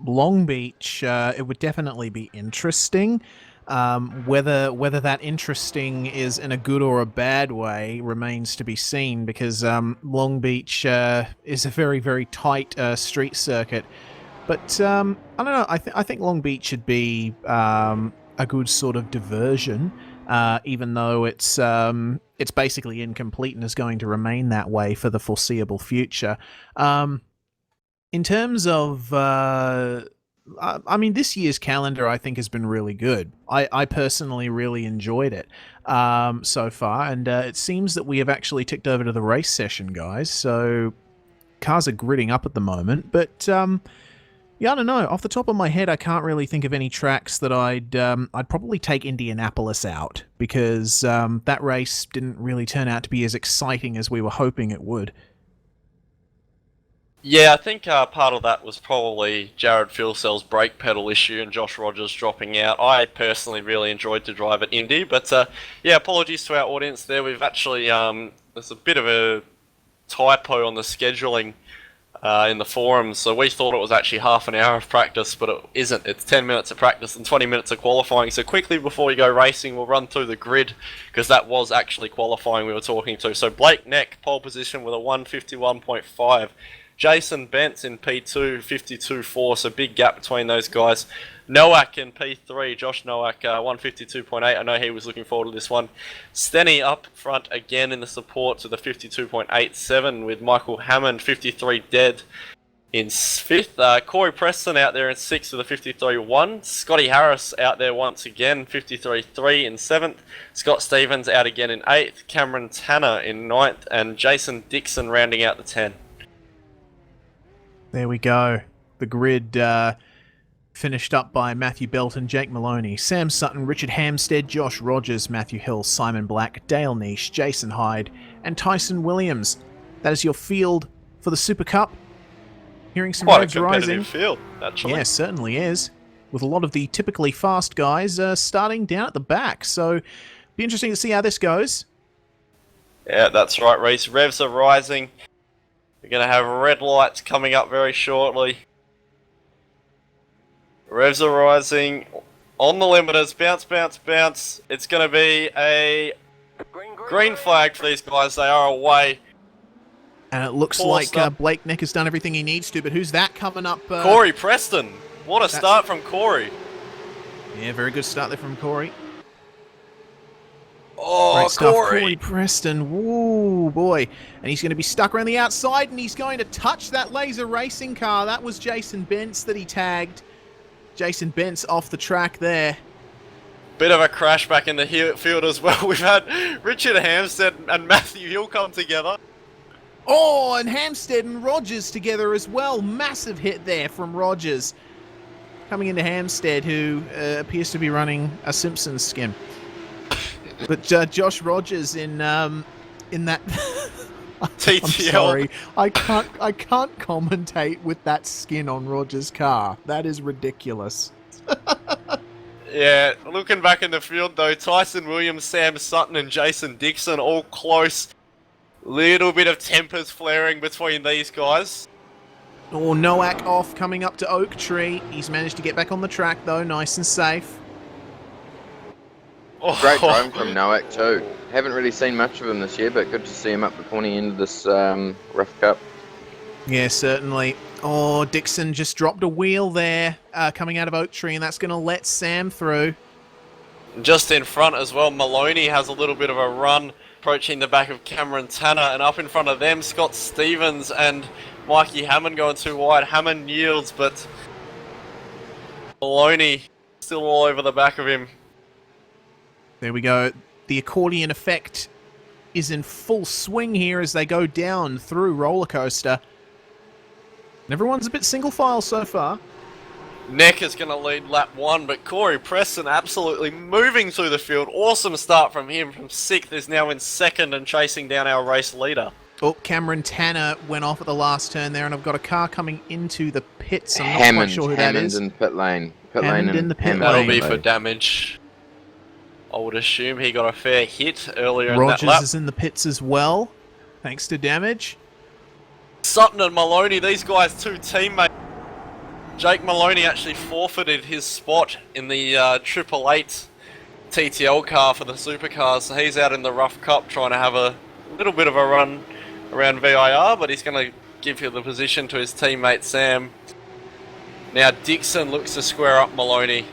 Long Beach, it would definitely be interesting. Whether that interesting is in a good or a bad way remains to be seen, because Long Beach is a very, very tight street circuit. But I don't know, I think Long Beach should be a good sort of diversion. Even though it's basically incomplete and is going to remain that way for the foreseeable future. In terms of, I mean, this year's calendar I think has been really good. I personally really enjoyed it so far, and it seems that we have actually ticked over to the race session, guys. So cars are gridding up at the moment, but yeah, I don't know. Off the top of my head, I can't really think of any tracks that I'd probably take Indianapolis out, because that race didn't really turn out to be as exciting as we were hoping it would. Yeah, I think part of that was probably Jared Filcell's brake pedal issue and Josh Rogers dropping out. I personally really enjoyed to drive at Indy, but yeah, apologies to our audience there. We've actually, there's a bit of a typo on the scheduling in the forums, so we thought it was actually half an hour of practice, but it isn't. It's 10 minutes of practice and 20 minutes of qualifying. So quickly before we go racing, we'll run through the grid, because that was actually qualifying we were talking to. So Blake Neck, pole position with a 151.5. Jason Bentz in P2, 52.4, so big gap between those guys. Nowak in P3, Josh Nowak, 152.8. I know he was looking forward to this one. Stenny up front again in the support to the 52.87, with Michael Hammond, 53 dead in 5th. Corey Preston out there in 6th with a 53.1. Scotty Harris out there once again, 53.3 in 7th. Scott Stevens out again in 8th. Cameron Tanner in 9th. And Jason Dixon rounding out the 10. There we go. The grid finished up by Matthew Belton, Jake Maloney, Sam Sutton, Richard Hamstead, Josh Rogers, Matthew Hill, Simon Black, Dale Nish, Jason Hyde, and Tyson Williams. That is your field for the Super Cup. Hearing some Quite a revs rising. competitive field, actually. Yeah, certainly is. With a lot of the typically fast guys starting down at the back. So, be interesting to see how this goes. Yeah, that's right, Reese. Revs are rising. We're going to have red lights coming up very shortly. Revs are rising. On the limiters, bounce, bounce, bounce. It's going to be a green flag for these guys. They are away. And it looks like Blake Neck has done everything he needs to, but who's that coming up? Corey Preston. What a start from Corey. Yeah, very good start there from Corey. Oh, great stuff. Corey. Corey Preston. Woo, boy. And he's going to be stuck around the outside, and he's going to touch that laser racing car. That was Jason Bentz that he tagged. Jason Bentz off the track there. Bit of a crash back in the field as well. We've had Richard Hampstead and Matthew Hill come together. Oh, and Hampstead and Rogers together as well. Massive hit there from Rogers. Coming into Hampstead, who appears to be running a Simpsons skim. But Josh Rogers in that... TTL. I'm sorry. I can't commentate with that skin on Rogers' car. That is ridiculous. Yeah, looking back in the field though, Tyson Williams, Sam Sutton and Jason Dixon all close. Little bit of tempers flaring between these guys. Oh, Nowak off coming up to Oak Tree. He's managed to get back on the track though, nice and safe. Great driving from Nowak too. Haven't really seen much of him this year, but good to see him up the pointy end of this rough cup. Yeah, certainly. Oh, Dixon just dropped a wheel there coming out of Oak Tree, and that's going to let Sam through. Just in front as well, Maloney has a little bit of a run approaching the back of Cameron Tanner, and up in front of them, Scott Stevens and Mikey Hammond going too wide. Hammond yields, but Maloney still all over the back of him. There we go. The accordion effect is in full swing here as they go down through Roller Coaster. And everyone's a bit single file so far. Neck is going to lead lap 1, but Corey Preston absolutely moving through the field. Awesome start from him. From 6th is now in 2nd and chasing down our race leader. Oh, Cameron Tanner went off at the last turn there, and I've got a car coming into the pits. I'm not quite sure who that is. Hammond in pit lane. Hammond in the pit lane. That'll be for damage. I would assume he got a fair hit earlier in that lap. Rogers is in the pits as well, thanks to damage. Sutton and Maloney, these guys two teammates. Jake Maloney actually forfeited his spot in the 888 TTL car for the supercars, so he's out in the rough cup trying to have a little bit of a run around VIR, but he's going to give the position to his teammate Sam. Now Dixon looks to square up Maloney.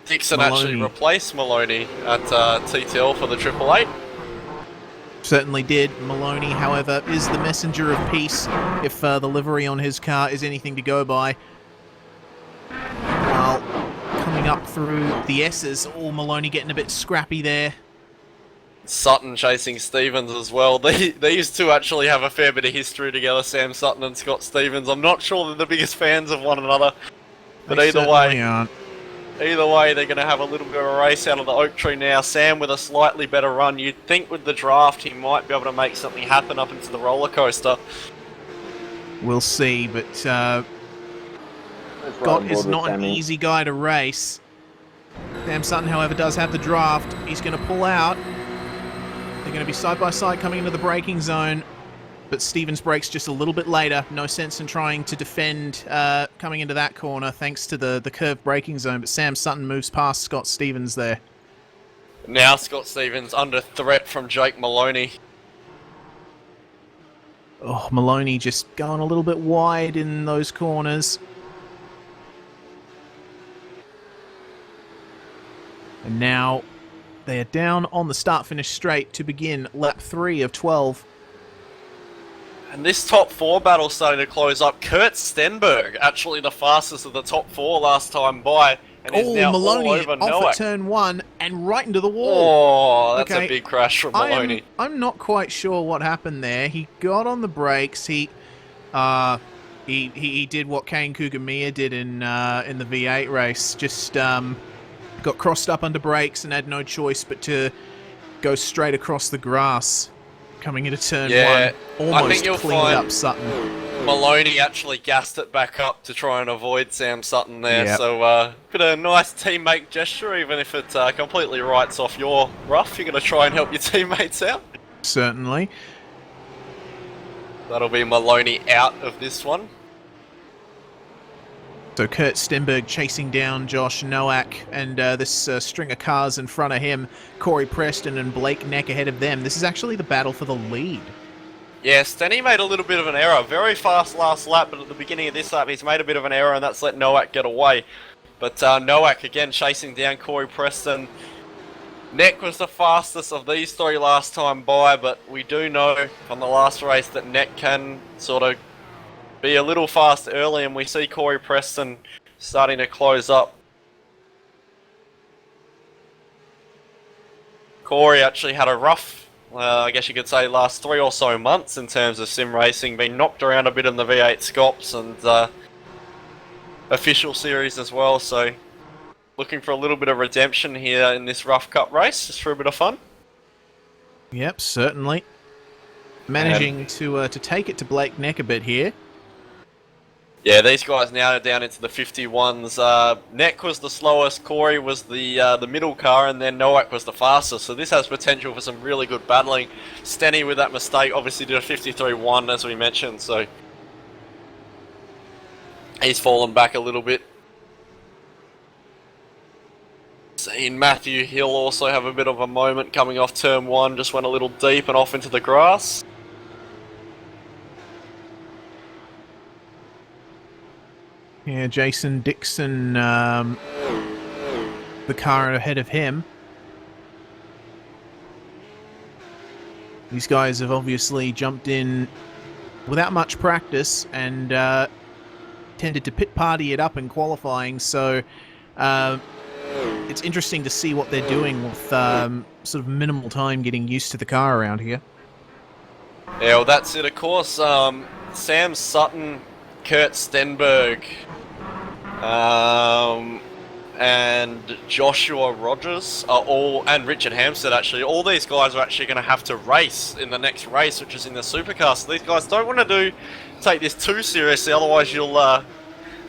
Dixon actually replaced Maloney at TTL for the 888. Certainly did. Maloney, however, is the messenger of peace if the livery on his car is anything to go by. While coming up through the S's, Maloney getting a bit scrappy there. Sutton chasing Stevens as well. These two actually have a fair bit of history together, Sam Sutton and Scott Stevens. I'm not sure they're the biggest fans of one another, but either way, they're going to have a little bit of a race out of the Oak Tree now. Sam with a slightly better run. You'd think with the draft he might be able to make something happen up into the roller coaster. We'll see, but Scott is not an easy guy to race. Sam Sutton, however, does have the draft. He's going to pull out. They're going to be side by side coming into the braking zone, but Stevens brakes just a little bit later. No sense in trying to defend coming into that corner thanks to the curved braking zone, but Sam Sutton moves past Scott Stevens there. Now Scott Stevens under threat from Jake Maloney. Oh, Maloney just going a little bit wide in those corners. And now they are down on the start-finish straight to begin lap 3 of 12. And this top 4 battle starting to close up. Kurt Stenberg, actually the fastest of the top 4 last time by, and is now Maloney all over off Nowak. at turn 1 and right into the wall. Oh, that's a big crash from Maloney. I'm not quite sure what happened there. He got on the brakes. He did what Kane Kugamiya did in the V8 race. Just got crossed up under brakes and had no choice but to go straight across the grass. Coming into turn 1, almost cleaned up Sutton. Maloney actually gassed it back up to try and avoid Sam Sutton there. Yep. So bit of a nice teammate gesture, even if it completely writes off your rough. You're going to try and help your teammates out. Certainly. That'll be Maloney out of this one. So Kurt Stenberg chasing down Josh Nowak, and this string of cars in front of him, Corey Preston and Blake Neck ahead of them. This is actually the battle for the lead. Yeah, Stenny made a little bit of an error. Very fast last lap, but at the beginning of this lap he's made a bit of an error, and that's let Nowak get away. But Nowak again chasing down Corey Preston. Neck was the fastest of these three last time by, but we do know from the last race that Neck can sort of be a little fast early, and we see Corey Preston starting to close up. Corey actually had a rough, I guess you could say, last 3 or so months in terms of sim racing, been knocked around a bit in the V8SCOPS and official series as well, so looking for a little bit of redemption here in this rough cup race, just for a bit of fun. Yep, certainly. Managing to take it to Blake Neck a bit here. Yeah, these guys now are down into the 51s. Neck was the slowest, Corey was the middle car, and then Nowak was the fastest. So this has potential for some really good battling. Stenny with that mistake obviously did a 53.1 as we mentioned, so he's fallen back a little bit. Seen Matthew Hill also have a bit of a moment coming off turn 1, just went a little deep and off into the grass. Yeah, Jason Dixon, the car ahead of him. These guys have obviously jumped in without much practice and tended to pit party it up in qualifying, so it's interesting to see what they're doing with sort of minimal time getting used to the car around here. Yeah, well that's it of course. Sam Sutton, Kurt Stenberg, and Joshua Rogers are all, and Richard Hampstead actually, all these guys are actually going to have to race in the next race, which is in the Supercar. So these guys don't want to take this too seriously, otherwise you'll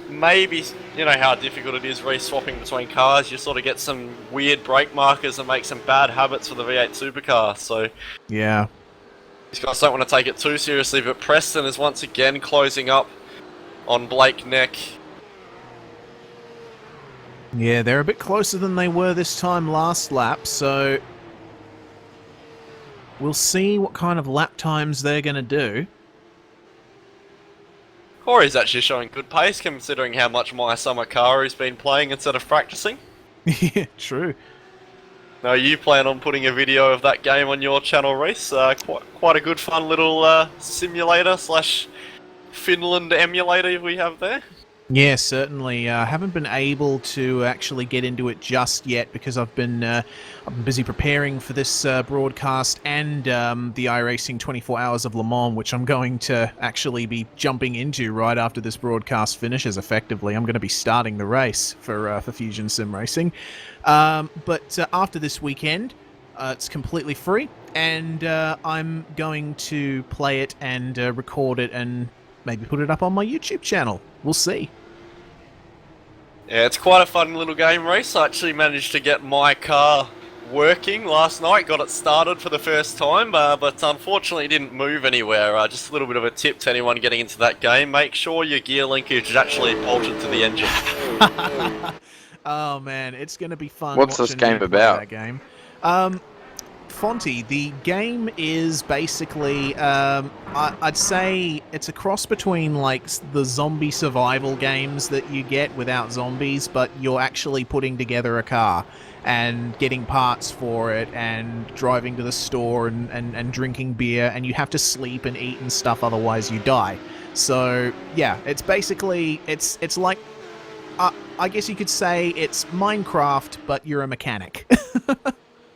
maybe, you know how difficult it is re-swapping between cars, you sort of get some weird brake markers and make some bad habits for the V8 Supercar, so yeah. These guys don't want to take it too seriously, but Preston is once again closing up on Blake Neck. Yeah, they're a bit closer than they were this time last lap, so we'll see what kind of lap times they're going to do. Corey's actually showing good pace considering how much My Summer Car he's been playing instead of practicing. Yeah, true. Now you plan on putting a video of that game on your channel, Reese. Quite a good fun little simulator slash Finland emulator we have there. Yeah, certainly. Haven't been able to actually get into it just yet because I've been busy preparing for this broadcast and the iRacing 24 Hours of Le Mans, which I'm going to actually be jumping into right after this broadcast finishes. Effectively, I'm going to be starting the race for Fusion Sim Racing. But after this weekend, it's completely free, and I'm going to play it and record it and maybe put it up on my YouTube channel. We'll see. Yeah, it's quite a fun little game, Reese. I actually managed to get my car working last night, got it started for the first time, but unfortunately it didn't move anywhere. Just a little bit of a tip to anyone getting into that game, make sure your gear linkage is actually bolted to the engine. Oh man, it's going to be fun. What's this game about? That game. Fonty, the game is basically, I'd say it's a cross between like the zombie survival games that you get without zombies, but you're actually putting together a car and getting parts for it and driving to the store and drinking beer, and you have to sleep and eat and stuff, otherwise you die. So yeah, it's basically, it's like, I guess you could say it's Minecraft, but you're a mechanic.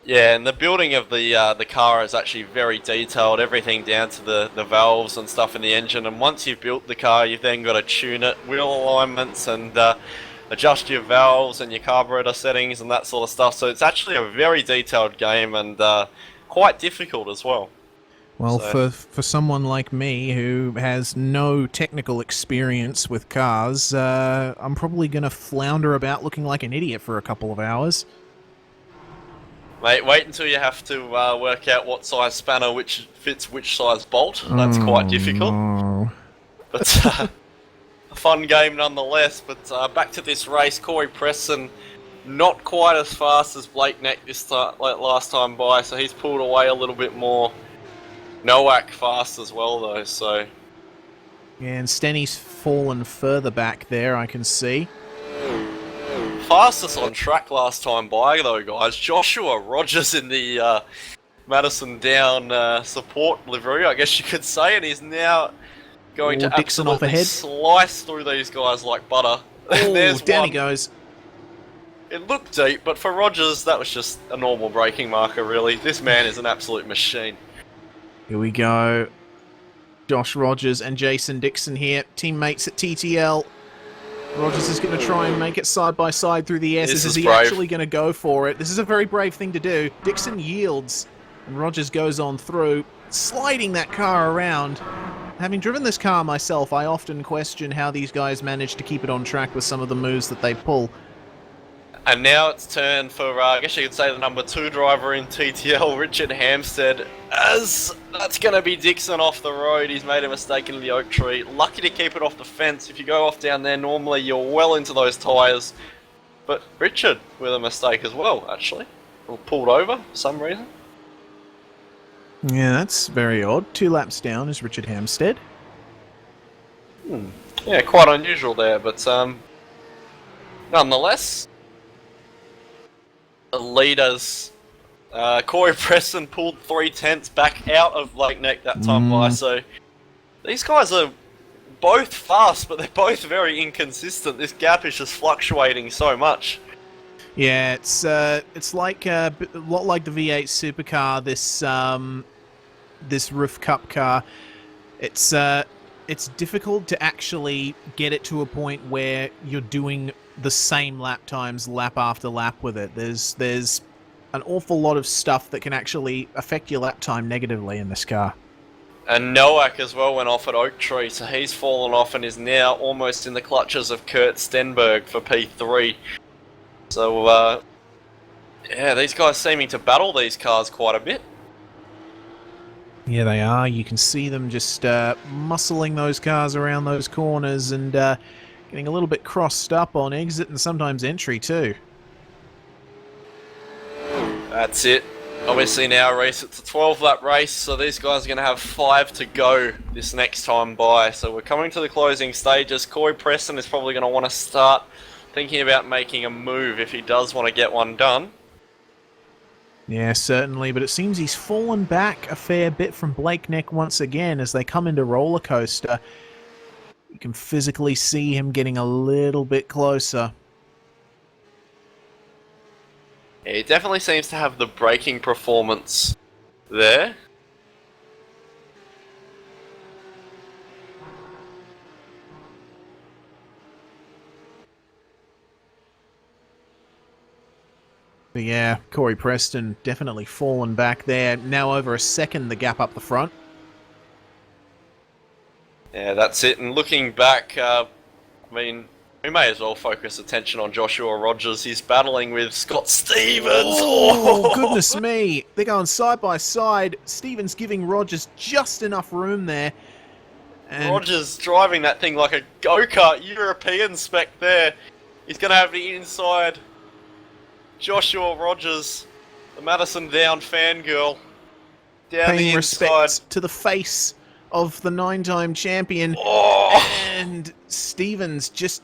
Yeah, and the building of the car is actually very detailed, everything down to the valves and stuff in the engine, and once you've built the car, you've then got to tune it, wheel alignments, and adjust your valves and your carburetor settings and that sort of stuff, so it's actually a very detailed game and quite difficult as well. Well, So- for someone like me who has no technical experience with cars, I'm probably going to flounder about looking like an idiot for a couple of hours. Mate, wait until you have to work out what size spanner which fits which size bolt. That's quite difficult. No. But a fun game nonetheless. But back to this race, Corey Preston, not quite as fast as Blake Neck this time, like last time by, so he's pulled away a little bit more. Nowak fast as well though, so... Yeah, and Stenny's fallen further back there, I can see. Fastest on track last time by though, guys. Joshua Rogers in the Madison Down support livery, I guess you could say, and he's now going to Dixon off absolutely ahead. slice through these guys like butter. Oh, There's down one. he goes. It looked deep, but for Rogers, that was just a normal braking marker, really. This man is an absolute machine. Here we go. Josh Rogers and Jason Dixon here, teammates at TTL. Rogers is going to try and make it side by side through the S's. This Is is he brave. actually going to go for it? This is a very brave thing to do. Dixon yields, and Rogers goes on through, sliding that car around. Having driven this car myself, I often question how these guys manage to keep it on track with some of the moves that they pull. And now it's turn for, I guess you could say, the number 2 driver in TTL, Richard Hampstead. As that's going to be Dixon off the road. He's made a mistake in the oak tree. Lucky to keep it off the fence. If you go off down there, normally you're well into those tyres. But Richard with a mistake as well, actually. Or pulled over for some reason. Yeah, that's very odd. 2 laps down is Richard Hampstead. Yeah, quite unusual there, but nonetheless, the leaders, Corey Preston pulled 3/10 back out of Lake Neck that time by, so these guys are both fast, but they're both very inconsistent. This gap is just fluctuating so much. Yeah, it's like a lot like the V8 supercar. This Roof Cup car. It's difficult to actually get it to a point where you're doing the same lap times lap after lap with it. There's an awful lot of stuff that can actually affect your lap time negatively in this car. And Nowak as well went off at Oak Tree, so he's fallen off and is now almost in the clutches of Kurt Stenberg for P3. So, yeah, these guys seeming to battle these cars quite a bit. Yeah, they are. You can see them just muscling those cars around those corners and getting a little bit crossed up on exit and sometimes entry too. That's it. Obviously in our race, it's a 12-lap race, so these guys are going to have 5 to go this next time by. So we're coming to the closing stages. Corey Preston is probably going to want to start thinking about making a move if he does want to get one done. Yeah, certainly, but it seems he's fallen back a fair bit from Blake Neck once again as they come into roller coaster. You can physically see him getting a little bit closer. Yeah, he definitely seems to have the braking performance there. But yeah, Corey Preston definitely fallen back there. Now over a second, the gap up the front. Yeah, that's it. And looking back, I mean, we may as well focus attention on Joshua Rogers. He's battling with Scott Stevens. Oh, goodness me. They're going side by side. Stevens giving Rogers just enough room there. And Rogers driving that thing like a go-kart, European spec there. He's going to have the inside. Joshua Rogers, the Madison Down fangirl, down paying the respect inside. to the face of the 9-time champion. Oh! And Stevens just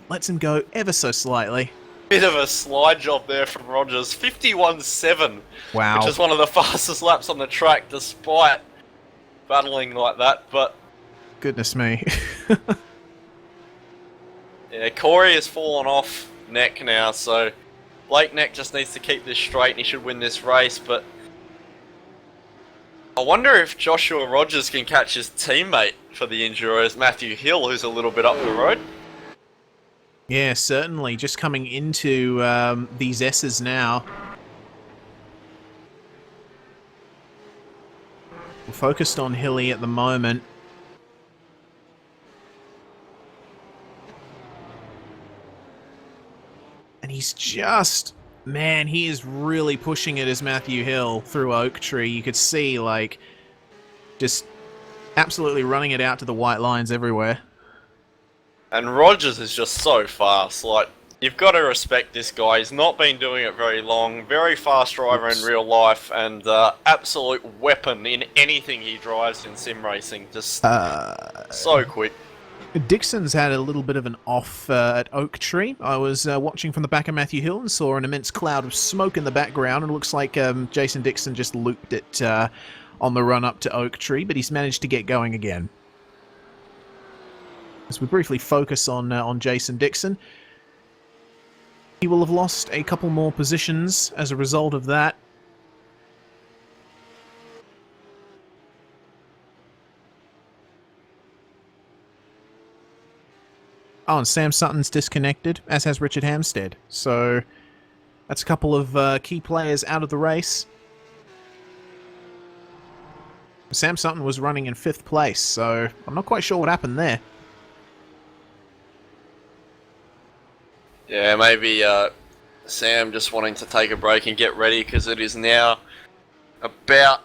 lets him go ever so slightly. Bit of a slide job there from Rogers. 51.7. Wow. Which is one of the fastest laps on the track, despite battling like that. But Goodness me. yeah, Corey has fallen off Neck now, so Blake Neck just needs to keep this straight and he should win this race. But I wonder if Joshua Rogers can catch his teammate for the Enduros, Matthew Hill, who's a little bit up the road. Yeah, certainly. Just coming into these S's now. We'll focused on Hilly at the moment. And he's just... Man, he is really pushing it as Matthew Hill through Oak Tree. You could see, like, just absolutely running it out to the white lines everywhere. And Rogers is just so fast. Like, you've got to respect this guy. He's not been doing it very long. Very fast driver in real life, and absolute weapon in anything he drives in sim racing. Just so quick. Dixon's had a little bit of an off at Oak Tree. I was watching from the back of Matthew Hill and saw an immense cloud of smoke in the background. It looks like Jason Dixon just looped it on the run up to Oak Tree, but he's managed to get going again. As we briefly focus on Jason Dixon, he will have lost a couple more positions as a result of that. Oh, and Sam Sutton's disconnected, as has Richard Hampstead. So that's a couple of key players out of the race. Sam Sutton was running in 5th place, so I'm not quite sure what happened there. Yeah, maybe Sam just wanting to take a break and get ready, because it is now about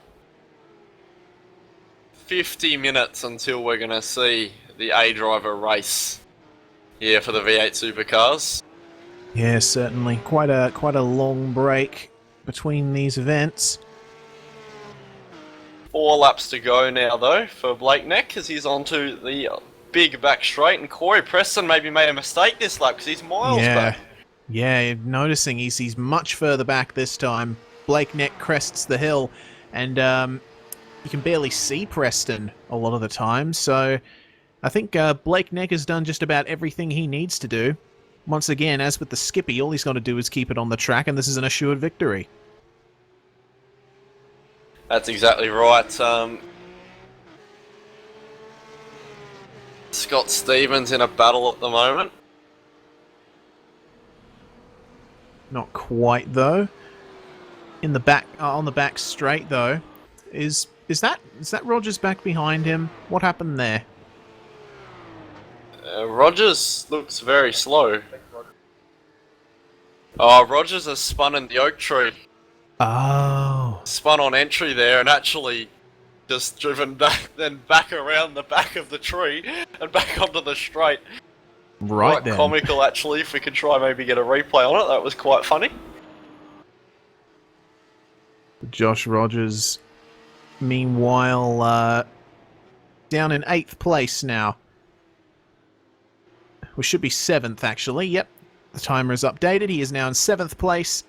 50 minutes until we're going to see the A driver race here for the V8 Supercars. Yeah, certainly. Quite a long break between these events. 4 laps to go now, though, for Blake Neck, as he's onto the big back straight, and Corey Preston maybe made a mistake this lap because he's miles back. Yeah, noticing he's much further back this time. Blake Neck crests the hill, and you can barely see Preston a lot of the time, so I think Blake Neck has done just about everything he needs to do. Once again, as with the Skippy, all he's got to do is keep it on the track, and this is an assured victory. That's exactly right. Scott Stevens in a battle at the moment. Not quite, though. In the back, on the back straight, though, is that Rogers back behind him? What happened there? Rogers looks very slow. Oh, Rogers has spun in the Oak Tree. Oh. Spun on entry there and actually just driven back, then back around the back of the tree and back onto the straight. Right quite then. Comical, actually, if we could try maybe get a replay on it. That was quite funny. Josh Rogers, meanwhile, down in 8th place now. We should be 7th, actually. Yep, the timer is updated. He is now in 7th place.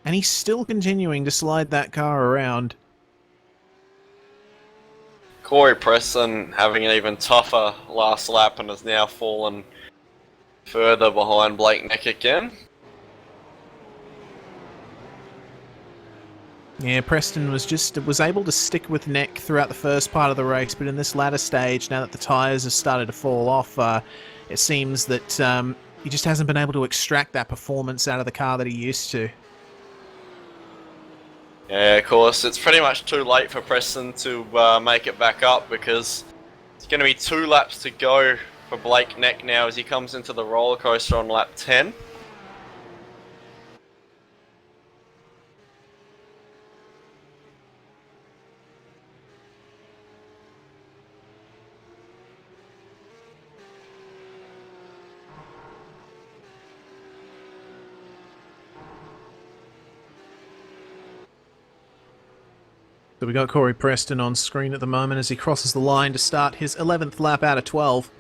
And he's still continuing to slide that car around. Corey Preston having an even tougher last lap and has now fallen further behind Blake Neck again. Yeah, Preston was able to stick with Neck throughout the first part of the race, but in this latter stage, now that the tyres have started to fall off, it seems that he just hasn't been able to extract that performance out of the car that he used to. Yeah, of course, it's pretty much too late for Preston to make it back up, because it's going to be 2 laps to go for Blake Neck now as he comes into the roller coaster on lap 10. So we got Corey Preston on screen at the moment as he crosses the line to start his 11th lap out of 12.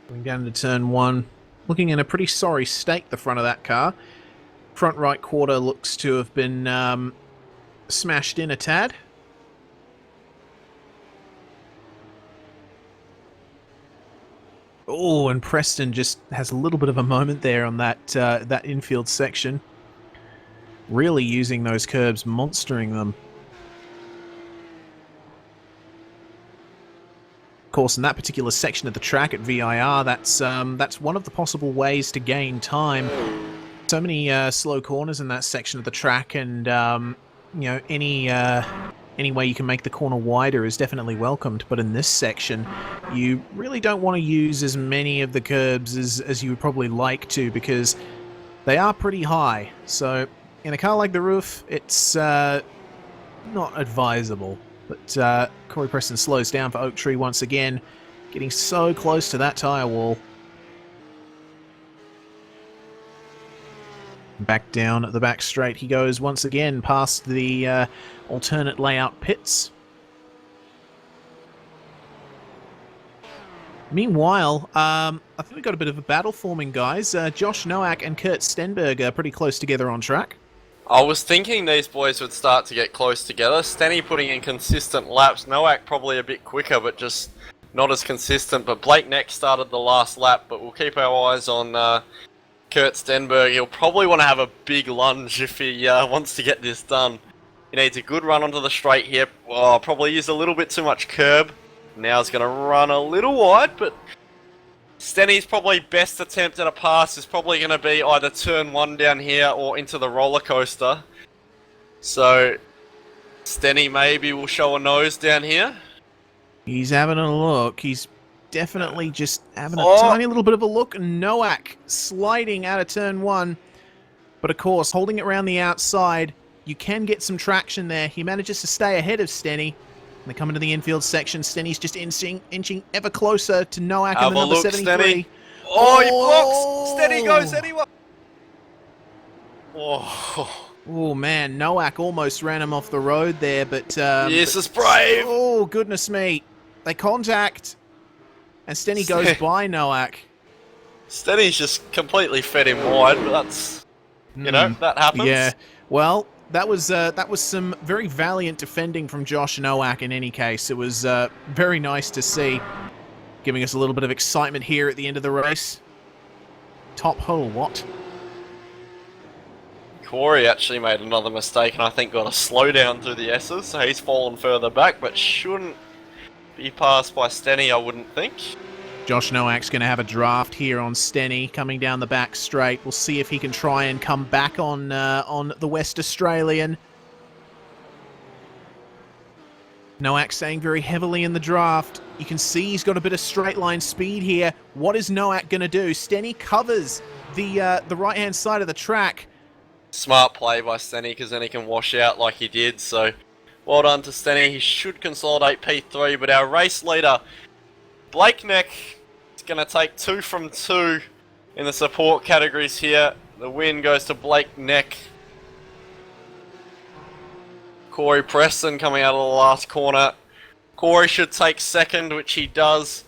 Going down into turn 1, looking in a pretty sorry state, the front of that car. Front right quarter looks to have been smashed in a tad. Oh, and Preston just has a little bit of a moment there on that that infield section. Really using those curbs, monstering them. course, in that particular section of the track at VIR, that's one of the possible ways to gain time. So many slow corners in that section of the track, and you know, any way you can make the corner wider is definitely welcomed. But in this section, you really don't want to use as many of the curbs as you would probably like to, because they are pretty high. So in a car like the Roof, it's not advisable. But Corey Preston slows down for Oak Tree once again, getting so close to that tyre wall. Back down the back straight he goes once again, past the alternate layout pits. Meanwhile, I think we've got a bit of a battle forming, guys. Josh Nowak and Kurt Stenberg are pretty close together on track. I was thinking these boys would start to get close together. Stenny putting in consistent laps. Nowak probably a bit quicker, but just not as consistent. But Blake next started the last lap, but we'll keep our eyes on Kurt Stenberg. He'll probably want to have a big lunge if he wants to get this done. He needs a good run onto the straight here. Oh, probably used a little bit too much curb. Now he's going to run a little wide, but Stenny's probably best attempt at a pass is probably going to be either turn 1 down here or into the roller coaster. So Stenny maybe will show a nose down here. He's having a look. He's definitely just having a tiny little bit of a look. Nowak sliding out of turn 1. But of course, holding it around the outside, you can get some traction there. He manages to stay ahead of Stenny. And they come into the infield section. Stenny's just inching ever closer to Nowak in the number 73. Stenny. Oh, he blocks! Stenny goes anyway! Oh man, Nowak almost ran him off the road there, but... yes, it's brave! Oh, goodness me. They contact, and Stenny goes by Nowak. Stenny's just completely fed him wide, but that's... You know, that happens. Yeah, well... That was some very valiant defending from Josh Nowak in any case. It was very nice to see, giving us a little bit of excitement here at the end of the race. Top hole, what? Corey actually made another mistake and I think got a slowdown through the S's, so he's fallen further back, but shouldn't be passed by Stenny, I wouldn't think. Josh Nowak's going to have a draft here on Stenny, coming down the back straight. We'll see if he can try and come back on the West Australian. Nowak staying very heavily in the draft. You can see he's got a bit of straight line speed here. What is Nowak going to do? Stenny covers the right-hand side of the track. Smart play by Stenny, because then he can wash out like he did. So well done to Stenny. He should consolidate P3, but our race leader, Blake Neck, is going to take 2 from 2 in the support categories here. The win goes to Blake Neck. Corey Preston coming out of the last corner. Corey should take 2nd, which he does.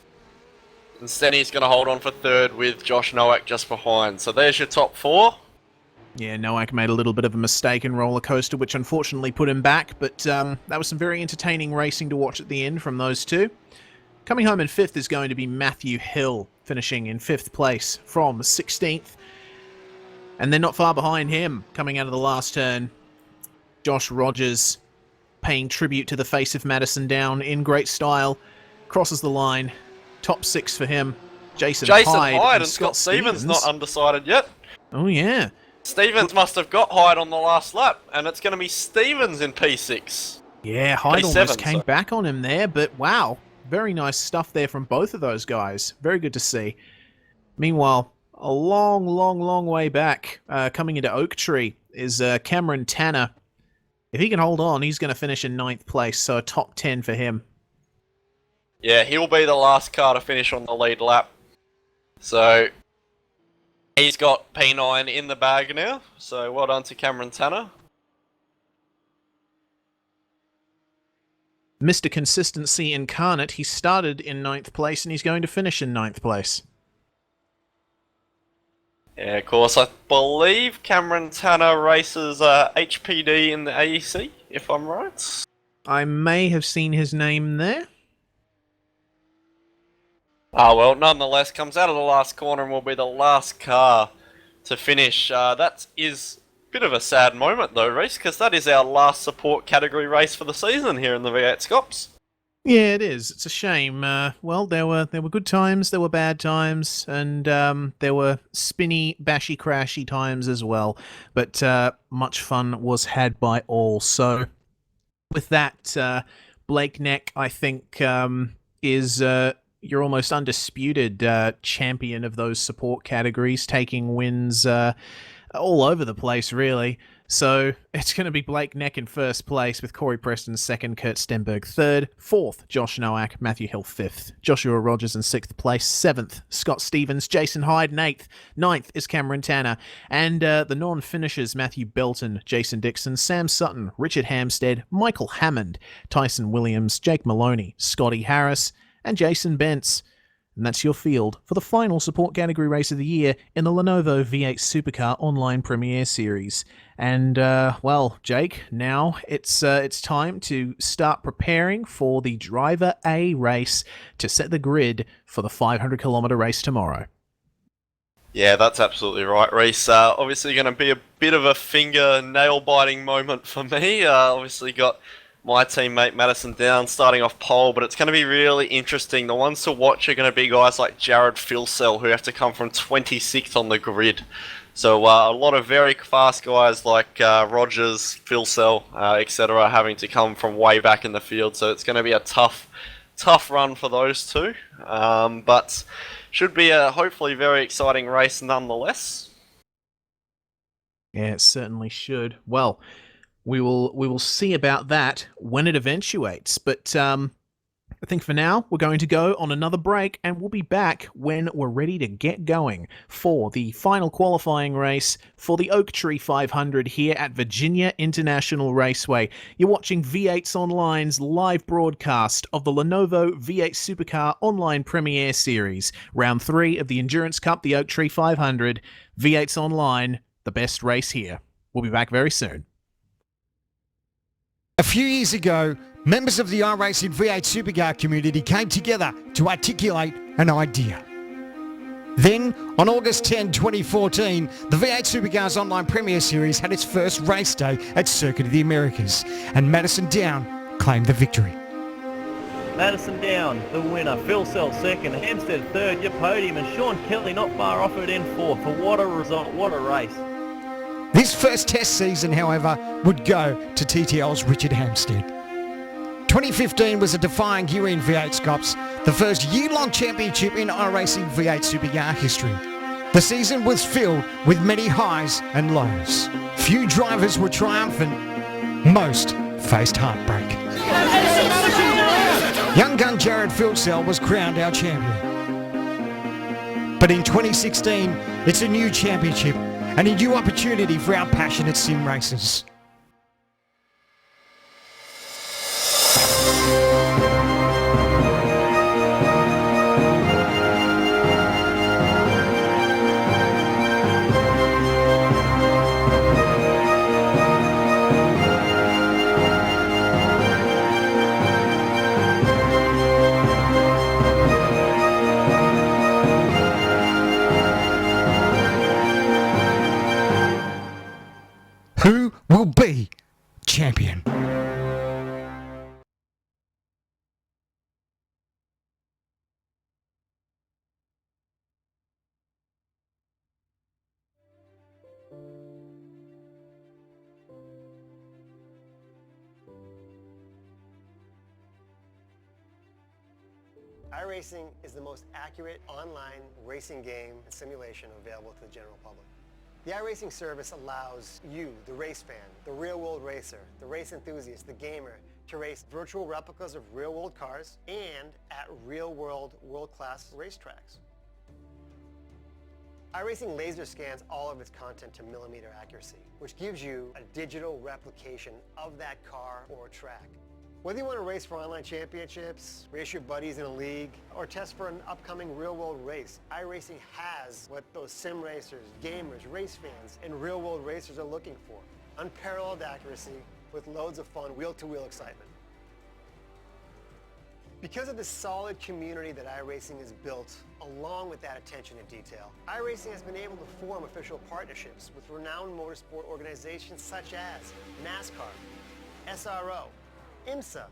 And Stenny's going to hold on for 3rd with Josh Nowak just behind. So there's your top 4. Yeah, Nowak made a little bit of a mistake in roller coaster, which unfortunately put him back. But that was some very entertaining racing to watch at the end from those two. Coming home in 5th is going to be Matthew Hill, finishing in 5th place from 16th. And then not far behind him, coming out of the last turn, Josh Rogers, paying tribute to the face of Madison down in great style, crosses the line. Top 6 for him. Jason Hyde and Scott Stevens not undecided yet. Oh yeah. Stevens must have got Hyde on the last lap, and it's going to be Stevens in P6. Yeah, Hyde almost came sorry. back on him there, but wow. Very nice stuff there from both of those guys. Very good to see. Meanwhile, a long way back, coming into Oak Tree, is Cameron Tanner. If he can hold on, he's going to finish in 9th place, so a top 10 for him. Yeah, he'll be the last car to finish on the lead lap. So he's got P9 in the bag now, so well done to Cameron Tanner. Mr. Consistency incarnate, he started in 9th place and he's going to finish in 9th place. Yeah, of course, I believe Cameron Tanner races HPD in the AEC, if I'm right. I may have seen his name there. Well, nonetheless, comes out of the last corner and will be the last car to finish. That is bit of a sad moment though, Reese, because that is our last support category race for the season here in the V8 SCOPS. Yeah, it is. It's a shame. Well, there were good times, there were bad times, and there were spinny, bashy, crashy times as well. But much fun was had by all. So, with that, Blake Neck, I think, is your almost undisputed champion of those support categories, taking wins all over the place, really. So it's going to be Blake Neck in first place, with Corey Preston second, Kurt Stenberg third, fourth, Josh Nowak, Matthew Hill fifth, Joshua Rogers in sixth place, seventh, Scott Stevens, Jason Hyde in eighth, ninth is Cameron Tanner, and the non-finishers, Matthew Belton, Jason Dixon, Sam Sutton, Richard Hamstead, Michael Hammond, Tyson Williams, Jake Maloney, Scotty Harris, and Jason Bentz. And that's your field for the final support category race of the year in the Lenovo V8 Supercar Online Premier Series. And, well, Jake, now it's time to start preparing for the Driver A race to set the grid for the 500-kilometre race tomorrow. Yeah, that's absolutely right, Reese. Obviously going to be a bit of a finger nail-biting moment for me. Obviously got my teammate Madison Down starting off pole, but it's going to be really interesting. The ones to watch are going to be guys like Jared Filsell, who have to come from 26th on the grid. So a lot of very fast guys like Rogers, Filsell, etc. having to come from way back in the field. So it's going to be a tough run for those two. But should be a hopefully very exciting race nonetheless. Yeah, it certainly should. Well, we will see about that when it eventuates. But I think for now, we're going to go on another break, and we'll be back when we're ready to get going for the final qualifying race for the Oak Tree 500 here at Virginia International Raceway. You're watching V8sonline's live broadcast of the Lenovo V8 Supercar Online Premier Series, Round 3 of the Endurance Cup, the Oak Tree 500. V8sonline, the best race here. We'll be back very soon. A few years ago, members of the iRacing V8 Supercar community came together to articulate an idea. Then, on August 10, 2014, the V8 Supercars Online Premier Series had its first race day at Circuit of the Americas, and Madison Down claimed the victory. Madison Down, the winner. Filsell second, Hamstead third, your podium, and Sean Kelly not far off it in fourth. For what a result, what a race. This first test season, however, would go to TTL's Richard Hamstead. 2015 was a defining year in V8SCOPS, the first year-long championship in iRacing V8 Supercar history. The season was filled with many highs and lows. Few drivers were triumphant, most faced heartbreak. Young gun Jared Filsell was crowned our champion. But in 2016, it's a new championship and a new opportunity for our passionate sim racers. Who will be champion? iRacing is the most accurate online racing game and simulation available to the general public. The iRacing service allows you, the race fan, the real-world racer, the race enthusiast, the gamer, to race virtual replicas of real-world cars and at real-world, world-class racetracks. iRacing laser scans all of its content to millimeter accuracy, which gives you a digital replication of that car or track. Whether you want to race for online championships, race your buddies in a league, or test for an upcoming real-world race, iRacing has what those sim racers, gamers, race fans, and real-world racers are looking for. Unparalleled accuracy with loads of fun, wheel-to-wheel excitement. Because of the solid community that iRacing has built, along with that attention to detail, iRacing has been able to form official partnerships with renowned motorsport organizations such as NASCAR, SRO, IMSA,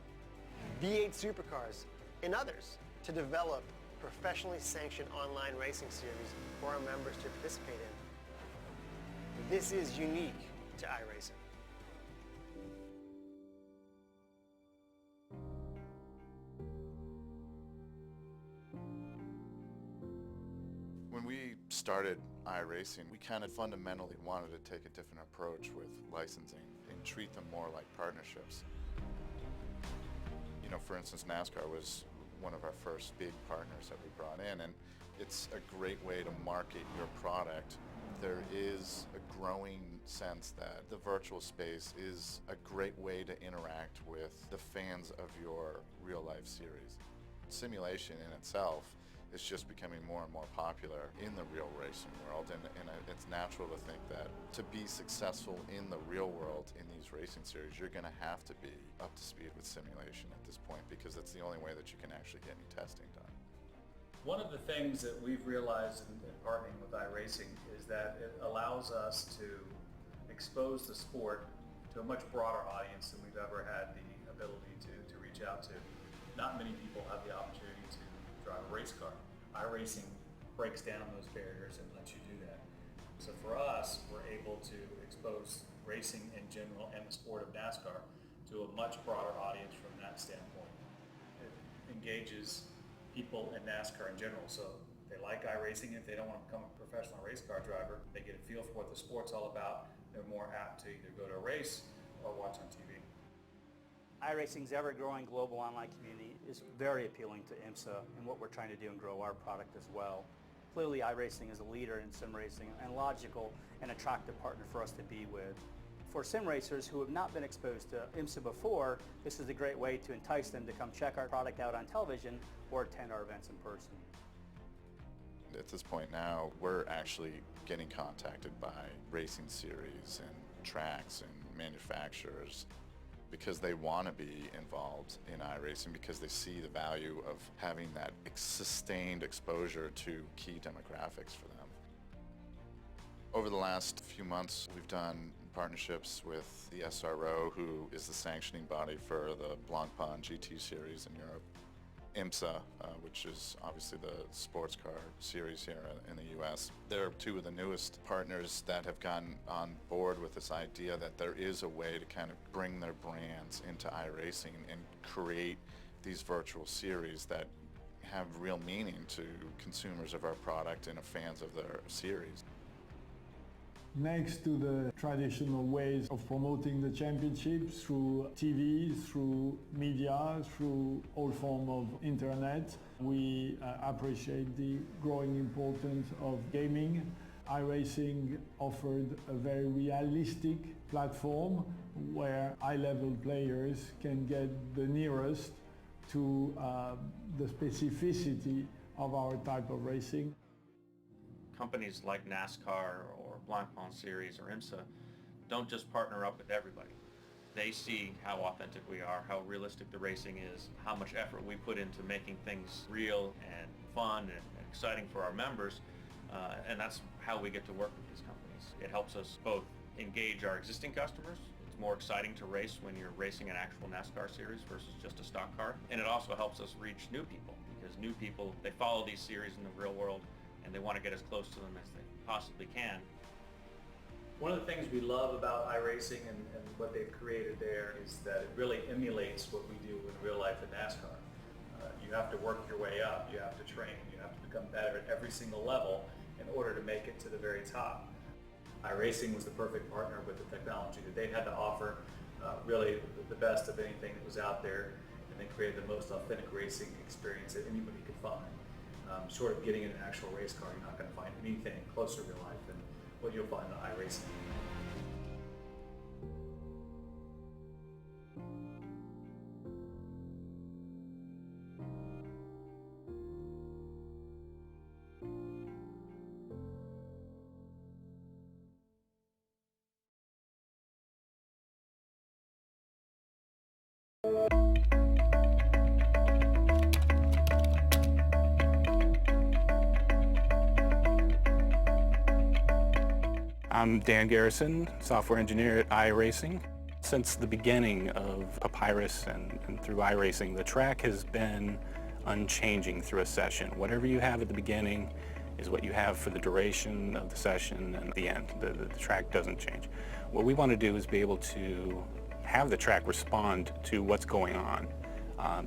V8 supercars, and others to develop professionally sanctioned online racing series for our members to participate in. This is unique to iRacing. When we started iRacing, we kind of fundamentally wanted to take a different approach with licensing and treat them more like partnerships. You know, for instance, NASCAR was one of our first big partners that we brought in, and it's a great way to market your product. There is a growing sense that the virtual space is a great way to interact with the fans of your real-life series. Simulation in itself is just becoming more and more popular in the real racing world, and it's natural to think that to be successful in the real world in these racing series, you're going to have to be up to speed with simulation at this point, because it's the only way that you can actually get any testing done. One of the things that we've realized in partnering with iRacing is that it allows us to expose the sport to a much broader audience than we've ever had the ability to reach out to. Not many people have the opportunity to drive a race car. iRacing breaks down those barriers and lets you do that. So for us, we're able to expose racing in general and the sport of NASCAR to a much broader audience from that standpoint. It engages people in NASCAR in general. So if they like iRacing, if they don't want to become a professional race car driver, they get a feel for what the sport's all about. They're more apt to either go to a race or watch on TV. iRacing's ever-growing global online community is very appealing to IMSA and what we're trying to do and grow our product as well. Clearly, iRacing is a leader in sim racing and logical and attractive partner for us to be with. For sim racers who have not been exposed to IMSA before, this is a great way to entice them to come check our product out on television or attend our events in person. At this point now, we're actually getting contacted by racing series and tracks and manufacturers because they want to be involved in iRacing, because they see the value of having that sustained exposure to key demographics for them. Over the last few months, we've done partnerships with the SRO, who is the sanctioning body for the Blancpain GT series in Europe. IMSA, which is obviously the sports car series here in the US. They're two of the newest partners that have gotten on board with this idea that there is a way to kind of bring their brands into iRacing and create these virtual series that have real meaning to consumers of our product and fans of their series. Next to the traditional ways of promoting the championship through TV, through media, through all forms of internet, we appreciate the growing importance of gaming. iRacing offered a very realistic platform where high-level players can get the nearest to the specificity of our type of racing. Companies like NASCAR or Blancpain Series or IMSA don't just partner up with everybody. They see how authentic we are, how realistic the racing is, how much effort we put into making things real and fun and exciting for our members, and that's how we get to work with these companies. It helps us both engage our existing customers. It's more exciting to race when you're racing an actual NASCAR series versus just a stock car, and it also helps us reach new people, because new people, they follow these series in the real world and they want to get as close to them as they possibly can. One of the things we love about iRacing and what they've created there is that it really emulates what we do in real life in NASCAR. You have to work your way up, you have to train, you have to become better at every single level in order to make it to the very top. iRacing was the perfect partner with the technology that they had to offer, really the best of anything that was out there, and they created the most authentic racing experience that anybody could find. Short of getting in an actual race car, you're not going to find anything close to real life than what you'll find in iRacing. I'm Dan Garrison, software engineer at iRacing. Since the beginning of Papyrus and through iRacing, the track has been unchanging through a session. Whatever you have at the beginning is what you have for the duration of the session and the end. The track doesn't change. What we want to do is be able to have the track respond to what's going on,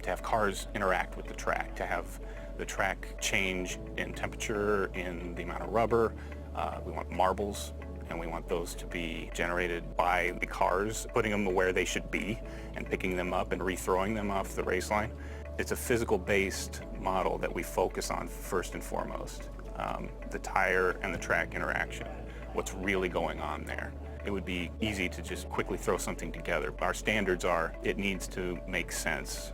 to have cars interact with the track, to have the track change in temperature, in the amount of rubber. We want marbles, and we want those to be generated by the cars, putting them where they should be and picking them up and rethrowing them off the race line. It's a physical-based model that we focus on first and foremost. The tire and the track interaction, what's really going on there. It would be easy to just quickly throw something together. Our standards are it needs to make sense.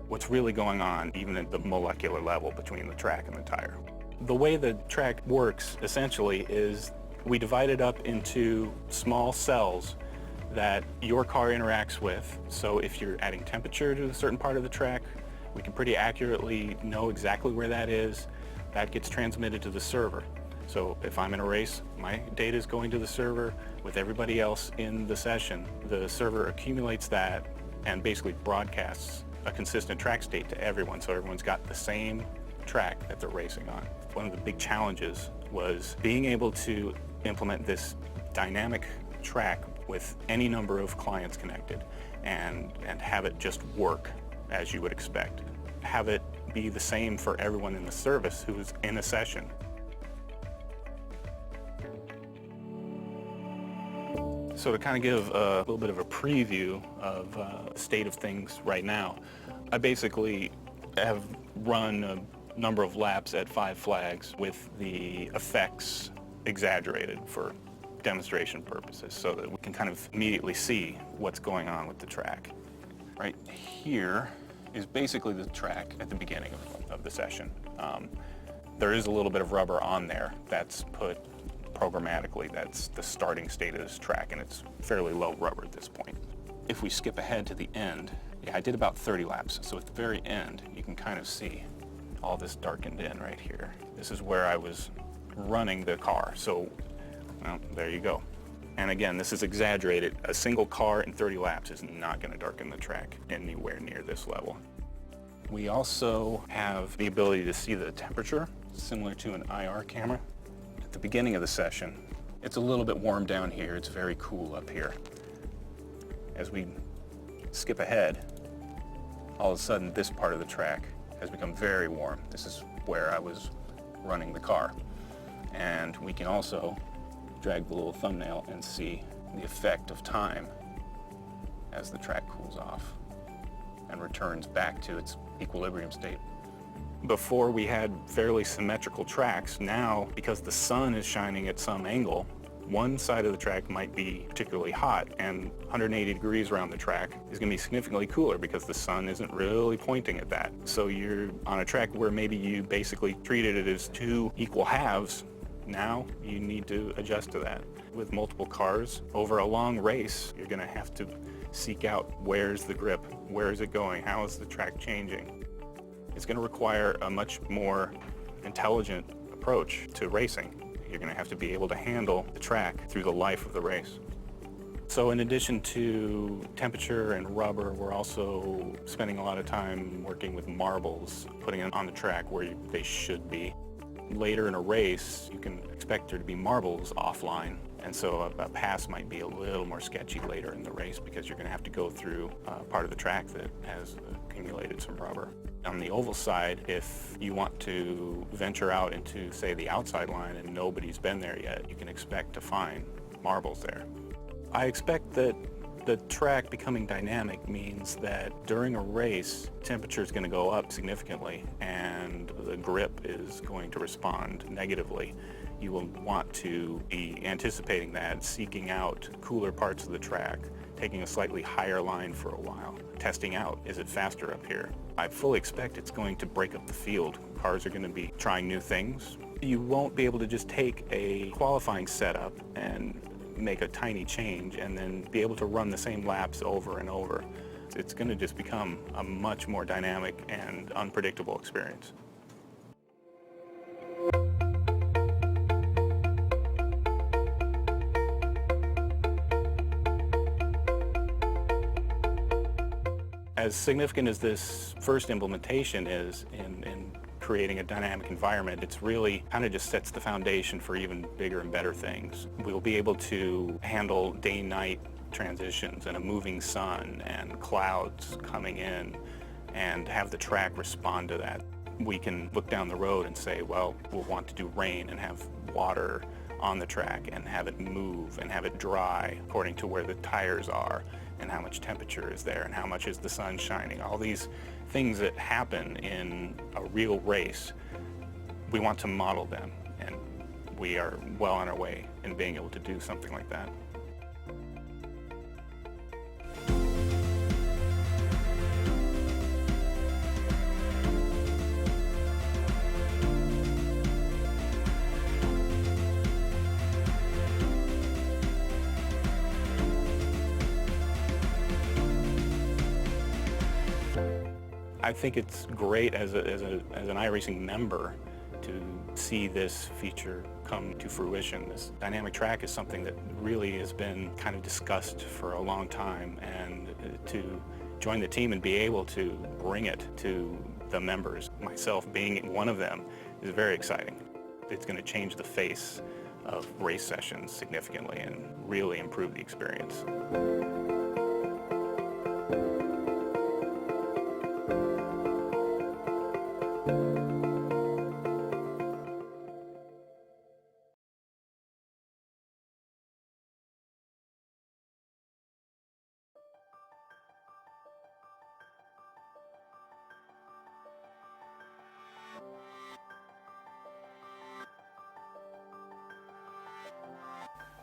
What's really going on, even at the molecular level between the track and the tire. The way the track works, essentially, is we divide it up into small cells that your car interacts with. So if you're adding temperature to a certain part of the track, we can pretty accurately know exactly where that is. That gets transmitted to the server. So if I'm in a race, my data is going to the server with everybody else in the session. The server accumulates that and basically broadcasts a consistent track state to everyone, so everyone's got the same track that they're racing on. One of the big challenges was being able to implement this dynamic track with any number of clients connected and have it just work as you would expect. Have it be the same for everyone in the service who's in a session. So to kind of give a little bit of a preview of the state of things right now, I basically have run a number of laps at 5 flags with the effects exaggerated for demonstration purposes so that we can kind of immediately see what's going on with the track. Right here is basically the track at the beginning of the session. There is a little bit of rubber on there that's put programmatically. That's the starting state of this track, and it's fairly low rubber at this point. If we skip ahead to the end, I did about 30 laps, so at the very end you can kind of see all this darkened in right here. This is where I was running the car, so well, there you go. And again, this is exaggerated. A single car in 30 laps is not going to darken the track anywhere near this level. We also have the ability to see the temperature, similar to an IR camera. At the beginning of the session, it's a little bit warm down here. It's very cool up here. As we skip ahead, all of a sudden this part of the track has become very warm. This is where I was running the car. And we can also drag the little thumbnail and see the effect of time as the track cools off and returns back to its equilibrium state. Before we had fairly symmetrical tracks. Now, because the sun is shining at some angle, one side of the track might be particularly hot, and 180 degrees around the track is going to be significantly cooler because the sun isn't really pointing at that. So you're on a track where maybe you basically treated it as 2 equal halves. Now you need to adjust to that. With multiple cars over a long race, you're going to have to seek out where's the grip, where is it going, how is the track changing. It's going to require a much more intelligent approach to racing. You're going to have to be able to handle the track through the life of the race. So in addition to temperature and rubber, we're also spending a lot of time working with marbles, putting them on the track where they should be. Later in a race, you can expect there to be marbles offline, and so a pass might be a little more sketchy later in the race because you're going to have to go through part of the track that has accumulated some rubber. On the oval side, if you want to venture out into, say, the outside line and nobody's been there yet, you can expect to find marbles there. I expect that the track becoming dynamic means that during a race, temperature is going to go up significantly and the grip is going to respond negatively. You will want to be anticipating that, seeking out cooler parts of the track, taking a slightly higher line for a while, testing out, is it faster up here? I fully expect it's going to break up the field. Cars are going to be trying new things. You won't be able to just take a qualifying setup and make a tiny change and then be able to run the same laps over and over. It's going to just become a much more dynamic and unpredictable experience. as significant as this first implementation is in creating a dynamic environment, it's really kind of just sets the foundation for even bigger and better things. We'll be able to handle day-night transitions and a moving sun and clouds coming in and have the track respond to that. We can look down the road and say, well, we'll want to do rain and have water on the track and have it move and have it dry according to where the tires are and how much temperature is there and how much is the sun shining. All these things that happen in a real race, we want to model them, and we are well on our way in being able to do something like that. I think it's great as an iRacing member to see this feature come to fruition. This dynamic track is something that really has been kind of discussed for a long time, and to join the team and be able to bring it to the members, myself being one of them, is very exciting. It's going to change the face of race sessions significantly and really improve the experience.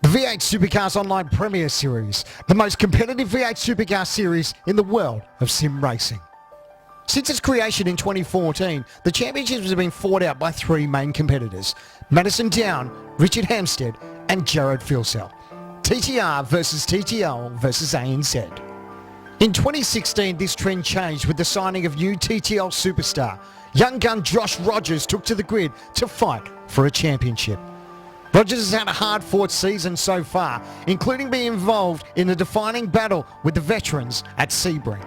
The V8 Supercars Online Premier Series, the most competitive V8 Supercar series in the world of sim racing. Since its creation in 2014, the championships have been fought out by three main competitors: Madison Down, Richard Hampstead and Jared Filsell. TTR versus TTL versus ANZ. In 2016, this trend changed with the signing of new TTL superstar. Young gun Josh Rogers took to the grid to fight for a championship. Rogers has had a hard-fought season so far, including being involved in the defining battle with the veterans at Sebring.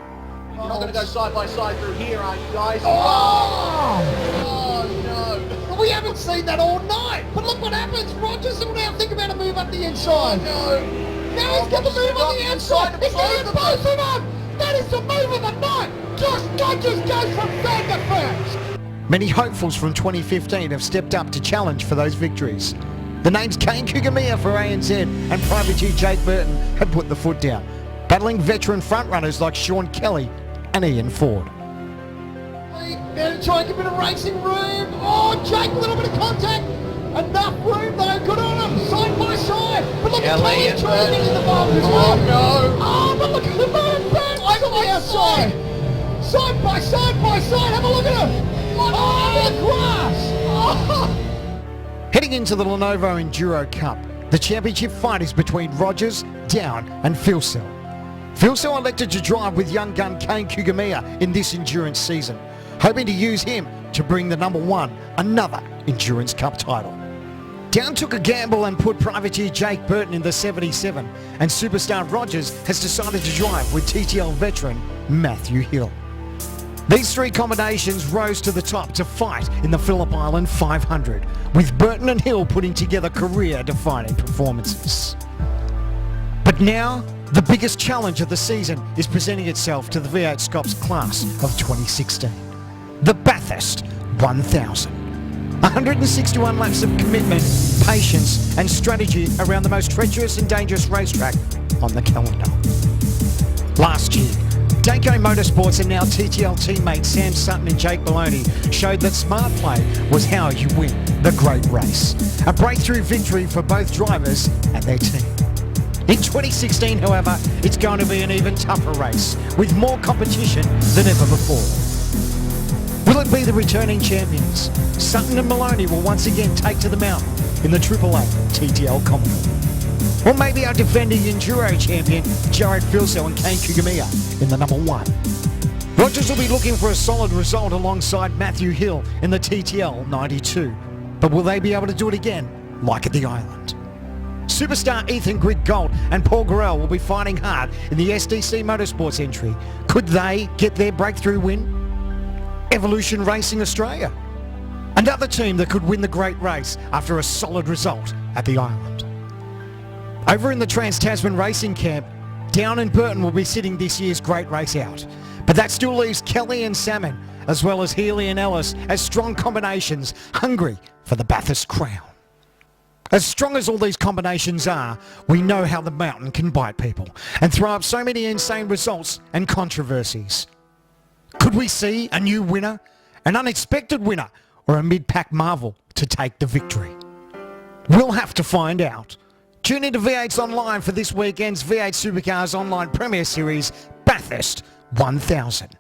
You're not going to go side by side through here, are you guys? Oh! Oh no! We haven't seen that all night, but look what happens. Rogers will now think about a move up the inside. No! Now he's got the move on the outside. He's going to both of them. That is the move of the night. Josh Rogers goes from third to first. Many hopefuls from 2015 have stepped up to challenge for those victories. The names Kane Kugamiya for ANZ and privateer Jake Burton have put the foot down, battling veteran frontrunners like Sean Kelly and Ian Ford. They're trying to get a bit of racing room. Oh, Jake, a little bit of contact. Enough room though, good on them, side by side. But look at Kelly training in the bottom as well. Oh no! Oh, but look at the man, Burton on the outside. Side by side by side, have a look at him. Oh, the grass. Oh. Heading into the Lenovo Enduro Cup, the championship fight is between Rogers, Down and Filsell. Filsell elected to drive with young gun Kane Kugamiya in this endurance season, hoping to use him to bring the #1 another Endurance Cup title. Down took a gamble and put privateer Jake Burton in the 77, and superstar Rogers has decided to drive with TTL veteran Matthew Hill. These three combinations rose to the top to fight in the Phillip Island 500, with Burton and Hill putting together career-defining performances. But now, the biggest challenge of the season is presenting itself to the V8SCOPS class of 2016. The Bathurst 1000. 161 laps of commitment, patience and strategy around the most treacherous and dangerous racetrack on the calendar. Last year, Dayco Motorsports and now TTL teammates Sam Sutton and Jake Maloney showed that smart play was how you win the great race. A breakthrough victory for both drivers and their team. In 2016, however, it's going to be an even tougher race, with more competition than ever before. Will it be the returning champions? Sutton and Maloney will once again take to the mountain in the AAA TTL Commodore. Or maybe our defending Enduro champion, Jared Filsell and Kane Kugamiya in the #1. Rogers will be looking for a solid result alongside Matthew Hill in the TTL 92. But will they be able to do it again, like at the Island? Superstar Ethan Grigg Gold and Paul Gorell will be fighting hard in the SDC Motorsports entry. Could Could they get their breakthrough win? Evolution Racing Australia, another team that could win the great race after a solid result at the Island. Over in the Trans-Tasman Racing Camp, Down and Burton will be sitting this year's great race out. But that still leaves Kelly and Salmon, as well as Healy and Ellis, as strong combinations hungry for the Bathurst crown. As strong as all these combinations are, we know how the mountain can bite people and throw up so many insane results and controversies. Could we see a new winner, an unexpected winner, or a mid-pack marvel to take the victory? We'll have to find out. Tune into V8's Online for this weekend's V8 Supercars Online Premier Series Bathurst 1000.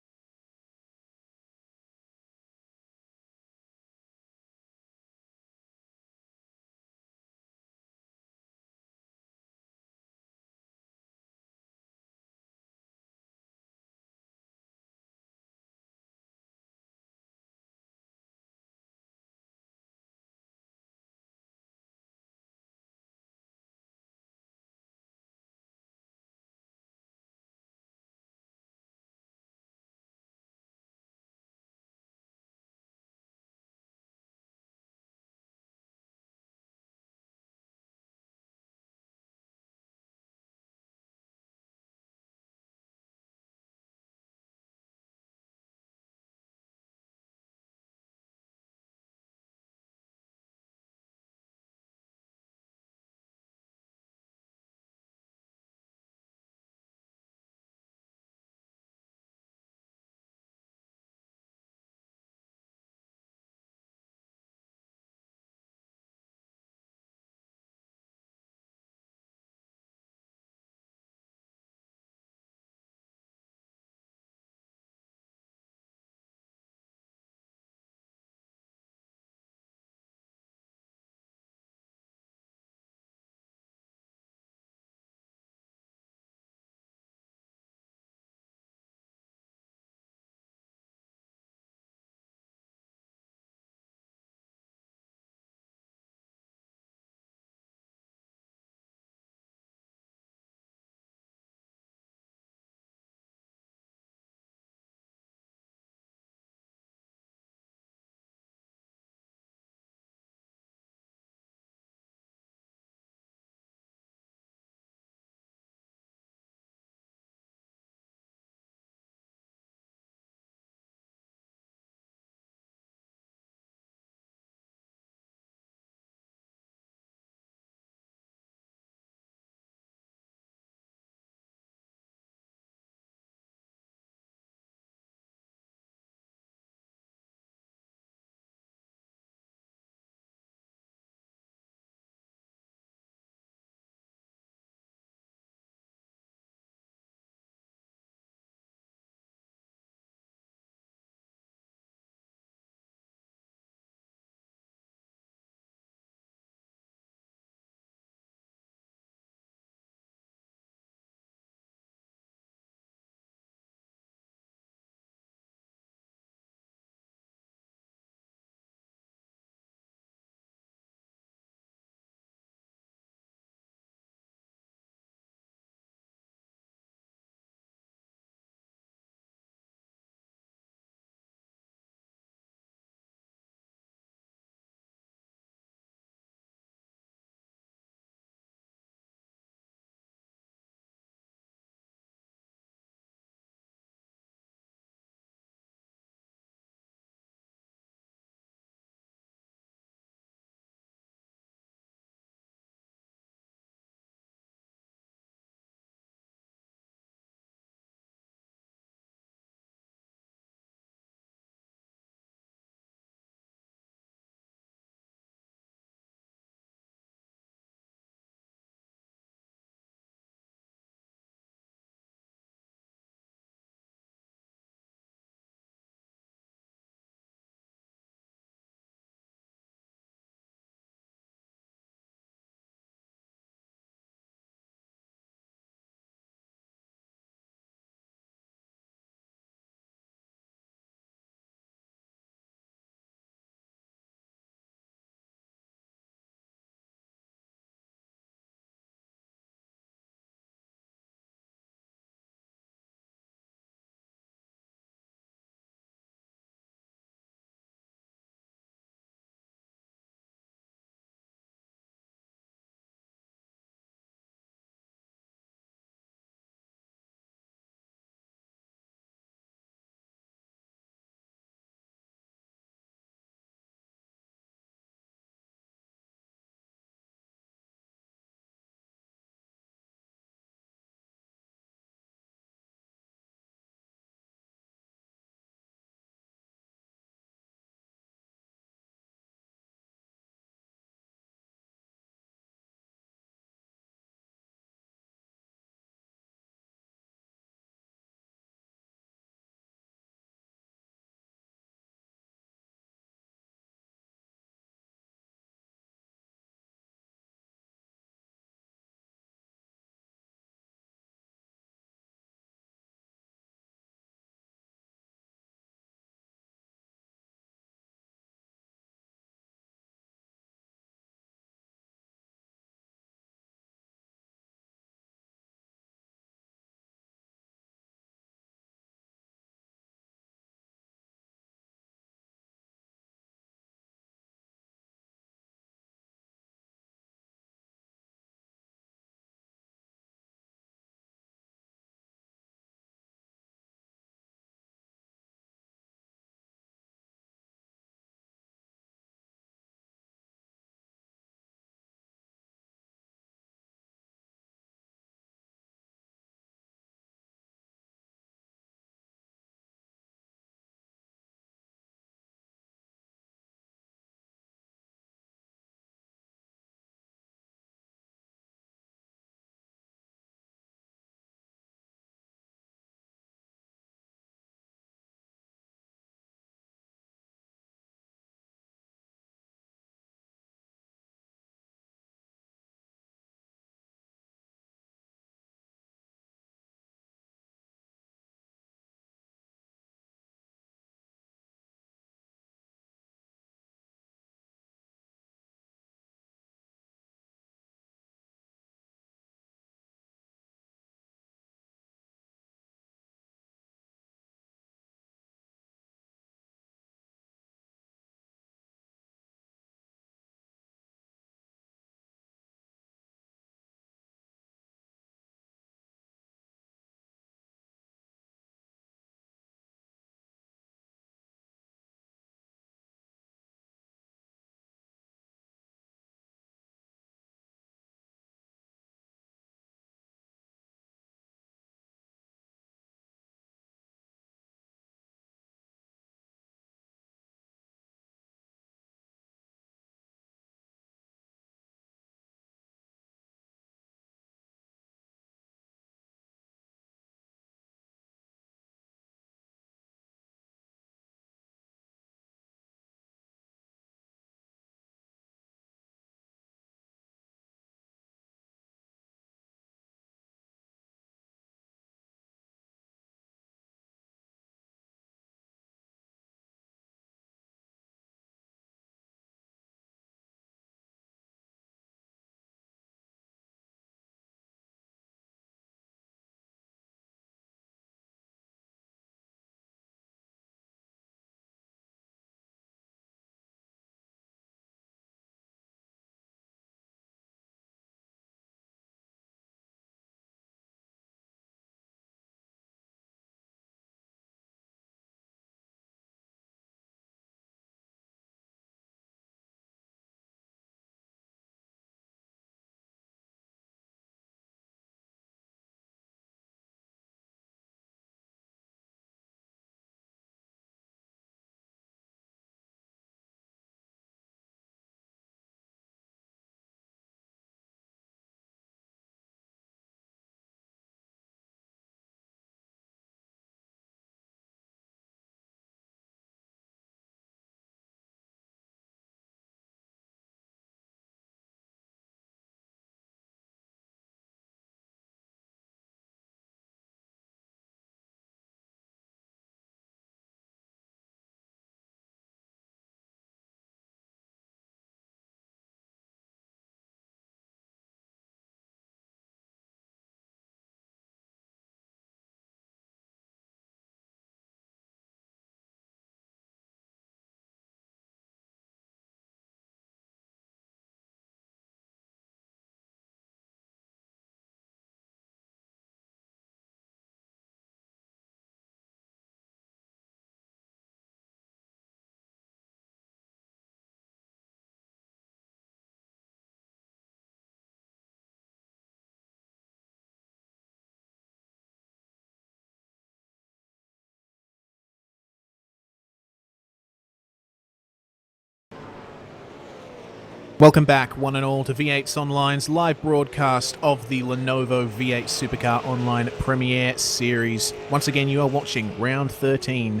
Welcome back, one and all, to V8sonline's live broadcast of the Lenovo V8 Supercar Online Premier Series. Once again, you are watching Round 13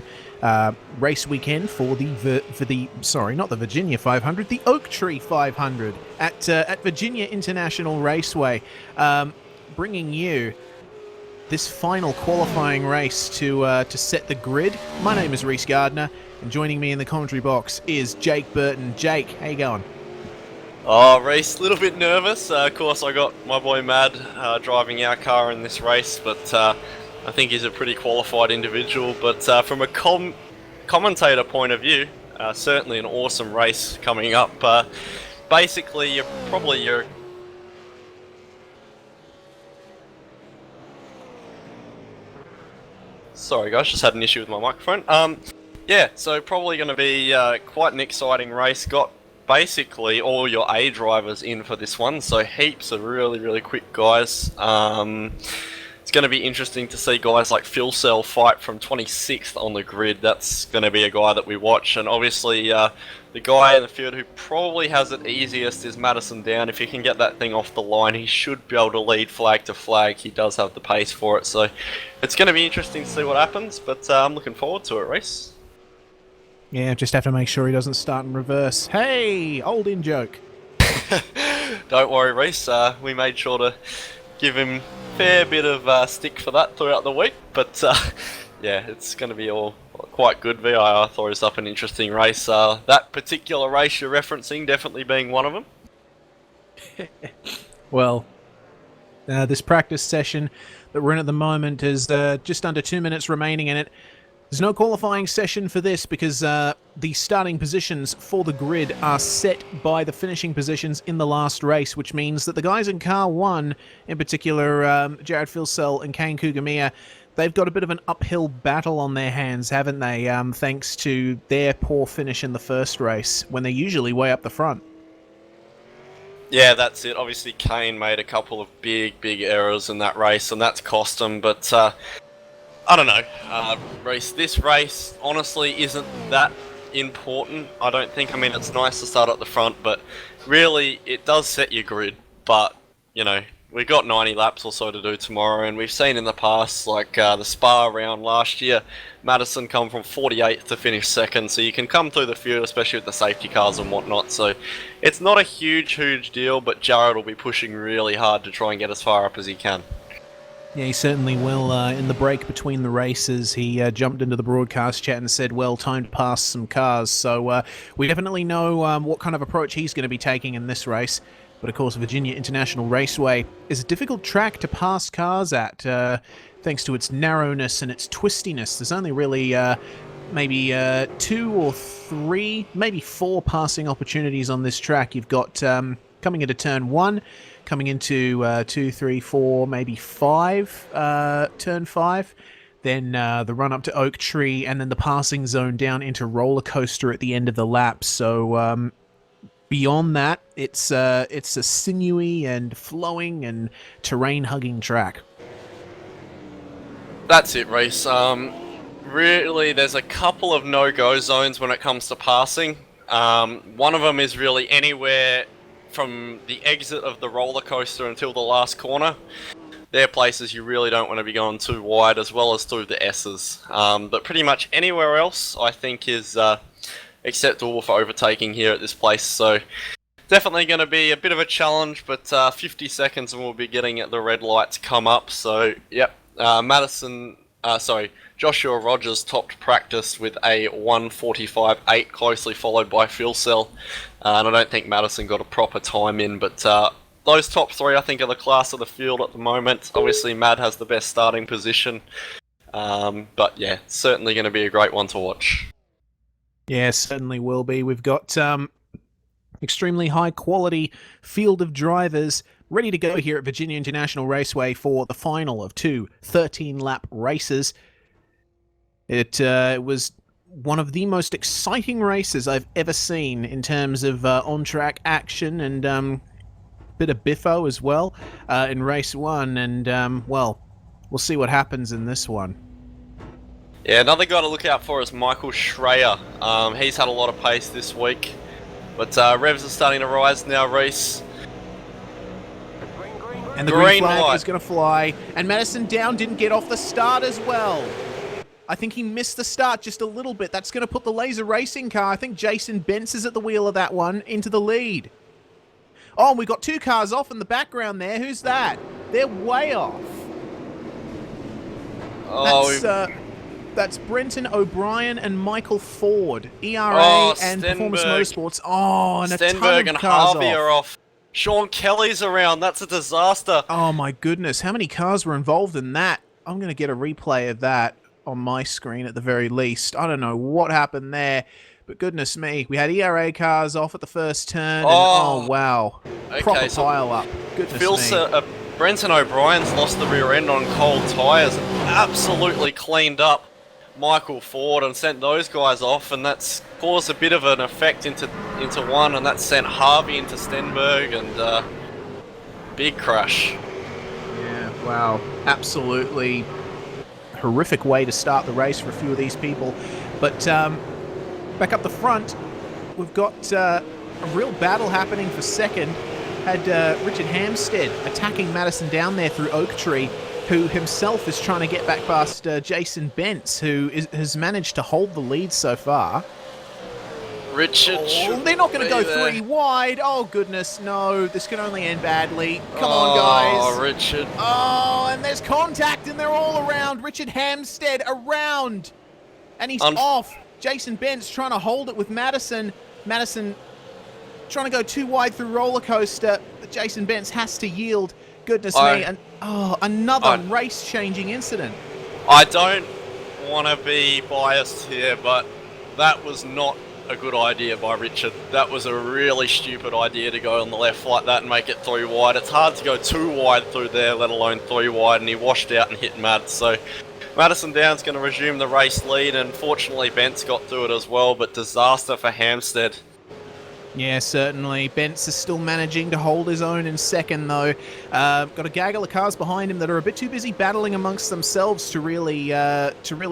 race weekend for the not the Virginia 500, the Oak Tree 500 at Virginia International Raceway, bringing you this final qualifying race to set the grid. My name is Reese Gardner, and joining me in the commentary box is Jake Burton. Jake, how you going? Oh, Reese, a little bit nervous. Of course, I got my boy Mad driving our car in this race, but I think he's a pretty qualified individual. But from a commentator point of view, certainly an awesome race coming up. Basically, you're Sorry guys, just had an issue with my microphone. Yeah, so probably going to be quite an exciting race. Got basically all your A drivers in for this one, so heaps of really quick guys. It's going to be interesting to see guys like Phil Cell fight from 26th on the grid. That's going to be a guy that we watch, and obviously the guy in the field who probably has it easiest is Madison Down. If he can get that thing off the line, he should be able to lead flag to flag. He does have the pace for it, so it's going to be interesting to see what happens, but I'm looking forward to it, Reese. Yeah, just have to make sure he doesn't start in reverse. Hey, old in joke. Don't worry, Reese. We made sure to give him a fair bit of stick for that throughout the week. But yeah, it's going to be all quite good. VIR throws up an interesting race. That particular race you're referencing definitely being one of them. Well, this practice session that we're in at the moment is just under 2 minutes remaining in it. There's no qualifying session for this because the starting positions for the grid are set by the finishing positions in the last race, which means that the guys in Car 1, in particular Jared Filsell and Kane Kugamiya, they've got a bit of an uphill battle on their hands, haven't they, thanks to their poor finish in the first race, when they're usually way up the front. Yeah, that's it. Obviously, Kane made a couple of big errors in that race, and that's cost him, but I don't know, Reese, this race honestly isn't that important, I don't think. I mean, it's nice to start at the front, but really it does set your grid. But, you know, we've got 90 laps or so to do tomorrow, and we've seen in the past, like the Spa round last year, Madison come from 48th to finish second, so you can come through the field, especially with the safety cars and whatnot. So it's not a huge deal, but Jared will be pushing really hard to try and get as far up as he can. Yeah, he certainly will. In the break between the races, he jumped into the broadcast chat and said, well, time to pass some cars. So we definitely know what kind of approach he's going to be taking in this race. But of course, Virginia International Raceway is a difficult track to pass cars at, thanks to its narrowness and its twistiness. There's only really maybe 2 or 3, maybe 4 passing opportunities on this track. You've got coming into turn 1, coming into 2, 3, 4, maybe 5, turn 5, then the run up to Oak Tree, and then the passing zone down into Roller Coaster at the end of the lap. So beyond that, it's a sinewy and flowing and terrain-hugging track. That's it, Reese. Really, there's a couple of no-go zones when it comes to passing. One of them is really anywhere from the exit of the roller coaster until the last corner. They're places you really don't want to be going too wide, as well as through the S's. But pretty much anywhere else, I think, is acceptable for overtaking here at this place. So definitely going to be a bit of a challenge, but 50 seconds and we'll be getting the red lights come up. So, yep, Joshua Rogers topped practice with a 1:45.8, closely followed by Phil Cell. And I don't think Madison got a proper time in, but those top 3 I think are the class of the field at the moment. Obviously Mad has the best starting position, but yeah, certainly going to be a great one to watch. Yeah, certainly will be. We've got extremely high quality field of drivers ready to go here at Virginia International Raceway for the final of 2 13-lap races. It was one of the most exciting races I've ever seen in terms of on-track action and bit of biffo as well in race 1. And, well, we'll see what happens in this one. Yeah, another guy to look out for is Michael Schreier. He's had a lot of pace this week. But revs are starting to rise now, Reese. And the green flag is going to fly. And Madison Down didn't get off the start as well. I think he missed the start just a little bit. That's going to put the Laser Racing car, I think Jason Bentz is at the wheel of that one, into the lead. Oh, and we got 2 cars off in the background there. Who's that? They're way off. Oh, that's Brenton O'Brien and Michael Ford. ERA and Performance Motorsports. Oh, and a ton Stenberg of and cars Harvey are off. Sean Kelly's around. That's a disaster. Oh my goodness, how many cars were involved in that? I'm going to get a replay of that on my screen at the very least. I don't know what happened there, but goodness me, we had ERA cars off at the first turn. And, oh wow, proper pile up. Goodness me. Brenton O'Brien's lost the rear end on cold tyres and absolutely cleaned up Michael Ford and sent those guys off, and that's caused a bit of an effect into one, and that sent Harvey into Stenberg, and big crash. Yeah, wow, absolutely horrific way to start the race for a few of these people. But back up the front, we've got a real battle happening for second. Had Richard Hampstead attacking Madison down there through Oak Tree, who himself is trying to get back past Jason Bentz, who has managed to hold the lead so far. Richard, they're not going to go 3 wide. Oh, goodness, no. This can only end badly. Come on, guys. Oh, Richard. Oh, and there's contact, and they're all around. Richard Hampstead around. And he's off. Jason Bentz trying to hold it with Madison. Madison trying to go 2 wide through roller coaster, but Jason Bentz has to yield. Goodness me. And another race-changing incident. I don't want to be biased here, but that was not a good idea by Richard. That was a really stupid idea to go on the left like that and make it 3 wide. It's hard to go 2 wide through there, let alone 3 wide, and he washed out and hit Mad. So Madison Down's going to resume the race lead, and fortunately Bentz got through it as well, but disaster for Hampstead. Yeah, certainly. Bentz is still managing to hold his own in second, though. Got a gaggle of cars behind him that are a bit too busy battling amongst themselves to really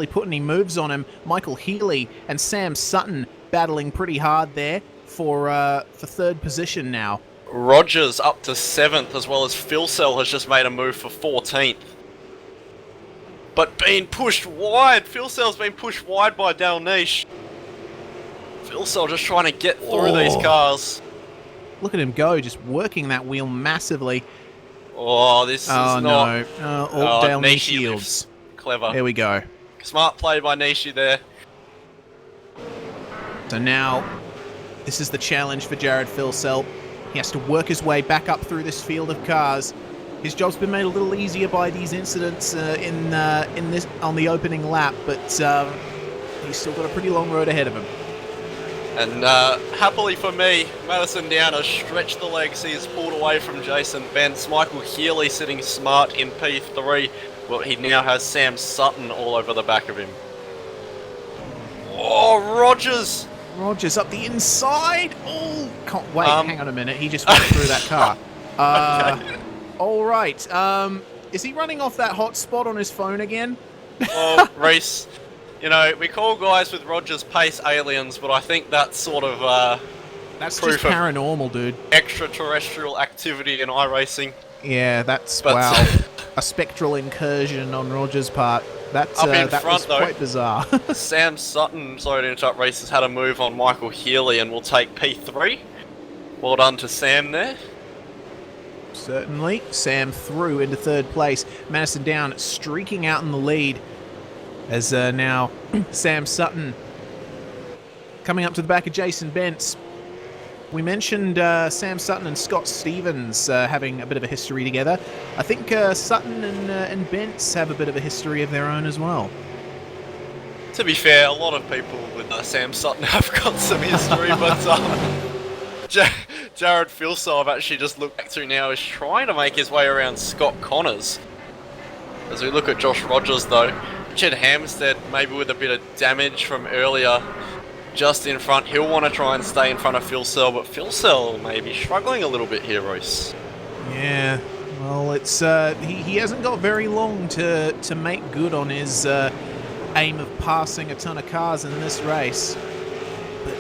put any moves on him. Michael Healy and Sam Sutton battling pretty hard there for 3rd position now. Rogers up to 7th, as well as Phil Sell has just made a move for 14th. But being pushed wide. Phil Sell's been pushed wide by Dal Niche. Phil Sell just trying to get through these cars. Look at him go, just working that wheel massively. Oh, this is not... No. Dale Niche yields. Clever. There we go. Smart play by Nishi there. So now, this is the challenge for Jared Philsell. He has to work his way back up through this field of cars. His job's been made a little easier by these incidents on the opening lap, but he's still got a pretty long road ahead of him. And happily for me, Madison Down has stretched the legs. He's pulled away from Jason Bentz. Michael Healy sitting smart in P3. Well, he now has Sam Sutton all over the back of him. Oh, Rogers! Rogers up the inside. Oh, can't wait. Hang on a minute. He just went through that car. Okay. All right. Is he running off that hotspot on his phone again? Oh, Reese. You know, we call guys with Rogers pace aliens, but I think that's sort of that's proof just paranormal, dude. Extraterrestrial activity in iRacing. Yeah, that's wow. A spectral incursion on Rogers' part. That's that was quite bizarre. Sam Sutton, sorry to interrupt, Reese, has had a move on Michael Healy and will take P3. Well done to Sam there. Certainly. Sam through into 3rd place. Madison Down streaking out in the lead. As now Sam Sutton coming up to the back of Jason Bentz. We mentioned Sam Sutton and Scott Stevens having a bit of a history together. I think Sutton and Bentz have a bit of a history of their own as well. To be fair, a lot of people with Sam Sutton have got some history, but Jared Philsell, I've actually just looked back to now, is trying to make his way around Scott Connors. As we look at Josh Rogers though, Richard Hampstead, maybe with a bit of damage from earlier, just in front. He'll want to try and stay in front of Phil Sell, but Phil Sell may be struggling a little bit here, Royce. Yeah, well, it's he hasn't got very long to make good on his aim of passing a ton of cars in this race. But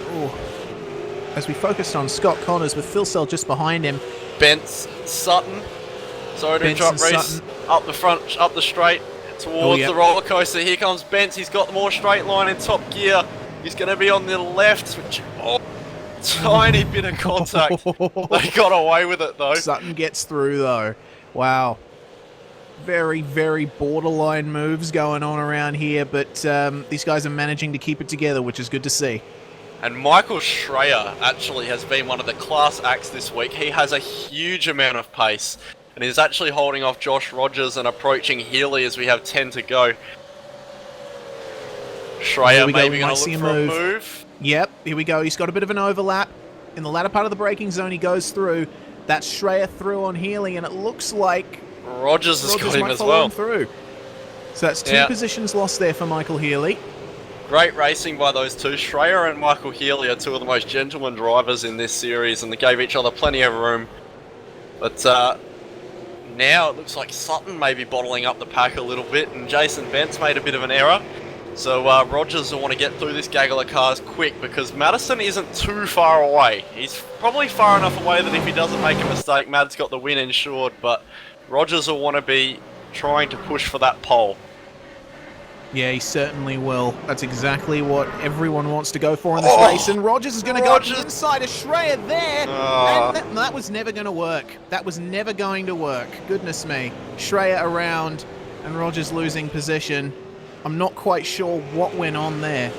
as we focused on Scott Connors with Phil Sell just behind him. Bence, Sutton. Sorry to Bence interrupt, and Reese. Sutton. Up the front, up the straight, towards the roller coaster. Here comes Bence. He's got the more straight line in top gear. He's going to be on the left. Switch. Oh, tiny bit of contact. They got away with it, though. Sutton gets through, though. Wow. Very, very borderline moves going on around here, but these guys are managing to keep it together, which is good to see. And Michael Schreier actually has been one of the class acts this week. He has a huge amount of pace, and is actually holding off Josh Rogers and approaching Healy as we have 10 to go. Schreier maybe going to look for a move. Yep, here we go. He's got a bit of an overlap. In the latter part of the braking zone, he goes through. That's Schreier through on Healy, and it looks like Rogers has got him as well. Through. So that's two positions lost there for Michael Healy. Great racing by those two. Schreier and Michael Healy are two of the most gentleman drivers in this series, and they gave each other plenty of room. But now it looks like Sutton may be bottling up the pack a little bit, and Jason Bence made a bit of an error. So Rogers will want to get through this gaggle of cars quick, because Madison isn't too far away. He's probably far enough away that if he doesn't make a mistake, Mad's got the win insured, but Rogers will want to be trying to push for that pole. Yeah, he certainly will. That's exactly what everyone wants to go for in this race, and Rogers is going to go to the inside of Schreier there, and that was never going to work. That was never going to work. Goodness me. Schreier around, and Rogers losing position. I'm not quite sure what went on there.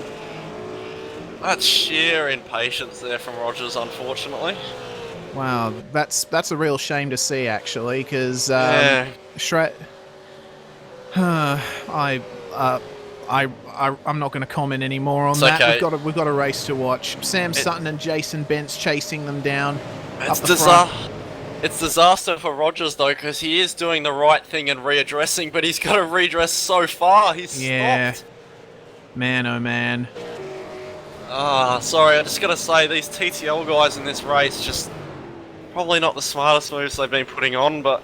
That's sheer impatience there from Rogers, unfortunately. Wow, that's a real shame to see, actually, because Schreier... I'm not going to comment anymore on that. Okay. We've got a race to watch. Sam Sutton and Jason Bence chasing them down. It's disaster for Rogers, though, because he is doing the right thing and readdressing, but he's got to readdress so far. He's stopped. Man, oh man. Sorry, I just got to say, these TTL guys in this race just probably not the smartest moves they've been putting on, but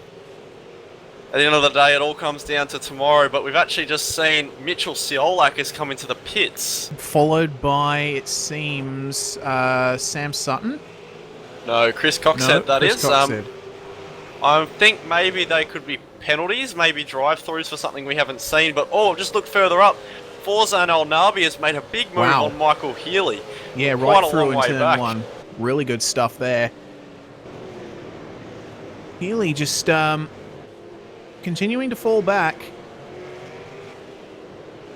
at the end of the day, it all comes down to tomorrow. But we've actually just seen Mitchell Ciolak has come into the pits. Followed by, it seems, Sam Sutton? No, Chris Coxhead, that is. Coxhead. I think maybe they could be penalties, maybe drive-throughs for something we haven't seen. But, just look further up. Forzan El Nabi has made a big move on Michael Healy. Yeah, right through in turn one. Really good stuff there. Healy just continuing to fall back.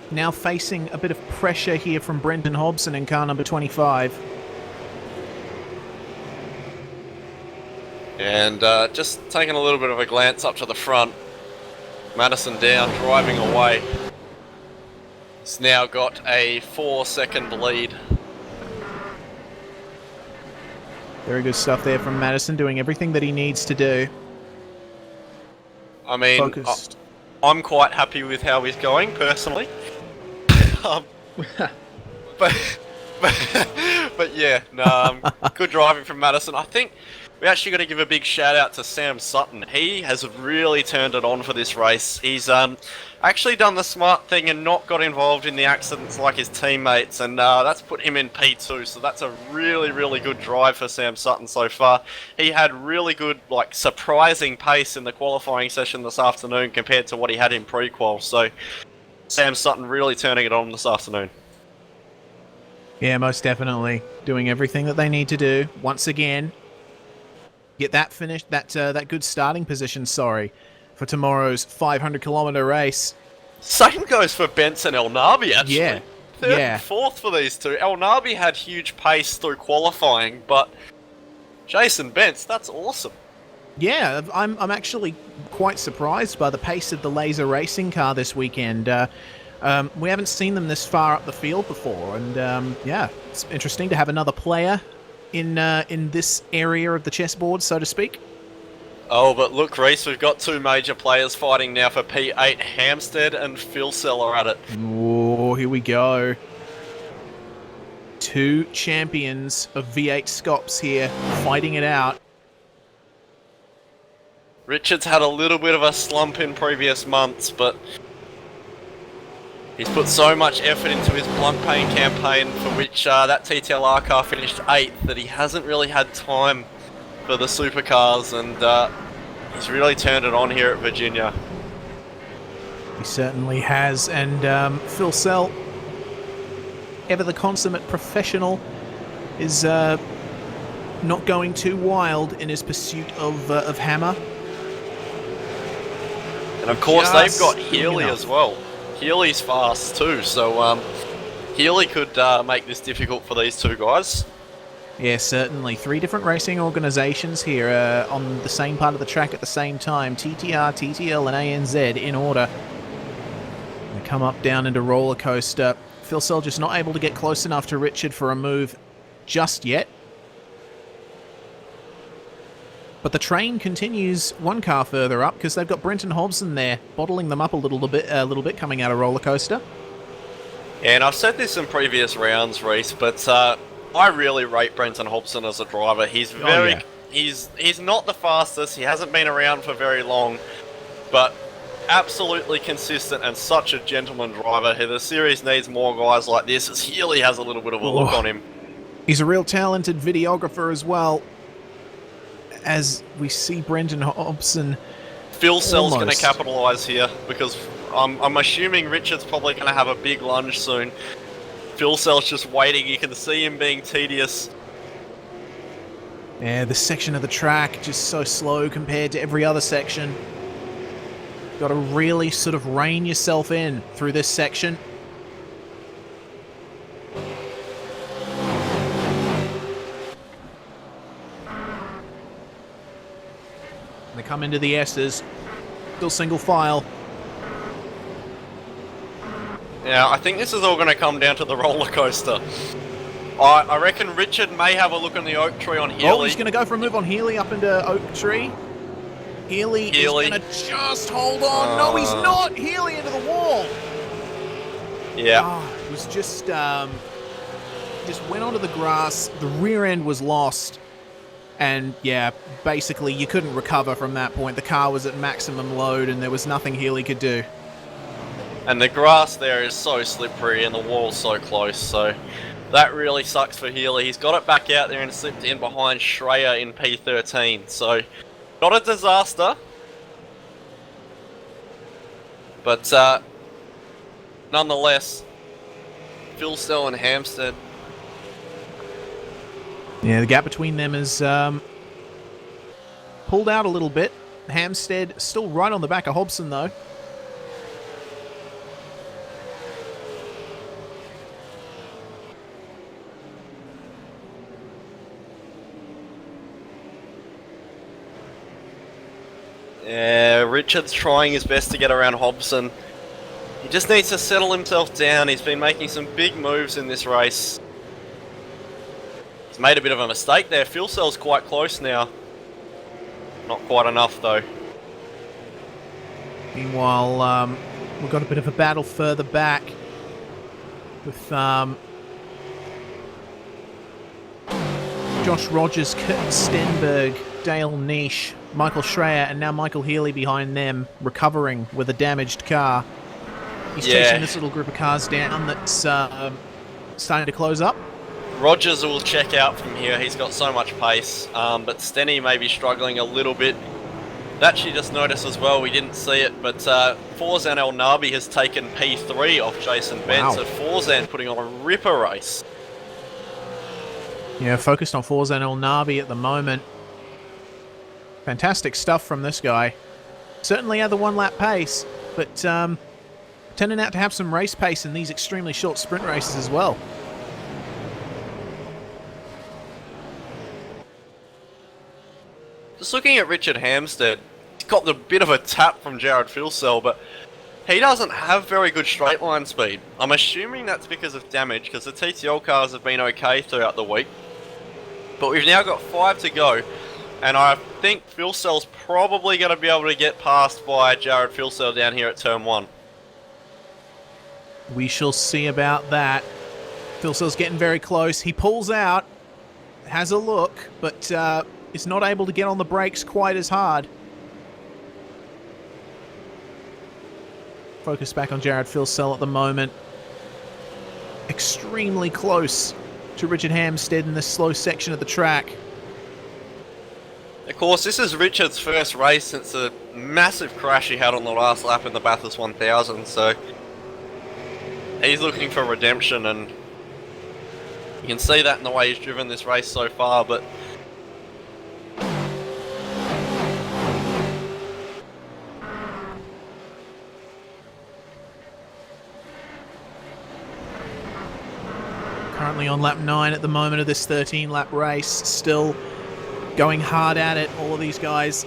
Now facing a bit of pressure here from Brendan Hobson in car number 25. And just taking a little bit of a glance up to the front. Madison down, driving away. He's now got a 4-second lead. Very good stuff there from Madison, doing everything that he needs to do. I mean, I'm quite happy with how he's going, personally. But yeah, no, good driving from Madison. I think we actually got to give a big shout out to Sam Sutton. He has really turned it on for this race. He's actually done the smart thing and not got involved in the accidents like his teammates, and that's put him in P2, so that's a really, really good drive for Sam Sutton so far. He had really good, surprising pace in the qualifying session this afternoon compared to what he had in pre-qual, so Sam Sutton really turning it on this afternoon. Yeah, most definitely. Doing everything that they need to do. Once again, get that finished, that good starting position, for tomorrow's 500-kilometer race. Same goes for Bence and El Nabi, actually. Yeah. Third and fourth for these two. El Nabi had huge pace through qualifying, but Jason Bence, that's awesome. Yeah, I'm actually quite surprised by the pace of the Laser Racing car this weekend. We haven't seen them this far up the field before, and yeah, it's interesting to have another player in this area of the chessboard, so to speak. Oh, but look, Reese, we've got two major players fighting now for P8. Hampstead and Phil Seller at it. Oh, here we go. Two champions of V8SCOPS here, fighting it out. Richard's had a little bit of a slump in previous months, but He's put so much effort into his blunt paint campaign, for which that TTLR car finished 8th, that he hasn't really had time for the supercars, and he's really turned it on here at Virginia. He certainly has, and Phil Sell, ever the consummate professional, is not going too wild in his pursuit of Hammer. And of course they've got Healy as well. Healy's fast too, so Healy could make this difficult for these two guys. Yeah, certainly. 3 different racing organisations here on the same part of the track at the same time. TTR, TTL and ANZ in order. They come up down into roller coaster. Phil Sell just not able to get close enough to Richard for a move just yet. But the train continues one car further up because they've got Brenton Hobson there, bottling them up a little bit coming out of roller coaster. Yeah, and I've said this in previous rounds, Reese, but I really rate Brenton Hobson as a driver. He's he's not the fastest. He hasn't been around for very long, but absolutely consistent and such a gentleman driver. The series needs more guys like this, as Healy has a little bit of a look on him. He's a real talented videographer as well, as we see Brendan Hobson. Phil Sell's going to capitalise here, because I'm assuming Richard's probably going to have a big lunge soon. Phil Sell's just waiting. You can see him being tedious. Yeah, this section of the track just so slow compared to every other section. Got to really sort of rein yourself in through this section. They come into the S's, still single file. Yeah, I think this is all going to come down to the roller coaster. I reckon Richard may have a look on the oak tree on Healy. Oh, he's going to go for a move on Healy up into oak tree. Healy is going to just hold on. No, he's not. Healy into the wall. Yeah. It was just went onto the grass. The rear end was lost. And yeah, basically you couldn't recover from that point. The car was at maximum load and there was nothing Healy could do. And the grass there is so slippery and the wall's so close, so that really sucks for Healy. He's got it back out there and slipped in behind Schreier in P13, so not a disaster. But nonetheless, Phil Sell and Hampstead. Yeah, the gap between them is pulled out a little bit. Hampstead still right on the back of Hobson, though. Yeah, Richard's trying his best to get around Hobson. He just needs to settle himself down. He's been making some big moves in this race. He's made a bit of a mistake there. Fuel cell's quite close now. Not quite enough though. Meanwhile, we've got a bit of a battle further back with Josh Rogers, Kurt Stenberg, Dale Nish, Michael Schreier, and now Michael Healy behind them, recovering with a damaged car. He's chasing this little group of cars down that's starting to close up. Rogers will check out from here. He's got so much pace, but Stenny may be struggling a little bit. Actually just noticed as well, we didn't see it, but Forzan El Nabi has taken P3 off Jason Bent, so Forzan putting on a ripper race. Yeah, focused on Forzan El Nabi at the moment. Fantastic stuff from this guy. Certainly had the one-lap pace, but turning out to have some race pace in these extremely short sprint races as well. Just looking at Richard Hampstead, he's got the bit of a tap from Jared Filsell, but he doesn't have very good straight line speed. I'm assuming that's because of damage, because the TTL cars have been okay throughout the week. But we've now got 5 to go, and I think Filsell's probably going to be able to get past by Jared Filsell down here at turn 1. We shall see about that. Filsell's getting very close. He pulls out, has a look, but is not able to get on the brakes quite as hard. Focus back on Jared Filsell at the moment. Extremely close to Richard Hampstead in this slow section of the track. Of course, this is Richard's first race since a massive crash he had on the last lap in the Bathurst 1000, so he's looking for redemption, and you can see that in the way he's driven this race so far, but currently on lap 9 at the moment of this 13-lap race, still going hard at it, all of these guys.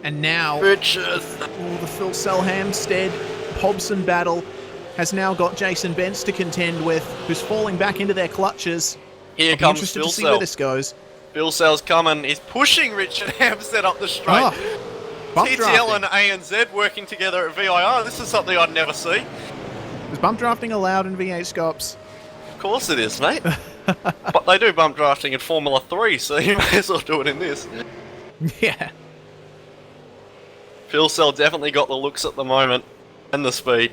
And now, Richard. The Filsell Hampstead Hobson battle has now got Jason Bentz to contend with, who's falling back into their clutches. Here comes interested to see where Filsell. this goes. Filsell's coming. He's pushing Richard Hampstead up the straight. Oh, bump TTL drafting. and ANZ working together at VIR. This is something I'd never see. Is bump drafting allowed in V8 Scops? Of course it is, mate. But they do bump drafting in Formula 3, so you may as well do it in this. Yeah. Filsell definitely got the looks at the moment, and the speed.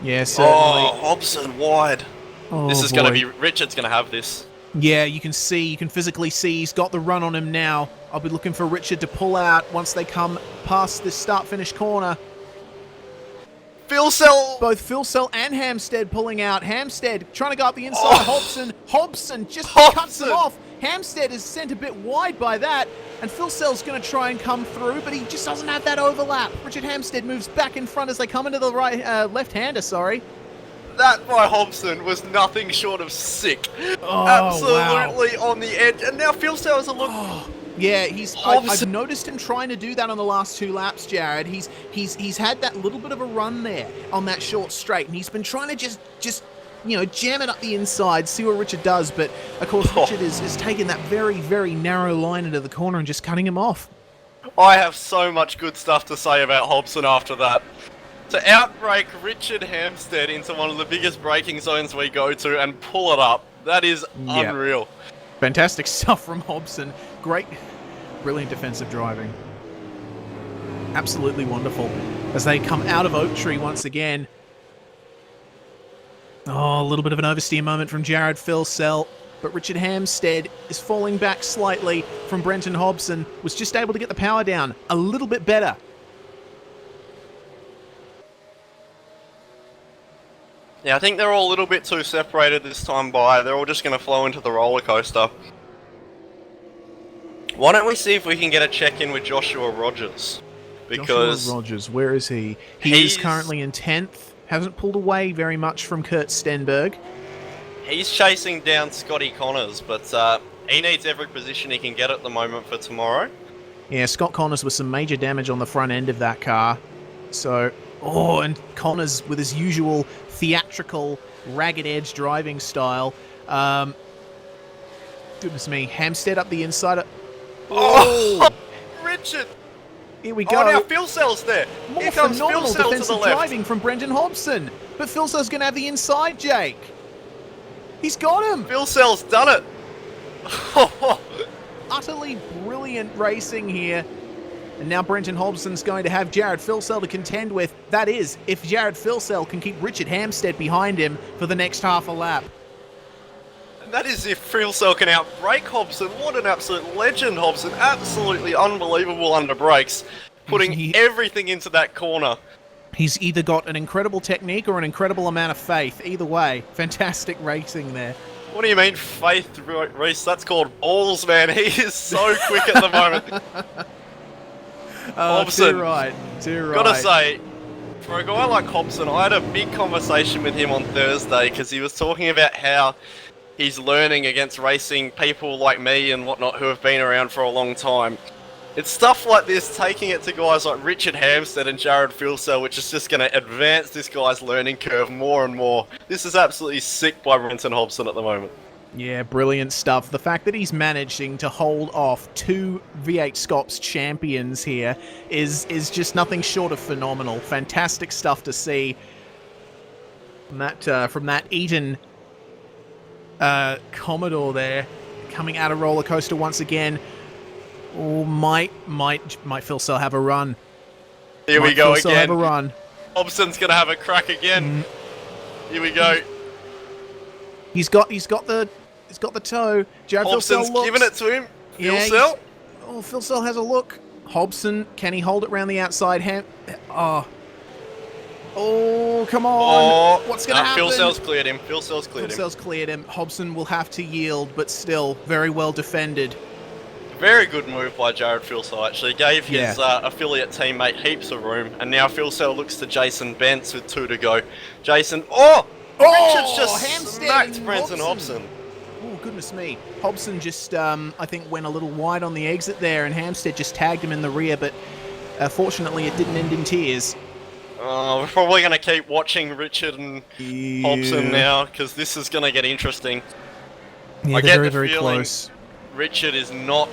Yeah, certainly. Oh, Hobson wide. Oh, this is going to boy. be... Richard's going to have this. Yeah, you can physically see he's got the run on him now. I'll be looking for Richard to pull out once they come past this start-finish corner. Filsell! Both Filsell and Hampstead pulling out. Hampstead trying to go up the inside. Hobson just cuts him off. Hampstead is sent a bit wide by that, and Filsell's going to try and come through, but he just doesn't have that overlap. Richard Hampstead moves back in front as they come into the left-hander, sorry. That by Hobson was nothing short of sick. Oh, absolutely on the edge. And now Filsell has a look. Yeah, I've noticed him trying to do that on the last 2 laps, Jared. He's had that little bit of a run there on that short straight, and he's been trying to just jam it up the inside, see what Richard does. But of course, Richard is taking that very, very narrow line into the corner and just cutting him off. I have so much good stuff to say about Hobson after that. To outbrake Richard Hampstead into one of the biggest braking zones we go to and pull it up, that is unreal. Fantastic stuff from Hobson. Great, brilliant defensive driving. Absolutely wonderful. As they come out of Oak Tree once again. Oh, a little bit of an oversteer moment from Jared Filsell, but Richard Hampstead is falling back slightly from Brenton Hobson. Was just able to get the power down a little bit better. Yeah, I think they're all a little bit too separated this time by. They're all just going to flow into the roller coaster. Why don't we see if we can get a check-in with Joshua Rogers? Because Joshua Rogers, where is he? He is currently in 10th. Hasn't pulled away very much from Kurt Stenberg. he's chasing down Scotty Connors, but he needs every position he can get at the moment for tomorrow. Yeah, Scott Connors with some major damage on the front end of that car. So, and Connors with his usual theatrical, ragged edge driving style. Goodness me, Hampstead up the inside. Richard! Here we go. Oh, now Filsell's there. More Here comes phenomenal Filsell to the defensive left. driving from Brendan Hobson. But Filsell's going to have the inside, Jake. He's got him. Filsell's done it. Utterly brilliant racing here. And now Brenton Hobson's going to have Jared Filsell to contend with. That is, if Jared Filsell can keep Richard Hampstead behind him for the next half a lap. And that is if Filsell can outbrake Hobson. What an absolute legend, Hobson. Absolutely unbelievable under brakes. Putting everything into that corner. He's either got an incredible technique or an incredible amount of faith. Either way, fantastic racing there. What do you mean, faith, Reese? That's called balls, man. He is so quick at the moment. Hobson, too right. Gotta say, for a guy like Hobson, I had a big conversation with him on Thursday because he was talking about how he's learning against racing people like me and whatnot who have been around for a long time. It's stuff like this, taking it to guys like Richard Hampstead and Jared Filsell, which is just going to advance this guy's learning curve more and more. This is absolutely sick by Brenton Hobson at the moment. Yeah, brilliant stuff. The fact that he's managing to hold off two V8 SCOPS champions here is just nothing short of phenomenal. Fantastic stuff to see from that Eaton Commodore there. coming out of roller coaster once again. Oh, might Phil Sell have a run? Here we go again. Have a run. Hobson's gonna have a crack again. Here we go. He's got the toe. Jared Hobson's Phil Sell giving it to him. Yeah, Phil Sell. Oh, Phil Sell has a look. Hobson, can he hold it around the outside? Oh, come on. What's going to happen? Phil Sell's cleared him. Phil Sell's cleared him. Hobson will have to yield, but still very well defended. Very good move by Jared Phil Sell, actually. Gave his affiliate teammate heaps of room, and now Phil Sell looks to Jason Bentz with 2 to go. Jason, Richards just smacked Brenton Hobson. Oh, goodness me. Hobson just, I think, went a little wide on the exit there, and Hampstead just tagged him in the rear, but fortunately it didn't end in tears. We're probably going to keep watching Richard and Hobson now, because this is going to get interesting. Yeah, I get very, the very feeling close. Richard is not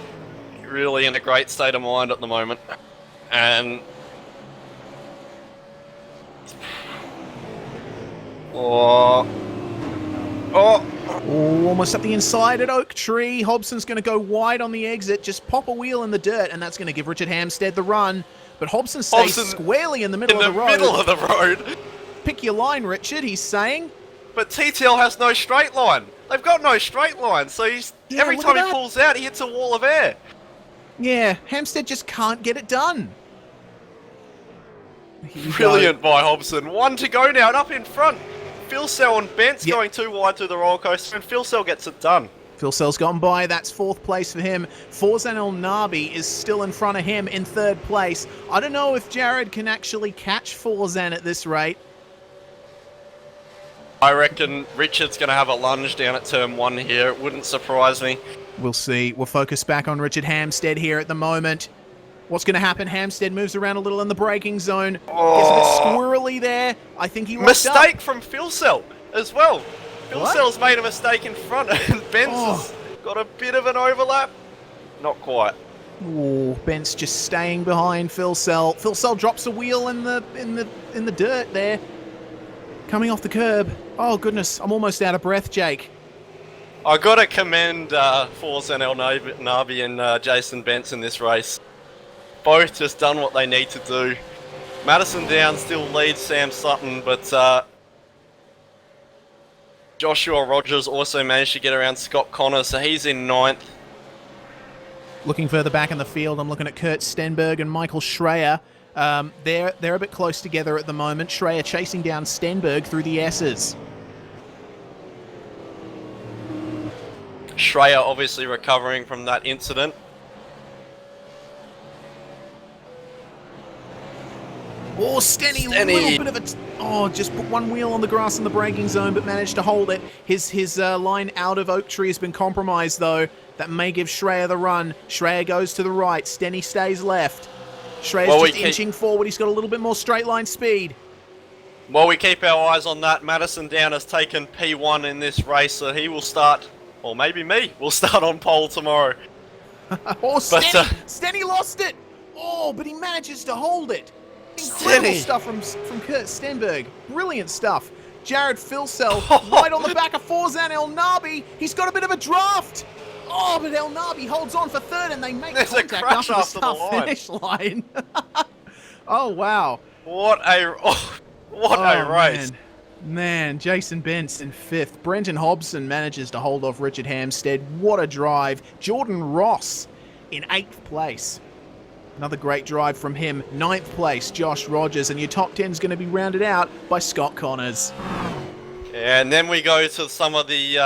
really in a great state of mind at the moment, and almost up the inside at Oak Tree. Hobson's going to go wide on the exit, just pop a wheel in the dirt, and that's going to give Richard Hampstead the run. But Hobson stays squarely in the middle of the road. Pick your line, Richard, he's saying. But TTL has no straight line. They've got no straight line, so every time he pulls out, he hits a wall of air. Yeah, Hampstead just can't get it done. Brilliant by Hobson. 1 to go now, and up in front. Phil Sell and Bentz going too wide through the roller coaster, and Phil Sell gets it done. Phil Sell's gone by. That's 4th place for him. Forzan El Nabi is still in front of him in 3rd place. I don't know if Jared can actually catch Forzan at this rate. I reckon Richard's going to have a lunge down at turn 1 here. It wouldn't surprise me. We'll see. We'll focus back on Richard Hampstead here at the moment. What's going to happen? Hampstead moves around a little in the braking zone. Gets a bit squirrely there. I think he mistake from Phil Sell as well. Phil Sell's made a mistake in front, and Bentz has got a bit of an overlap. Not quite. Oh, Bentz just staying behind Phil Sell. Phil Sell drops a wheel in the dirt there. Coming off the curb. Oh goodness, I'm almost out of breath, Jake. I got to commend Forzan El Nabi and Jason Bentz in this race. Both just done what they need to do. Madison Downs still leads Sam Sutton, but Joshua Rogers also managed to get around Scott Connor, so he's in 9th. Looking further back in the field, I'm looking at Kurt Stenberg and Michael Schreier. They're a bit close together at the moment. Schreier chasing down Stenberg through the S's. Schreier obviously recovering from that incident. Oh, Stenny, a little bit of just put one wheel on the grass in the braking zone, but managed to hold it. His line out of Oak Tree has been compromised, though. That may give Schreier the run. Schreier goes to the right. Stenny stays left. Schreier's just inching forward. He's got a little bit more straight line speed. While we keep our eyes on that, Madison Down has taken P1 in this race, so he will start, or maybe me, will start on pole tomorrow. Stenny lost it! Oh, but he manages to hold it. Incredible stuff from Kurt Stenberg. Brilliant stuff. Jared Phil Sell right on the back of Forzan El Nabi. He's got a bit of a draft. Oh, but El Nabi holds on for 3rd, and they make contact after the start-finish line. Oh, wow. What a race. Man, Jason Bentz in 5th. Brenton Hobson manages to hold off Richard Hampstead. What a drive. Jordan Ross in 8th place. Another great drive from him. 9th place, Josh Rogers. And your top 10 is going to be rounded out by Scott Connors. Yeah, and then we go to some of the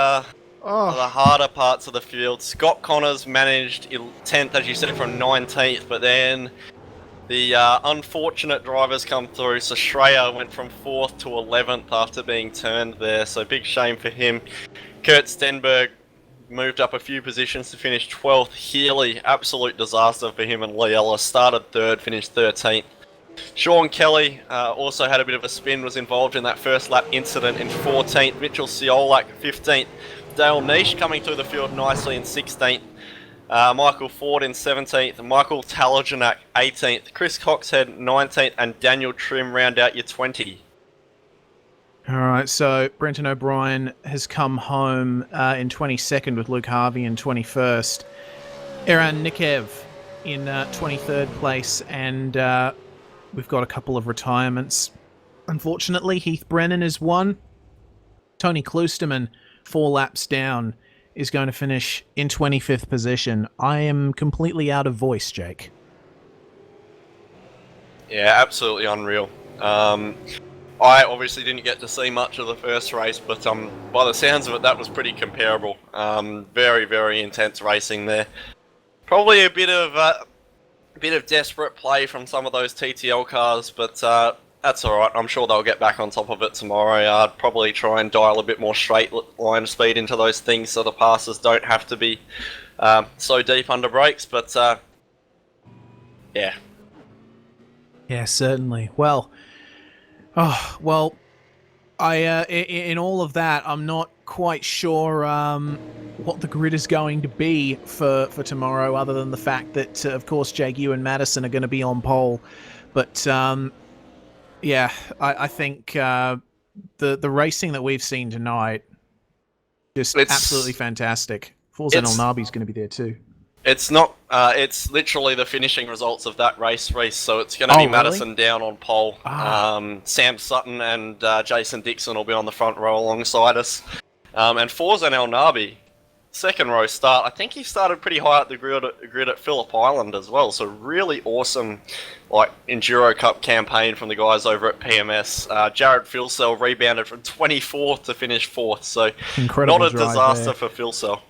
harder parts of the field. Scott Connors managed 10th, as you said, from 19th. But then the unfortunate drivers come through. So Schreier went from 4th to 11th after being turned there. So big shame for him. Kurt Stenberg moved up a few positions to finish 12th. Healy, absolute disaster for him and Lee Ellis. Started 3rd, finished 13th. Sean Kelly also had a bit of a spin, was involved in that first lap incident in 14th. Mitchell Ciolak, 15th. Dale Nish coming through the field nicely in 16th. Michael Ford in 17th. Michael Talajanak, 18th. Chris Coxhead, 19th. And Daniel Trim round out your 20. All right, so Brenton O'Brien has come home in 22nd with Luke Harvey in 21st. Eran Nikev in 23rd place, and we've got a couple of retirements. Unfortunately, Heath Brennan is one. Tony Kloosterman, 4 laps down, is going to finish in 25th position. I am completely out of voice, Jake. Yeah, absolutely unreal. I obviously didn't get to see much of the first race, but by the sounds of it, that was pretty comparable. Very, very intense racing there. Probably a bit of desperate play from some of those TTL cars, but that's all right. I'm sure they'll get back on top of it tomorrow. I'd probably try and dial a bit more straight line speed into those things, so the passes don't have to be so deep under brakes. But yeah. Yeah, certainly. Well, I in all of that, I'm not quite sure what the grid is going to be for tomorrow, other than the fact that, of course, Jake, you and Madison are going to be on pole. But yeah, I think the racing that we've seen tonight, just absolutely fantastic. Forzan El Nabi's going to be there too. It's not. It's literally the finishing results of that race. So it's going to be Madison down on pole. Sam Sutton and Jason Dixon will be on the front row alongside us. And Forzan El Nabi, second row start. I think he started pretty high at the grid at Phillip Island as well. So really awesome, Enduro Cup campaign from the guys over at PMS. Jared Filsell rebounded from 24th to finish 4th. So incredible, not a disaster for Filsell.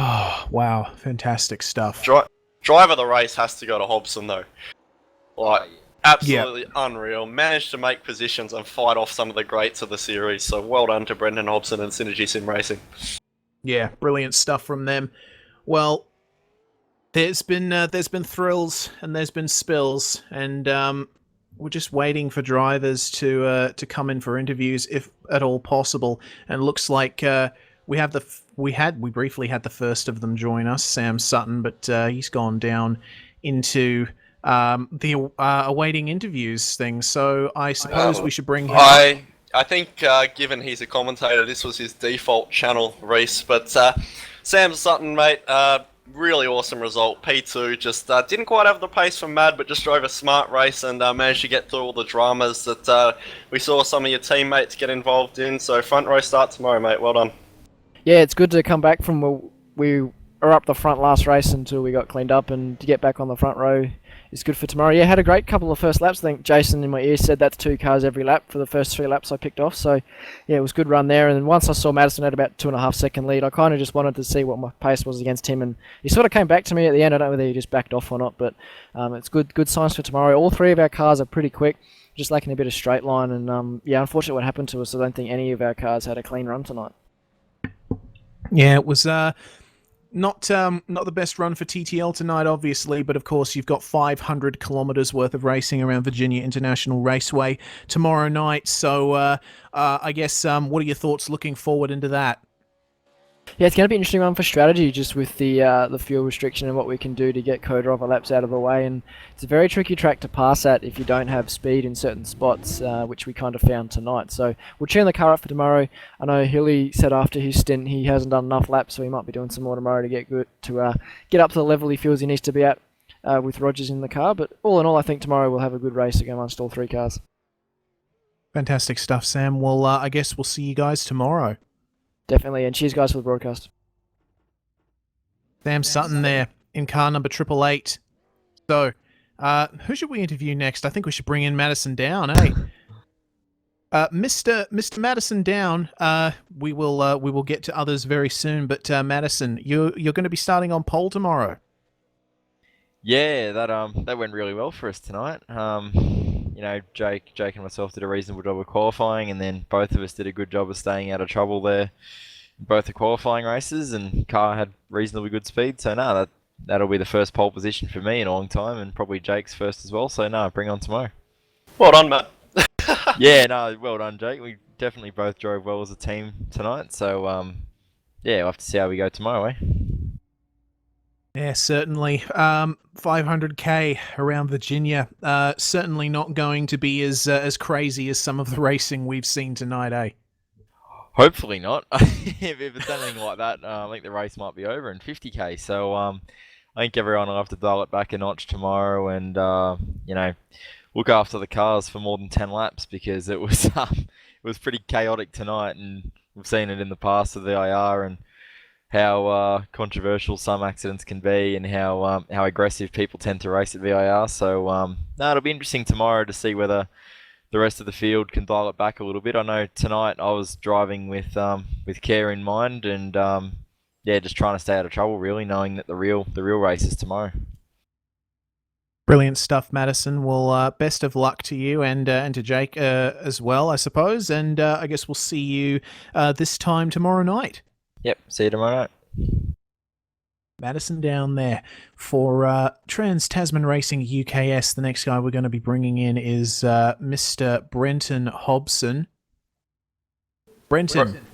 Oh, wow. Fantastic stuff. Driver of the race has to go to Hobson, though. Absolutely unreal. Managed to make positions and fight off some of the greats of the series. So well done to Brendan Hobson and Synergy Sim Racing. Yeah, brilliant stuff from them. Well, there's been thrills and there's been spills, and we're just waiting for drivers to come in for interviews, if at all possible. And it looks like we briefly had the first of them join us, Sam Sutton, but he's gone down into the awaiting interviews thing. So I suppose we should bring him up. I think, given he's a commentator, this was his default channel, Reese. But Sam Sutton, mate, really awesome result. P2, just didn't quite have the pace from Mad, but just drove a smart race and managed to get through all the dramas that we saw some of your teammates get involved in. So front row start tomorrow, mate. Well done. Yeah, it's good to come back from we were up the front last race until we got cleaned up, and to get back on the front row is good for tomorrow. Yeah, had a great couple of first laps. I think Jason in my ear said that's 2 cars every lap for the first 3 laps I picked off. So yeah, it was a good run there. And once I saw Madison had about 2.5 second lead, I kind of just wanted to see what my pace was against him, and he sort of came back to me at the end. I don't know whether he just backed off or not, but it's good signs for tomorrow. All 3 of our cars are pretty quick, just lacking a bit of straight line. And yeah, unfortunately what happened to us, I don't think any of our cars had a clean run tonight. Yeah, it was not the best run for TTL tonight, obviously, but of course you've got 500 kilometers worth of racing around Virginia International Raceway tomorrow night. So I guess what are your thoughts looking forward into that? Yeah, it's going to be an interesting one for strategy, just with the fuel restriction and what we can do to get co-driver laps out of the way. And it's a very tricky track to pass at if you don't have speed in certain spots, which we kind of found tonight. So we'll tune the car up for tomorrow. I know Hilly said after his stint he hasn't done enough laps, so he might be doing some more tomorrow to get get up to the level he feels he needs to be at with Rogers in the car. But all in all, I think tomorrow we'll have a good race against all 3 cars. Fantastic stuff, Sam. Well, I guess we'll see you guys tomorrow. Definitely, and cheers guys for the broadcast. Sam Sutton there in car number 888. So, who should we interview next? I think we should bring in Madison Down, eh? Mr. Madison Down, we will get to others very soon, but Madison, you're going to be starting on pole tomorrow. Yeah, that went really well for us tonight. You know, Jake and myself did a reasonable job of qualifying, and then both of us did a good job of staying out of trouble there in both the qualifying races, and car had reasonably good speed. So no, that'll be the first pole position for me in a long time, and probably Jake's first as well. So no, bring on tomorrow. Well done, Matt. Yeah, no, well done, Jake. We definitely both drove well as a team tonight. So yeah, we'll have to see how we go tomorrow, eh? Yeah, certainly. 500k around Virginia. Certainly not going to be as crazy as some of the racing we've seen tonight, eh? Hopefully not. If it's anything like that, I think the race might be over in 50k. So I think everyone will have to dial it back a notch tomorrow, and look after the cars for more than 10 laps, because it was pretty chaotic tonight, and we've seen it in the past with VIR and how controversial some accidents can be, and how aggressive people tend to race at VIR. So it'll be interesting tomorrow to see whether the rest of the field can dial it back a little bit. I know tonight I was driving with care in mind, and just trying to stay out of trouble, really, knowing that the real race is tomorrow. Brilliant stuff, Madison. Well, best of luck to you and to Jake as well, I suppose. And I guess we'll see you this time tomorrow night. Yep, see you tomorrow night. Madison down there. For Trans-Tasman Racing UKS, the next guy we're going to be bringing in is Mr. Brenton Hobson. Brenton,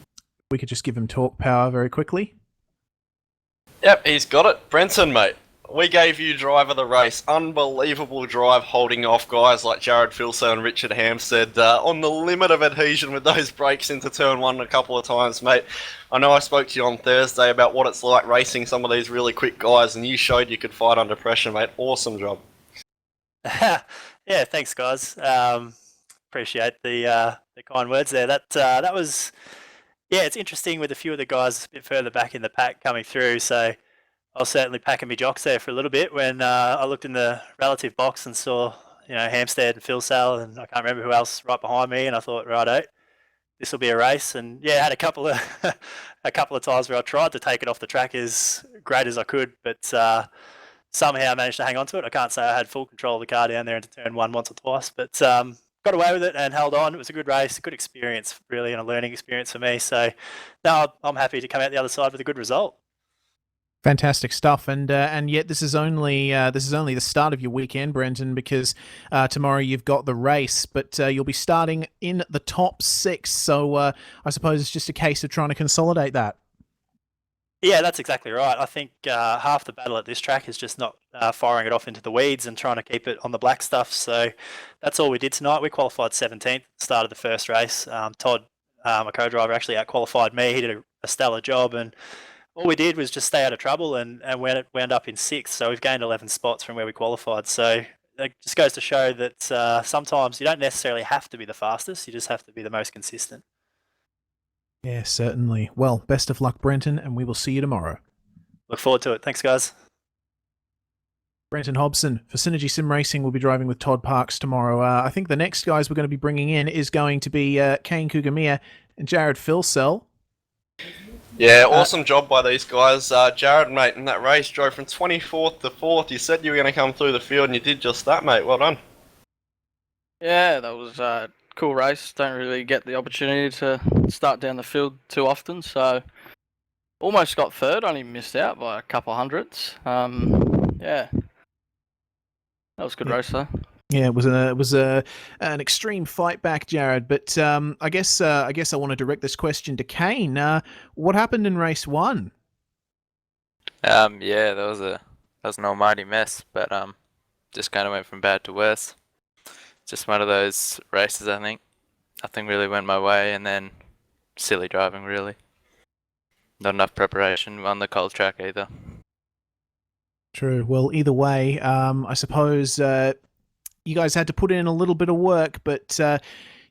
we could just give him talk power very quickly. Yep, he's got it. Brenton, mate. We gave you drive of the race. Unbelievable drive, holding off guys like Jared Filso and Richard Hampstead on the limit of adhesion with those brakes into turn one a couple of times, mate. I know I spoke to you on Thursday about what it's like racing some of these really quick guys, and you showed you could fight under pressure, mate. Awesome job. Yeah, thanks, guys. Appreciate the kind words there. That was, it's interesting with a few of the guys a bit further back in the pack coming through, so I was certainly packing my jocks there for a little bit when I looked in the relative box and saw, Hampstead and Phil Sal, and I can't remember who else right behind me, and I thought, righto, this will be a race. And I had a couple of times where I tried to take it off the track as great as I could, but somehow I managed to hang on to it. I can't say I had full control of the car down there into turn one once or twice, but got away with it and held on. It was a good race, a good experience, really, and a learning experience for me. So now I'm happy to come out the other side with a good result. Fantastic stuff, and yet this is only the start of your weekend, Brenton, because tomorrow you've got the race, but you'll be starting in the top 6. So I suppose it's just a case of trying to consolidate that. Yeah, that's exactly right. I think half the battle at this track is just not firing it off into the weeds and trying to keep it on the black stuff. So that's all we did tonight. We qualified 17th, started the first race. Todd, my co-driver, actually out-qualified me. He did a stellar job, and all we did was just stay out of trouble and wound up in 6th. So we've gained 11 spots from where we qualified. So it just goes to show that sometimes you don't necessarily have to be the fastest. You just have to be the most consistent. Yeah, certainly. Well, best of luck, Brenton, and we will see you tomorrow. Look forward to it. Thanks, guys. Brenton Hobson for Synergy Sim Racing will be driving with Todd Parks tomorrow. I think the next guys we're going to be bringing in is going to be Kane Kugamia and Jared Filsell. Yeah, awesome job by these guys. Jared, mate, in that race, drove from 24th to 4th. You said you were going to come through the field, and you did just that, mate. Well done. Yeah, that was a cool race. Don't really get the opportunity to start down the field too often, so almost got third. Only missed out by a couple hundredths. That was a good race, though. Yeah, it was an extreme fight back, Jared. But I guess I want to direct this question to Kane. What happened in race 1? That was an almighty mess, but just kind of went from bad to worse. Just one of those races, I think. Nothing really went my way, and then silly driving, really. Not enough preparation on the cold track either. True. Well, either way, I suppose you guys had to put in a little bit of work, but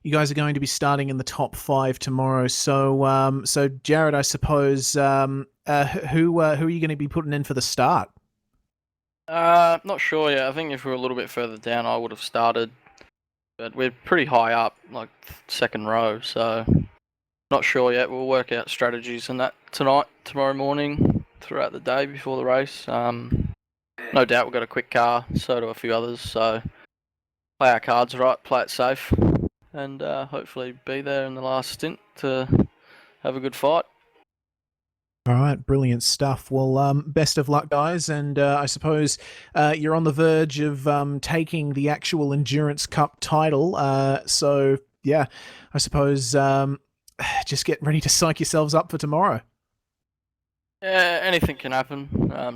you guys are going to be starting in the top 5 tomorrow. So, Jared, I suppose, who are you going to be putting in for the start? Not sure yet. I think if we were a little bit further down, I would have started. But we're pretty high up, like second row, so not sure yet. We'll work out strategies and that tomorrow morning, throughout the day before the race. No doubt we've got a quick car, so do a few others, so play our cards right, play it safe, and hopefully be there in the last stint to have a good fight. All right, brilliant stuff. Well, best of luck, guys, and I suppose you're on the verge of taking the actual Endurance Cup title. So, yeah, I suppose just get ready to psych yourselves up for tomorrow. Yeah, anything can happen.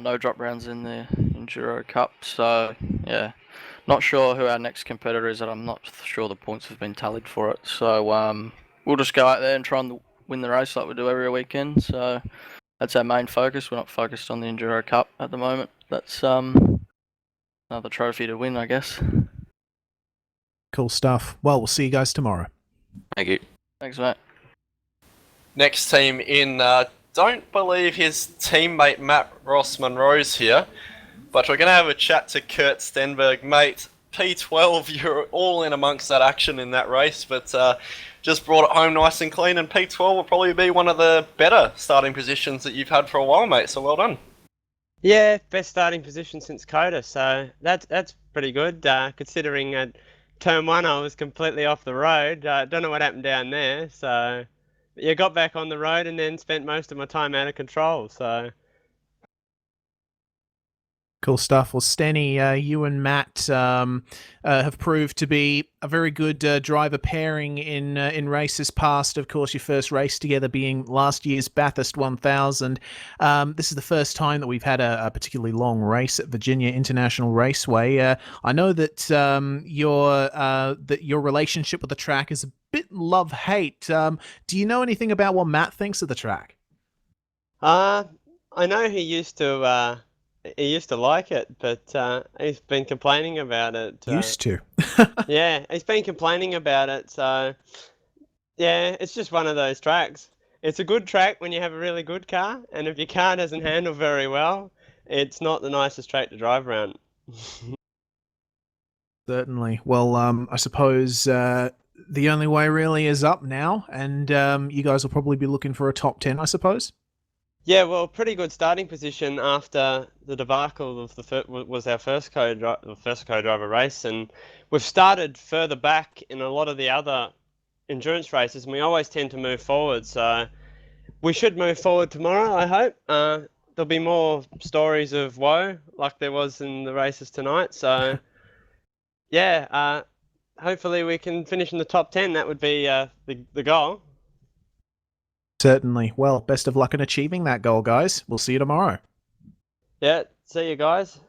No drop rounds in the Enduro Cup, so yeah, not sure who our next competitor is, and I'm not sure the points have been tallied for it. So we'll just go out there and try and win the race like we do every weekend. So that's our main focus. We're not focused on the Enduro Cup at the moment. That's another trophy to win, I guess. Cool stuff. Well, we'll see you guys tomorrow. Thank you. Thanks, mate. Next team in, don't believe his teammate Matt Ross Monroe's here, but we're going to have a chat to Kurt Stenberg. Mate, P12, you're all in amongst that action in that race, but just brought it home nice and clean, and P12 will probably be one of the better starting positions that you've had for a while, mate, so well done. Yeah, best starting position since Coda, so that's pretty good, considering at Turn 1 I was completely off the road. Don't know what happened down there, so... Yeah, got back on the road and then spent most of my time out of control, so... Cool stuff. Well, Stenny, you and Matt have proved to be a very good driver pairing in races past. Of course, your first race together being last year's Bathurst 1000. This is the first time that we've had a particularly long race at Virginia International Raceway. I know that your relationship with the track is a bit love-hate. Do you know anything about what Matt thinks of the track? I know he used to like it, but he's been complaining about it. Used to. Yeah, he's been complaining about it, so... Yeah, it's just one of those tracks. It's a good track when you have a really good car, and if your car doesn't handle very well, it's not the nicest track to drive around. Certainly. Well, I suppose the only way really is up now, and you guys will probably be looking for a top 10, I suppose? Yeah, well, pretty good starting position after the debacle of was our first co-driver race, and we've started further back in a lot of the other endurance races, and we always tend to move forward, so we should move forward tomorrow, I hope. There'll be more stories of woe, like there was in the races tonight, so yeah, hopefully we can finish in the top 10. That would be the goal. Certainly. Well, best of luck in achieving that goal, guys. We'll see you tomorrow. Yeah, see you guys.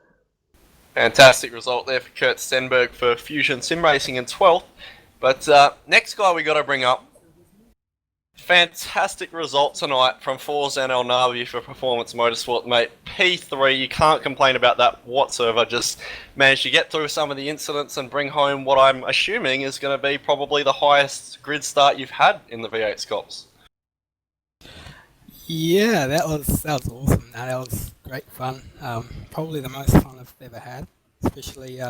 Fantastic result there for Kurt Stenberg for Fusion Sim Racing in 12th. But next guy we got to bring up. Fantastic result tonight from Forzan El Navi for Performance Motorsport, mate. P3, you can't complain about that whatsoever. Just managed to get through some of the incidents and bring home what I'm assuming is going to be probably the highest grid start you've had in the V8 SCOPS. Yeah, that was awesome. No, that was great fun. Probably the most fun I've ever had, especially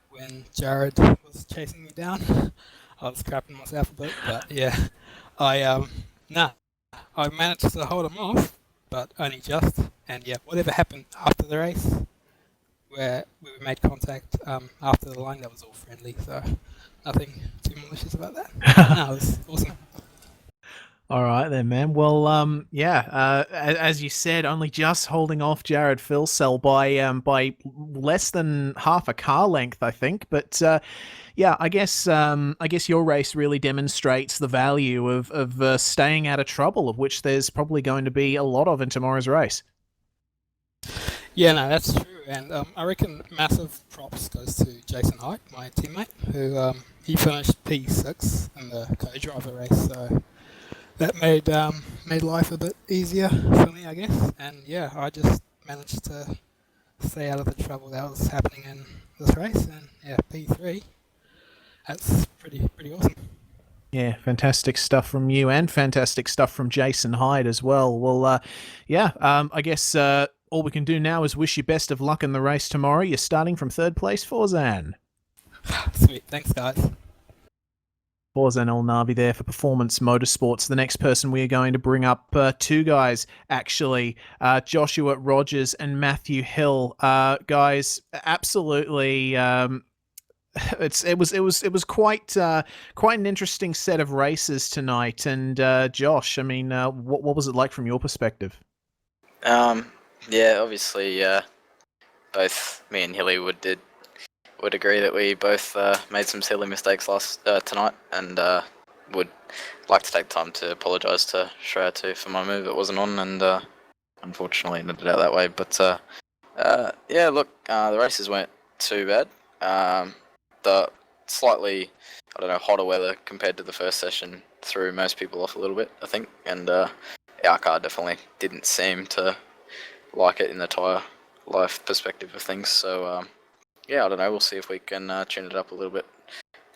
when Jared was chasing me down. I was crapping myself a bit, but yeah, I managed to hold him off, but only just. And yeah, whatever happened after the race, where we made contact after the line, that was all friendly, so nothing too malicious about that. No, it was awesome. All right then, man. Well, as you said, only just holding off Jared Filsell by less than half a car length, I think. But yeah, I guess your race really demonstrates the value of staying out of trouble, of which there's probably going to be a lot of in tomorrow's race. Yeah, no, that's true, and I reckon massive props goes to Jason Hyde, my teammate, who he finished P6 in the co-driver race, so that made life a bit easier for me, I guess. And yeah, I just managed to stay out of the trouble that was happening in this race, and yeah, P3. That's pretty awesome. Yeah, fantastic stuff from you, and fantastic stuff from Jason Hyde as well. Well, I guess all we can do now is wish you best of luck in the race tomorrow. You're starting from third place, Forzan. Sweet, thanks guys. Forzan El Navi there for Performance Motorsports. The next person we are going to bring up, two guys actually, Joshua Rogers and Matthew Hill. Guys, absolutely. It was quite an interesting set of races tonight. And Josh, I mean, what was it like from your perspective? Yeah, obviously, both me and Hilly would agree that we both made some silly mistakes tonight, and would like to take time to apologise to Shreya too for my move. It wasn't on, and unfortunately ended out that way. But yeah, look, the races weren't too bad. The slightly, I don't know, hotter weather compared to the first session threw most people off a little bit, I think. And our car definitely didn't seem to like it in the tyre life perspective of things. So yeah, I don't know. We'll see if we can tune it up a little bit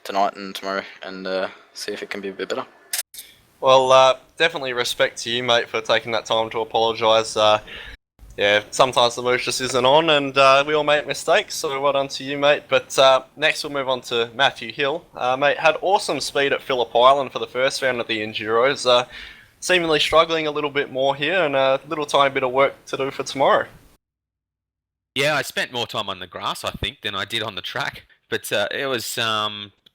tonight and tomorrow, and see if it can be a bit better. Well, definitely respect to you, mate, for taking that time to apologise. Yeah, sometimes the mood just isn't on, and we all make mistakes, so well done to you, mate. But next we'll move on to Matthew Hill. Mate, had awesome speed at Phillip Island for the first round of the Enduros. Seemingly struggling a little bit more here, and a little tiny bit of work to do for tomorrow. Yeah, I spent more time on the grass, I think, than I did on the track. But it was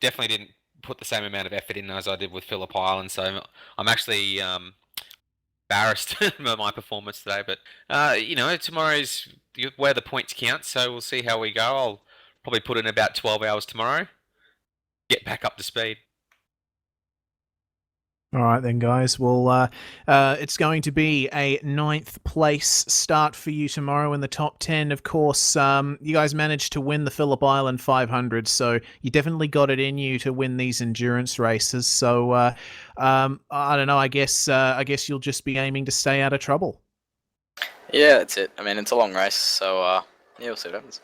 definitely didn't put the same amount of effort in as I did with Phillip Island, so I'm actually embarrassed by my performance today. But you know, tomorrow's where the points count, so we'll see how we go. I'll probably put in about 12 hours tomorrow, get back up to speed. All right then, guys. Well, it's going to be a 9th place start for you tomorrow in the top 10. Of course, you guys managed to win the Phillip Island 500, so you definitely got it in you to win these endurance races. So, I don't know. I guess you'll just be aiming to stay out of trouble. Yeah, that's it. I mean, it's a long race, so yeah, we'll see what happens.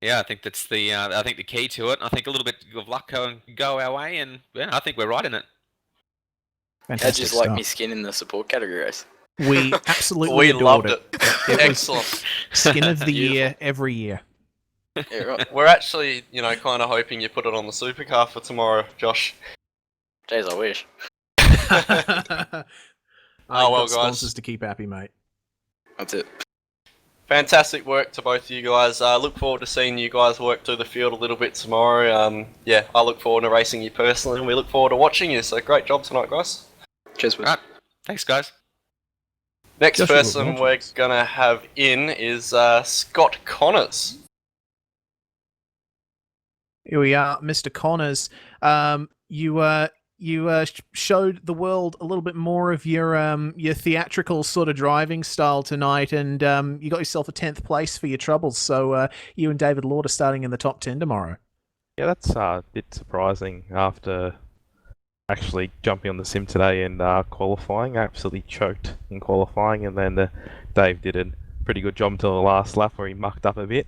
Yeah, I think that's the key to it. I think a little bit of luck go our way, and yeah, I think we're right in it. How'd you like me skin in the support category race? We absolutely adored it. Excellent. Skin of the year every year. Yeah, right. We're actually, kind of hoping you put it on the supercar for tomorrow, Josh. Jeez, I wish. Oh well, guys. Sponsors to keep happy, mate. That's it. Fantastic work to both of you guys. Look forward to seeing you guys work through the field a little bit tomorrow. Yeah, I look forward to racing you personally, and we look forward to watching you. So great job tonight, guys. Cheers, right. Thanks, guys. Next person we're going to have in is Scott Connors. Here we are, Mr. Connors. You showed the world a little bit more of your theatrical sort of driving style tonight, and you got yourself a 10th place for your troubles. So you and David Lord are starting in the top 10 tomorrow. Yeah, that's a bit surprising after actually jumping on the sim today and qualifying. I absolutely choked in qualifying, and then Dave did a pretty good job until the last lap where he mucked up a bit.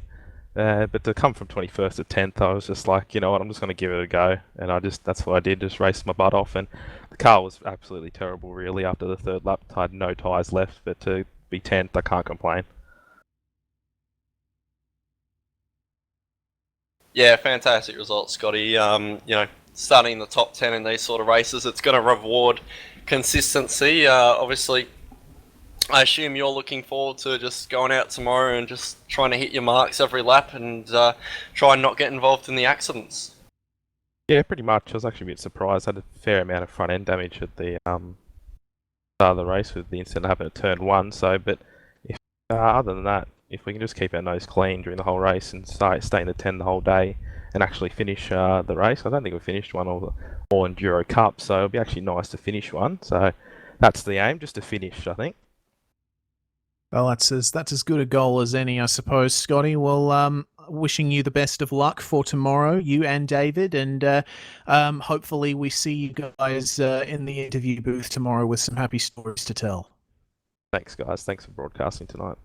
But to come from 21st to 10th, I was just like, you know what, I'm just going to give it a go. And that's what I did, just raced my butt off. And the car was absolutely terrible, really, after the third lap. I had no tyres left, but to be 10th, I can't complain. Yeah, fantastic result, Scotty. Starting in the top 10 in these sort of races, it's going to reward consistency. Obviously, I assume you're looking forward to just going out tomorrow and just trying to hit your marks every lap and try and not get involved in the accidents. Yeah, pretty much. I was actually a bit surprised. I had a fair amount of front end damage at the start of the race with the incident happening at turn 1. So, but if other than that, if we can just keep our nose clean during the whole race and stay in the 10 the whole day and actually finish the race, I don't think we finished one all Enduro Cup. So it'll be actually nice to finish one. So that's the aim, just to finish, I think. Well, that's as good a goal as any, I suppose, Scotty. Well, wishing you the best of luck for tomorrow, you and David, and hopefully we see you guys in the interview booth tomorrow with some happy stories to tell. Thanks, guys. Thanks for broadcasting tonight.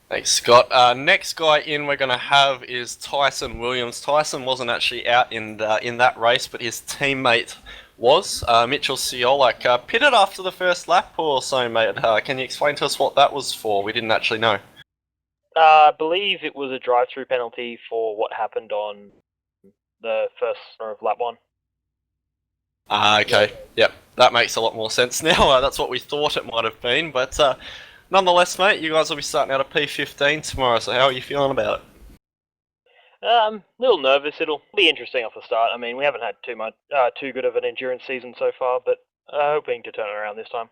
Thanks, Scott. Next guy in we're going to have is Tyson Williams. Tyson wasn't actually out in that race, but his teammate was. Mitchell Ciolak pitted after the first lap or so, mate. Can you explain to us what that was for? We didn't actually know. I believe it was a drive-through penalty for what happened on the first of lap 1. Okay. Yep, that makes a lot more sense now. That's what we thought it might have been, but nonetheless, mate, you guys will be starting out a P15 tomorrow, so how are you feeling about it? A little nervous. It'll be interesting off the start. I mean, we haven't had too good of an endurance season so far, but hoping to turn it around this time.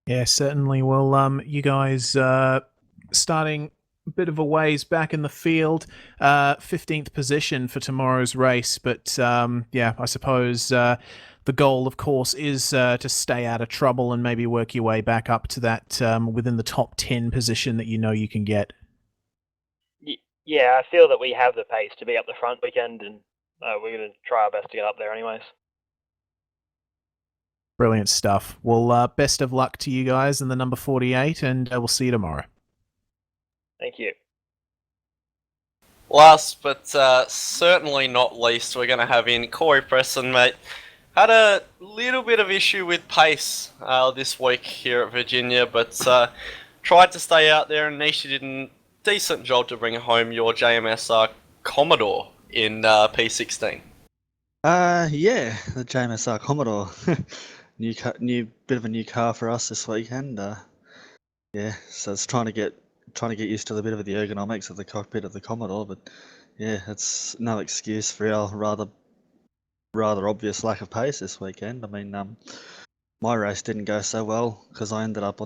Yeah, certainly. Well, you guys starting a bit of a ways back in the field, 15th position for tomorrow's race, but yeah, I suppose the goal, of course, is to stay out of trouble and maybe work your way back up to that within the top 10 position that you know you can get. Yeah, I feel that we have the pace to be up the front weekend, and we're going to try our best to get up there anyways. Brilliant stuff. Well, best of luck to you guys in the number 48, and we'll see you tomorrow. Thank you. Last but certainly not least, we're going to have in Corey Preston, mate. Had a little bit of issue with pace this week here at Virginia, but tried to stay out there, and Nisha did a decent job to bring home your JMS Commodore in P16. Yeah, the JMS Commodore. new bit of a new car for us this weekend. Yeah, so it's trying to get used to the bit of the ergonomics of the cockpit of the Commodore, but yeah, it's no excuse for our rather obvious lack of pace this weekend. I mean, my race didn't go so well because I ended up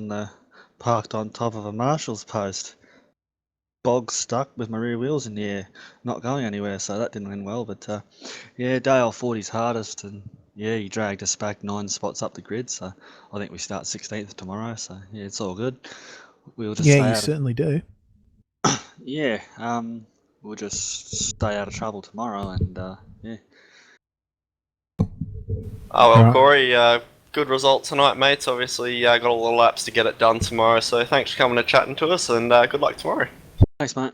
parked on top of a marshal's post, bog stuck with my rear wheels in the air, not going anywhere, so that didn't end well. But yeah, day off 40's hardest, and yeah, he dragged us back 9 spots up the grid, so I think we start 16th tomorrow, so yeah, it's all good. We'll just Yeah, you certainly do. Yeah, we'll just stay out of trouble tomorrow, and yeah. Oh well, Corey, good result tonight, mates. Obviously, got a lot of laps to get it done tomorrow, so thanks for coming and chatting to us, and good luck tomorrow. Thanks, mate.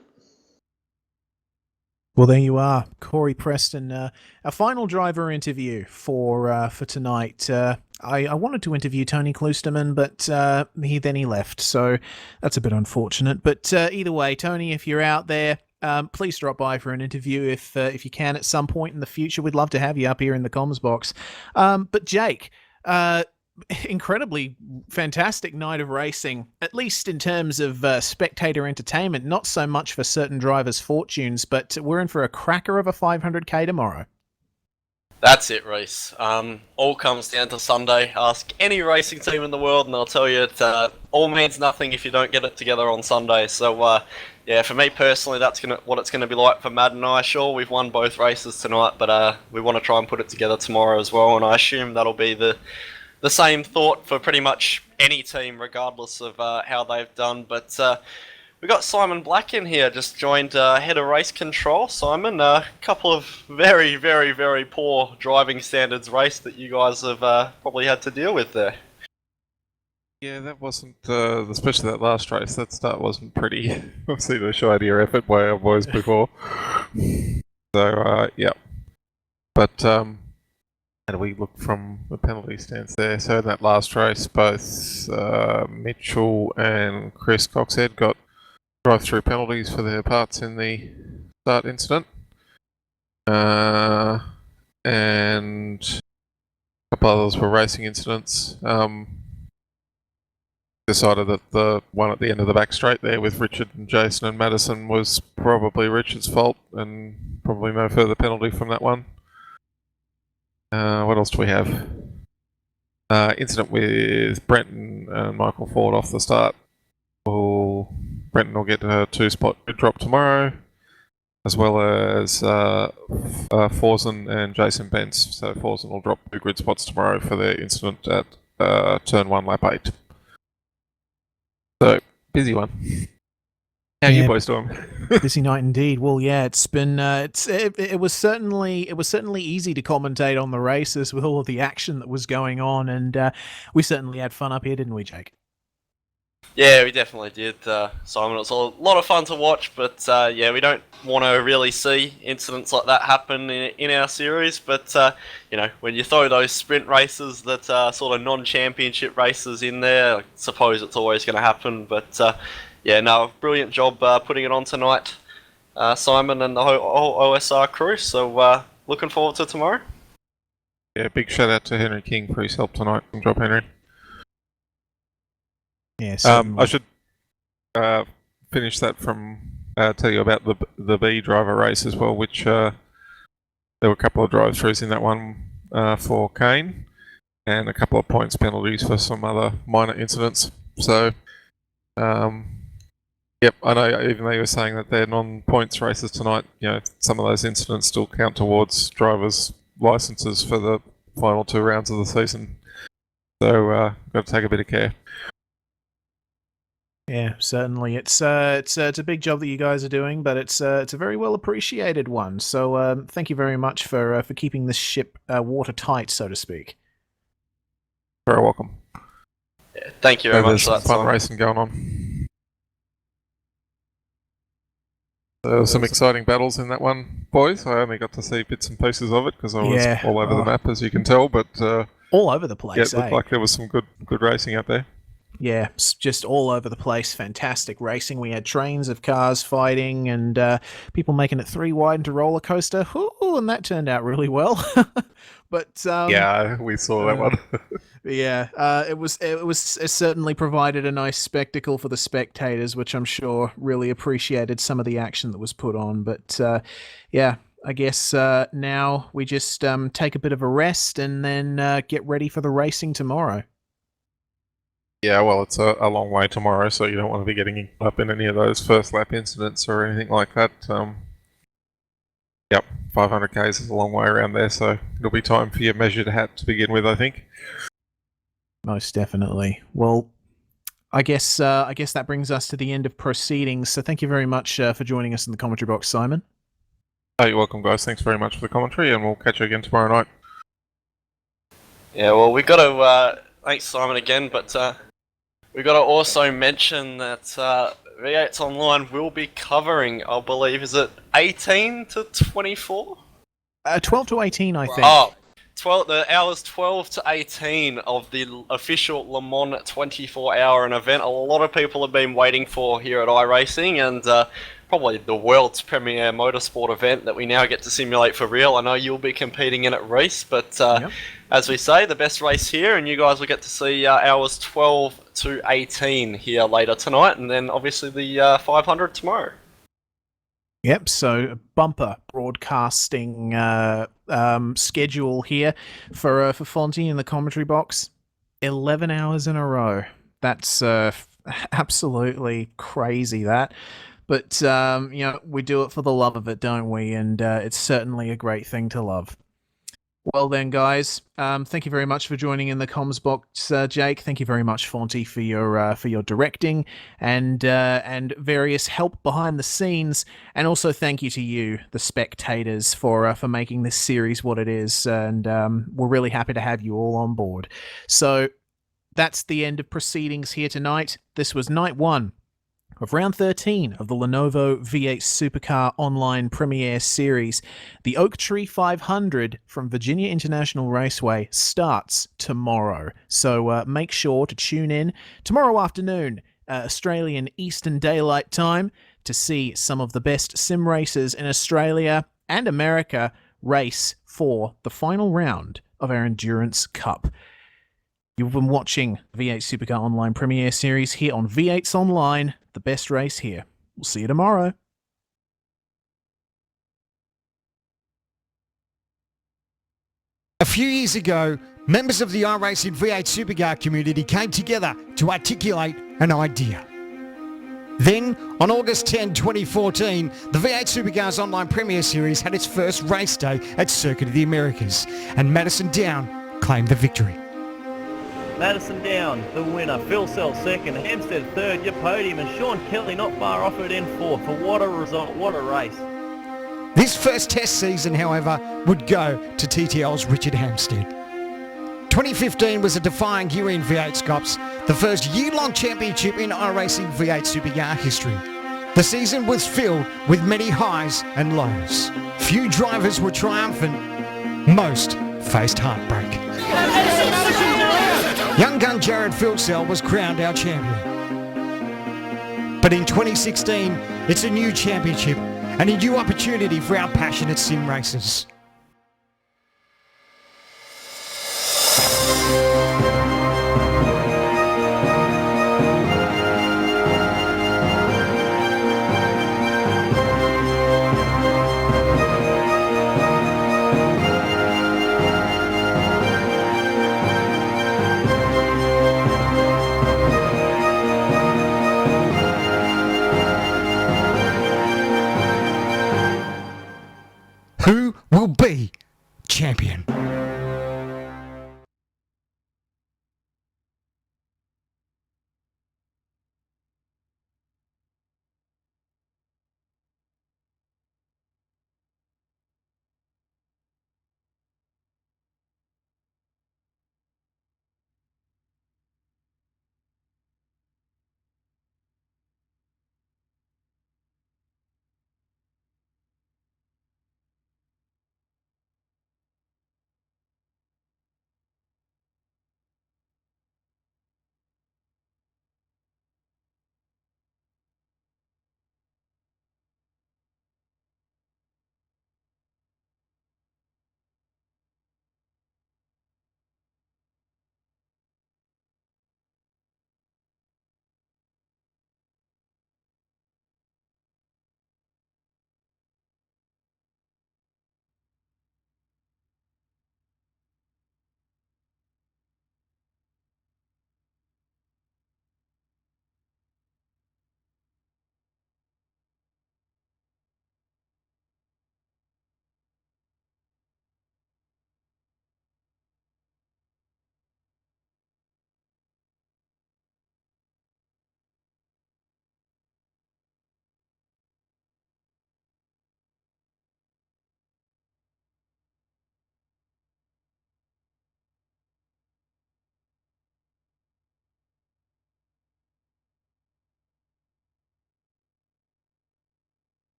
Well, there you are, Corey Preston. Our final driver interview for tonight. I wanted to interview Tony Kloosterman, but he left, so that's a bit unfortunate. But either way, Tony, if you're out there, please drop by for an interview if you can at some point in the future. We'd love to have you up here in the comms box. But Jake, incredibly fantastic night of racing, at least in terms of spectator entertainment. Not so much for certain drivers' fortunes, but we're in for a cracker of a 500k tomorrow. That's it, Reese. All comes down to Sunday. Ask any racing team in the world and they'll tell you it all means nothing if you don't get it together on Sunday. So yeah, for me personally, that's what it's gonna be like for Matt and I. Sure, we've won both races tonight, but we want to try and put it together tomorrow as well, and I assume that'll be the same thought for pretty much any team, regardless of how they've done. But we got Simon Black in here, just joined head of race control. Simon, a couple of very, very, very poor driving standards race that you guys have probably had to deal with there. Yeah, that wasn't, especially that last race, that start wasn't pretty. I've seen a shinier effort by our boys before. So, yeah. But, how do we look from the penalty stance there? So in that last race, both Mitchell and Chris Coxhead got drive-through penalties for their parts in the start incident. And a couple others were racing incidents. Decided that the one at the end of the back straight there with Richard and Jason and Madison was probably Richard's fault, and probably no further penalty from that one. What else do we have? Incident with Brenton and Michael Ford off the start. Brenton will get a 2-spot grid drop tomorrow, as well as Forsen and Jason Benz. So Forsen will drop 2 grid spots tomorrow for their incident at turn 1, lap 8. So, busy one. How are you boys doing? Busy night indeed. Well, yeah, it's been it was certainly easy to commentate on the races with all of the action that was going on, and we certainly had fun up here, didn't we, Jake? Yeah, we definitely did, Simon. It was a lot of fun to watch, but yeah, we don't want to really see incidents like that happen in our series. But you know, when you throw those sprint races that are sort of non-championship races in there, I suppose it's always going to happen. But yeah, no, brilliant job putting it on tonight, Simon and the whole OSR crew. So looking forward to tomorrow. Yeah, big shout out to Henry King for his help tonight. Good job, Henry. Yes. I should finish that from tell you about the B driver race as well, which there were a couple of drive-throughs in that one for Kane, and a couple of points penalties for some other minor incidents. So, yep, I know. Even though you were saying that they're non-points races tonight, you know, some of those incidents still count towards drivers' licenses for final 2 rounds of the season. So got to take a bit of care. Yeah, certainly. It's a big job that you guys are doing, but it's a very well appreciated one. So thank you very much for keeping this ship watertight, so to speak. Very welcome. Yeah, thank you very much. There's For some that, fun Simon. racing going on. There were some exciting battles in that one, boys. I only got to see bits and pieces of it because I was all over the map, as you can tell. But all over the place. Yeah, it looked like there was some good racing out there. Yeah, just all over the place. Fantastic racing. We had trains of cars fighting and people making it 3 wide into roller coaster. Ooh, and that turned out really well. But yeah, we saw that one. Yeah, it certainly provided a nice spectacle for the spectators, which I'm sure really appreciated some of the action that was put on. But yeah, I guess now we just take a bit of a rest and then get ready for the racing tomorrow. Yeah, well, it's a long way tomorrow, so you don't want to be getting up in any of those first lap incidents or anything like that. Yep, 500k's is a long way around there, so it'll be time for your measured hat to begin with, I think. Most definitely. Well, I guess that brings us to the end of proceedings. So thank you very much for joining us in the commentary box, Simon. Oh, you're welcome, guys. Thanks very much for the commentary, and we'll catch you again tomorrow night. Yeah, well, we got to thanks Simon again, but we got to also mention that V8sonline will be covering, I believe, is it 18 to 24? 12 to 18, I think. Oh, the hours 12 to 18 of the official Le Mans 24-hour event. A lot of people have been waiting for here at iRacing, and probably the world's premier motorsport event that we now get to simulate for real. I know you'll be competing in it, Reese, but as we say, the best race here, and you guys will get to see hours 12 to 18 here later tonight, and then obviously the 500 tomorrow. Yep, so bumper broadcasting schedule here for Fonty in the commentary box. 11 hours in a row. That's absolutely crazy, that. But, we do it for the love of it, don't we? And it's certainly a great thing to love. Well then, guys, thank you very much for joining in the comms box, Jake. Thank you very much, Fonty, for your directing and various help behind the scenes. And also thank you to you, the spectators, for making this series what it is. And we're really happy to have you all on board. So that's the end of proceedings here tonight. This was night 1 of round 13 of the Lenovo V8 Supercar Online Premiere Series. The Oak Tree 500 from Virginia International Raceway starts tomorrow. So make sure to tune in tomorrow afternoon, Australian Eastern Daylight Time, to see some of the best sim racers in Australia and America race for the final round of our Endurance Cup. You've been watching V8 Supercar Online Premiere Series here on V8sonline, the best race here. We'll see you tomorrow. A few years ago, members of the iRacing V8 Supercar community came together to articulate an idea. Then, on August 10, 2014, the V8 Supercars Online Premiere Series had its first race day at Circuit of the Americas, and Madison Down claimed the victory. Madison Down, the winner. Phil Self second. Hampstead third. Your podium. And Sean Kelly not far off it in fourth. For what a result. What a race. This first test season, however, would go to TTL's Richard Hampstead. 2015 was a defining year in V8SCOPS, the first year-long championship in iRacing V8 Supercar history. The season was filled with many highs and lows. Few drivers were triumphant. Most faced heartbreak. Young gun Jared Filsell was crowned our champion. But in 2016, it's a new championship and a new opportunity for our passionate sim racers. Who will be champion?